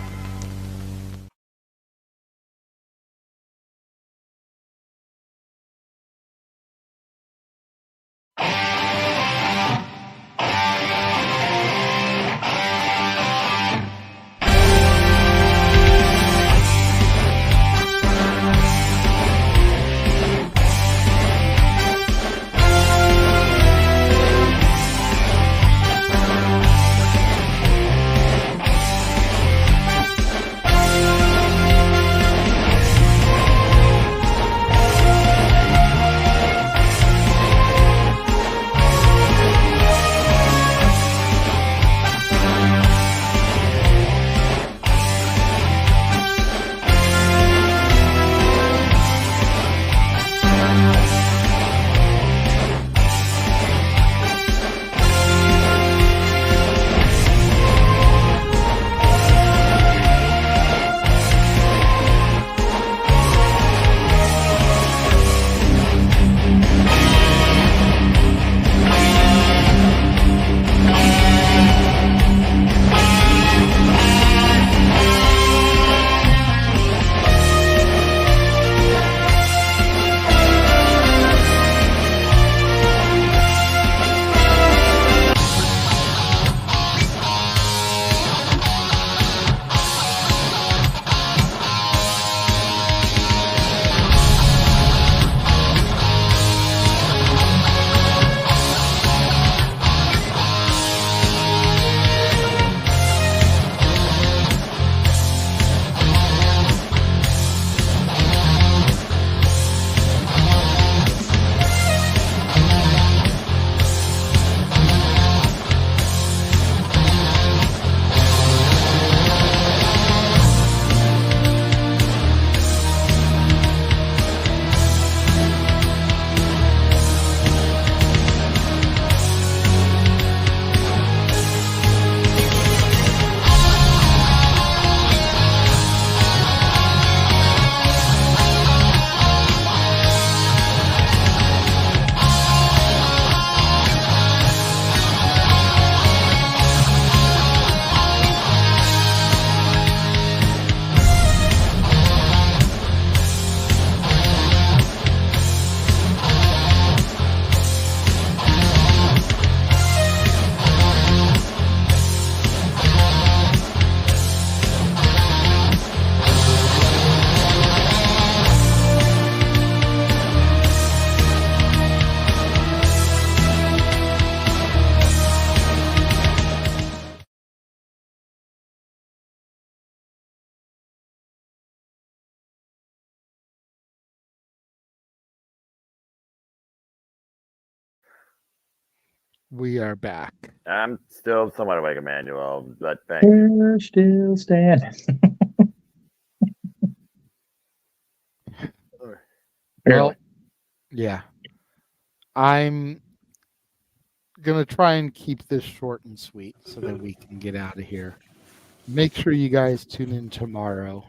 We are back. I'm still somewhat awake, Emmanuel, but thank you. We're still standing. Well, yeah. I'm going to try and keep this short and sweet so that we can get out of here. Make sure you guys tune in tomorrow.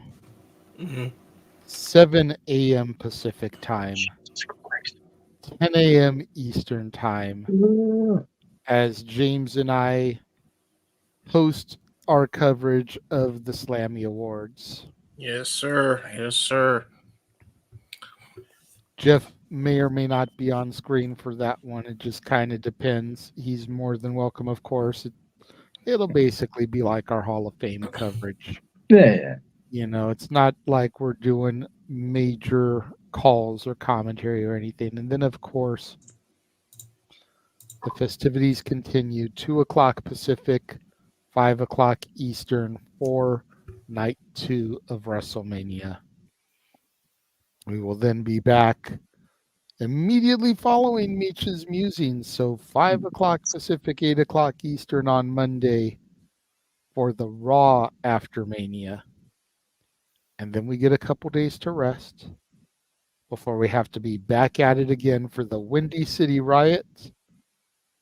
7 a.m. Pacific time. 10 a.m. Eastern time. As James and I host our coverage of the Slammy Awards. Yes, sir. Yes, sir. Jeff, may or may not be on screen for that one. It just kind of depends. He's more than welcome, of course. It'll basically be like our Hall of Fame coverage. Yeah. You know, it's not like we're doing major calls or commentary or anything. And then, of course, the festivities continue. 2 o'clock Pacific, 5 o'clock Eastern for night 2 of WrestleMania. We will then be back immediately following Meech's musings. So 5 o'clock Pacific, 8 o'clock Eastern on Monday for the Raw after Mania. And then we get a couple days to rest before we have to be back at it again for the Windy City Riot,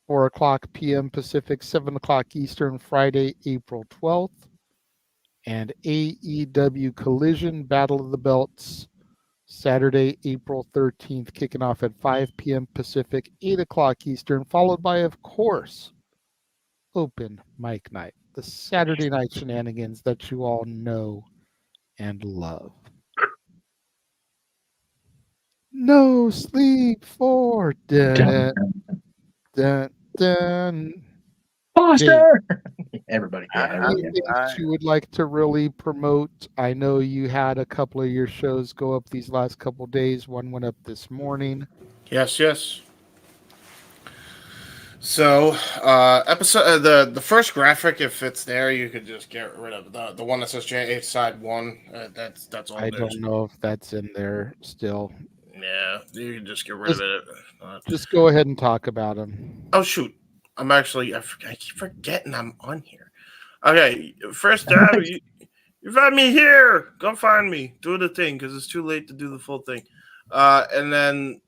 4 o'clock p.m. Pacific, 7 o'clock Eastern, Friday, April 12th. And AEW Collision Battle of the Belts, Saturday, April 13th, kicking off at 5 p.m. Pacific, 8 o'clock Eastern, followed by, of course, Open Mic Night, the Saturday night shenanigans that you all know and love. No sleep for dun, dun, dun. Foster! Everybody. Anything that you would like to really promote? I know you had a couple of your shows go up these last couple of days. One went up this morning. Yes. So, episode the first graphic, if it's there, you could just get rid of the one that says J side 1. That's all. I don't know if that's in there still. Yeah, you can just get rid of it. Just go ahead and talk about them. Oh shoot, I keep forgetting I'm on here. Okay, first time you find me here. Go find me. Do the thing because it's too late to do the full thing. And then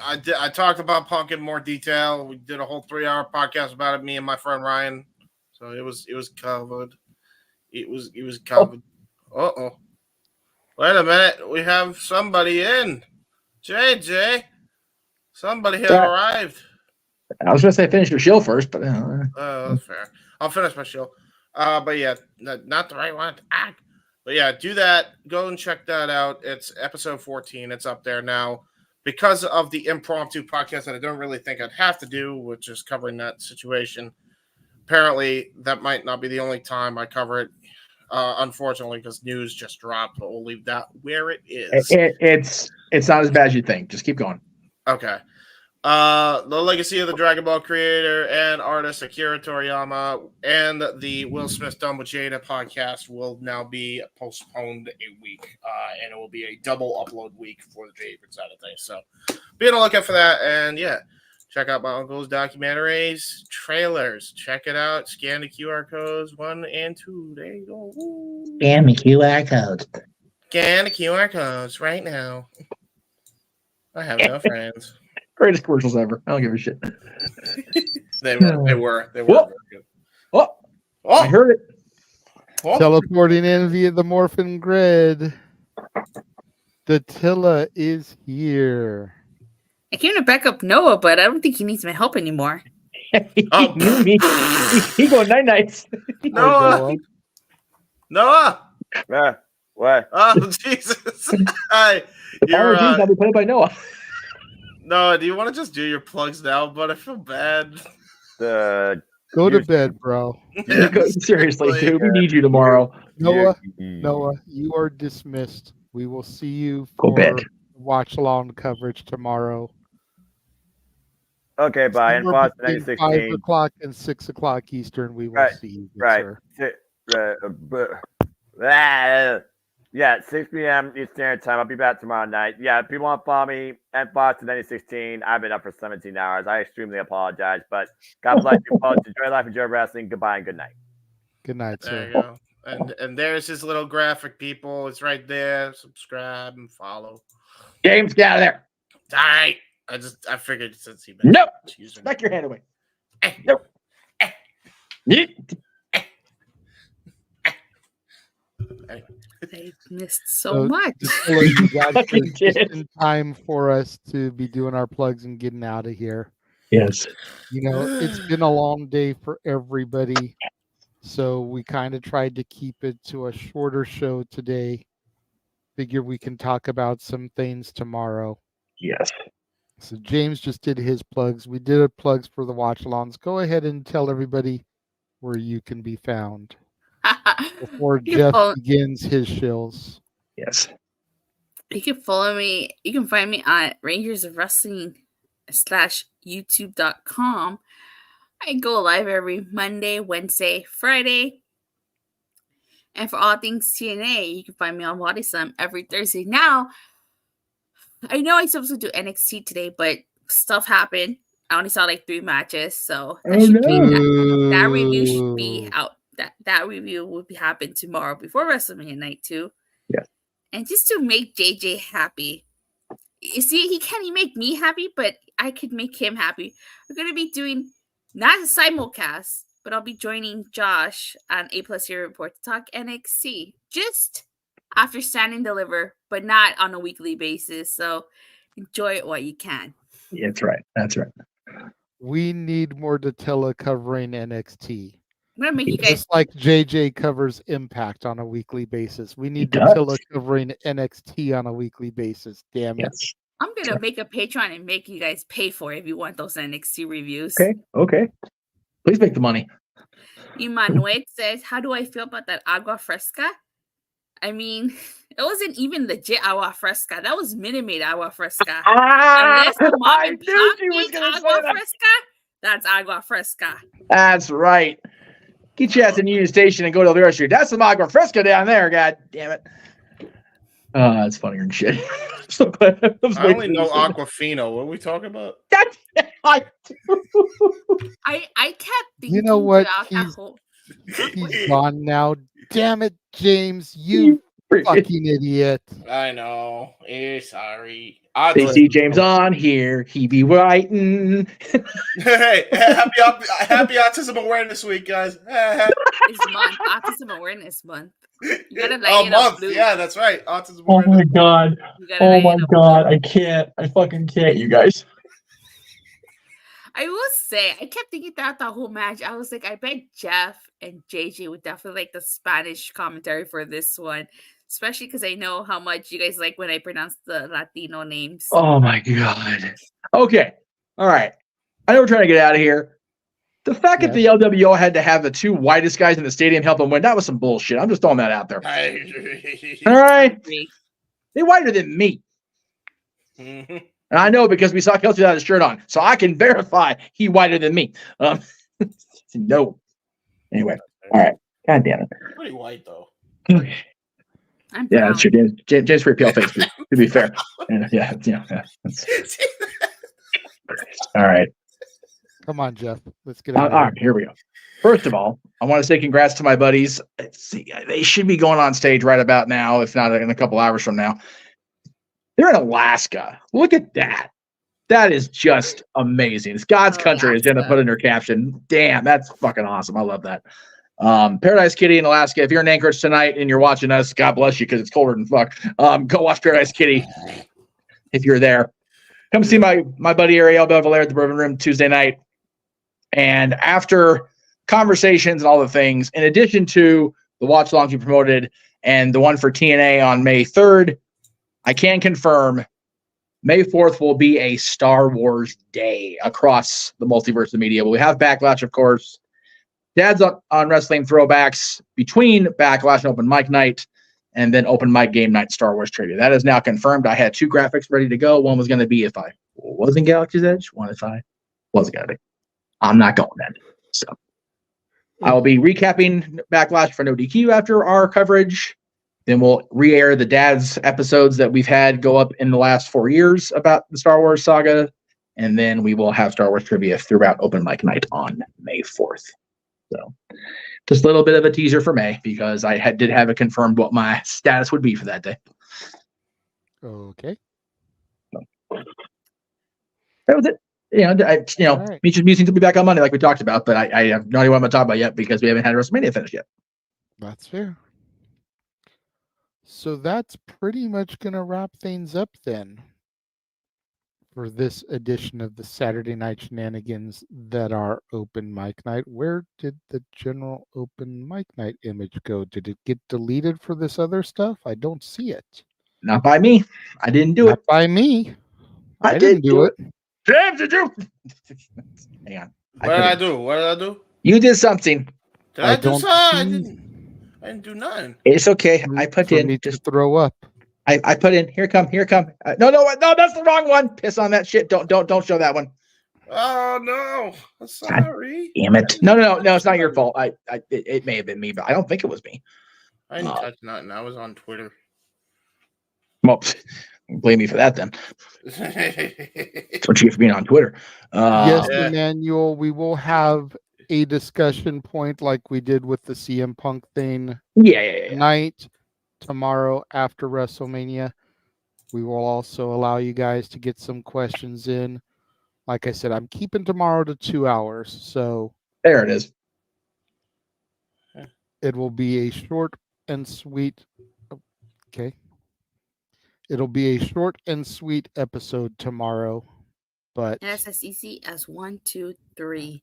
I talked about Punk in more detail. We did a whole 3-hour podcast about it, me and my friend Ryan. So it was covered. It was covered. Uh-oh. Wait a minute. We have somebody in. JJ. Somebody has arrived. I was going to say finish your show first, but... that's fair. I'll finish my show. But yeah, not the right one. But yeah, do that. Go and check that out. It's episode 14. It's up there now. Because of the impromptu podcast that I don't really think I'd have to do, which is covering that situation. Apparently, that might not be the only time I cover it. Unfortunately, because news just dropped, but we'll leave that where it is. It's not as bad as you think. Just keep going. Okay. The legacy of the Dragon Ball creator and artist Akira Toriyama and the Will Smith Done with Jada podcast will now be postponed a week, and it will be a double upload week for the favorite side of things. So be on the lookout for that, and check out my uncle's documentaries, trailers. Check it out. Scan the QR codes 1 and 2. There you go. Woo. Scan the QR codes. Scan the QR codes right now. I have no friends. Greatest commercials ever. I don't give a shit. They were very good. Oh, I heard it. Teleporting in via the Morphin Grid. Datilla is here. I came to back up Noah, but I don't think he needs my help anymore. He going night-nights. Noah! What? Oh, Jesus. Hi. I'll be played by Noah. Noah, do you want to just do your plugs now? But I feel bad. Go to bed, bro. Seriously, dude. We need you tomorrow. Noah, you are dismissed. We will see you for watch-along coverage tomorrow. Okay, bye. And Fox 916. 5 o'clock and 6 o'clock Eastern, we will see you. Right. Yeah, 6 p.m. Eastern Standard Time. I'll be back tomorrow night. Yeah, if people want to follow me and Fox 916, I've been up for 17 hours. I extremely apologize, but God bless you folks. Enjoy life, enjoy wrestling. Goodbye and good night. Good night, sir. There you go. And there's his little graphic, people. It's right there. Subscribe and follow. James, get out of there. All right. I figured since he nope. Back your hand away. Nope. I missed so much. You guys are just in time for us to be doing our plugs and getting out of here. Yes. It's been a long day for everybody. So we kind of tried to keep it to a shorter show today figure we can talk about some things tomorrow. Yes. So James just did his plugs. We did a plugs for the watch-alongs. Go ahead and tell everybody where you can be found before You can Jeff follow- begins his shills. Yes. You can follow me. You can find me on Rangers of Wrestling /YouTube.com. I go live every Monday, Wednesday, Friday. And for all things TNA, you can find me on Body Slam every Thursday. Now, I know I'm supposed to do NXT today, but stuff happened. I only saw like 3 matches, so that should be that review should be out. That review will be happen tomorrow before WrestleMania night 2. Yes. And just to make JJ happy. You see, he can't make me happy, but I could make him happy. We're gonna be doing not a simulcast, but I'll be joining Josh on A Plus Hero Report to talk NXT just after Stand and Deliver, but not on a weekly basis. So enjoy it while you can. Yeah, that's right. That's right. We need more Datella covering NXT. I'm gonna make you guys Just like JJ covers Impact on a weekly basis. We need does. Datella covering NXT on a weekly basis. Damn it. Yes. I'm gonna make a Patreon and make you guys pay for it if you want those NXT reviews. Okay. Please make the money. Emmanuel says, "How do I feel about that agua fresca?" I mean, it wasn't even legit agua fresca. That was Minute Maid agua fresca. Unless the mom and pop make agua fresca, that's agua fresca. That's right. Get your ass in Union Station and go to the grocery. That's some agua fresca down there. God damn it. That's funnier than shit. So glad I only know Aquafino. What are we talking about? I kept thinking You know what? about that whole. He's gone now. Damn it, James, you fucking idiot. I know. Sorry. They see James on here. He be writing. Hey, happy Autism Awareness Week, guys. It's month, Autism Awareness Month. You gotta light it month. up blue. Yeah, that's right. Autism Oh Awareness. my god. You gotta Oh light my it up god. I can't. I fucking can't, you guys. I will say, I kept thinking throughout the whole match. I was like, I bet Jeff and JJ would definitely like the Spanish commentary for this one, especially because I know how much you guys like when I pronounce the Latino names. Oh my god. Okay. All right. I know we're trying to get out of here. The fact that the LWO had to have the 2 whitest guys in the stadium help them win, that was some bullshit. I'm just throwing that out there. All right. They're whiter than me. And I know because we saw Kelsey without his shirt on. So I can verify he whiter than me. No. Anyway. All right. God damn it. Pretty white, though. Okay. Yeah, that's true. James pretty pale face, to be fair. Yeah. All right. Come on, Jeff. Let's get All out. right, here we go. First of all, I want to say congrats to my buddies. Let's see, they should be going on stage right about now, if not in a couple hours from now. They're in Alaska. Look at that. That is just amazing. It's God's country, as Jenna put in her caption. Damn, that's fucking awesome. I love that. Paradise Kitty in Alaska. If you're in Anchorage tonight and you're watching us, God bless you because it's colder than fuck. Go watch Paradise Kitty if you're there. Come see my buddy Ariel Belvalere at the Bourbon Room Tuesday night. And after conversations and all the things, in addition to the watch alongs you promoted and the one for TNA on May 3rd, I can confirm May 4th will be a Star Wars day across the multiverse of media. But we have Backlash, of course. Dad's on Wrestling Throwbacks between Backlash and Open Mic Night, and then Open Mic Game Night Star Wars Trivia. That is now confirmed. I had 2 graphics ready to go. One was going to be if I wasn't Galaxy's Edge, one if I wasn't going to be. I'm not going then. So I will be recapping Backlash for No DQ after our coverage. Then we'll re-air the Dad's episodes that we've had go up in the last 4 years about the Star Wars saga. And then we will have Star Wars trivia throughout Open Mic Night on May 4th. So just a little bit of a teaser for May because I did have it confirmed what my status would be for that day. Okay. That was it. Right. Meech's Musings will be back on Monday like we talked about, but I have no idea what I'm going to talk about yet because we haven't had WrestleMania finished yet. That's fair. So that's pretty much going to wrap things up then for this edition of the Saturday Night Shenanigans that are Open Mic Night. Where did the general Open Mic Night image go? Did it get deleted for this other stuff? I don't see it. Not by me. I didn't do Not it. by me. I didn't do it. James, did you? Hang on. What did I do? What did I do? You did something. Did I do something? I didn't do nothing. It's okay. I put For in. me to throw up. I put in. Here come. No, that's the wrong one. Piss on that shit. Don't show that one. Oh no! I'm sorry. Damn it. No, it's not your fault. It may have been me, but I don't think it was me. I didn't touch nothing. I was on Twitter. Well, blame me for that then. That's what you get for being on Twitter. Yes, Emmanuel, we will have a discussion point like we did with the CM Punk thing. Yeah. Night tomorrow after WrestleMania. We will also allow you guys to get some questions in. Like I said, I'm keeping tomorrow to 2 hours, so there it is. It will be a short and sweet. Okay. It'll be a short and sweet episode tomorrow, but And it's as easy as 1, 2, 3.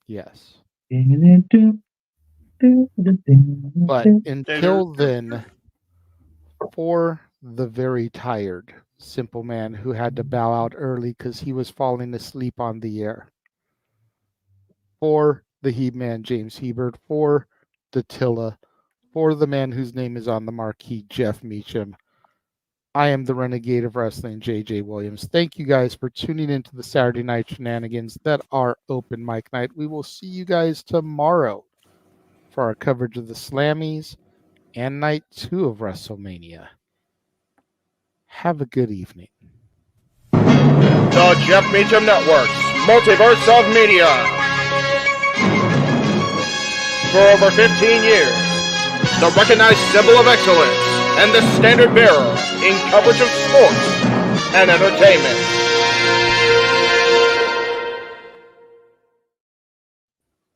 yes. But until then, for the very tired simple man who had to bow out early because he was falling asleep on the air, for the He-Man James Hebert, for Datilla, for the man whose name is on the marquee, Jeff Meacham, I am the Renegade of Wrestling, JJ Williams. Thank you guys for tuning into the Saturday Night Shenanigans that are Open Mic Night. We will see you guys tomorrow for our coverage of the Slammies and Night 2 of WrestleMania. Have a good evening. The Jeff Meacham Network's Multiverse of Media. For over 15 years, the recognized symbol of excellence and the standard bearer in coverage of sports and entertainment.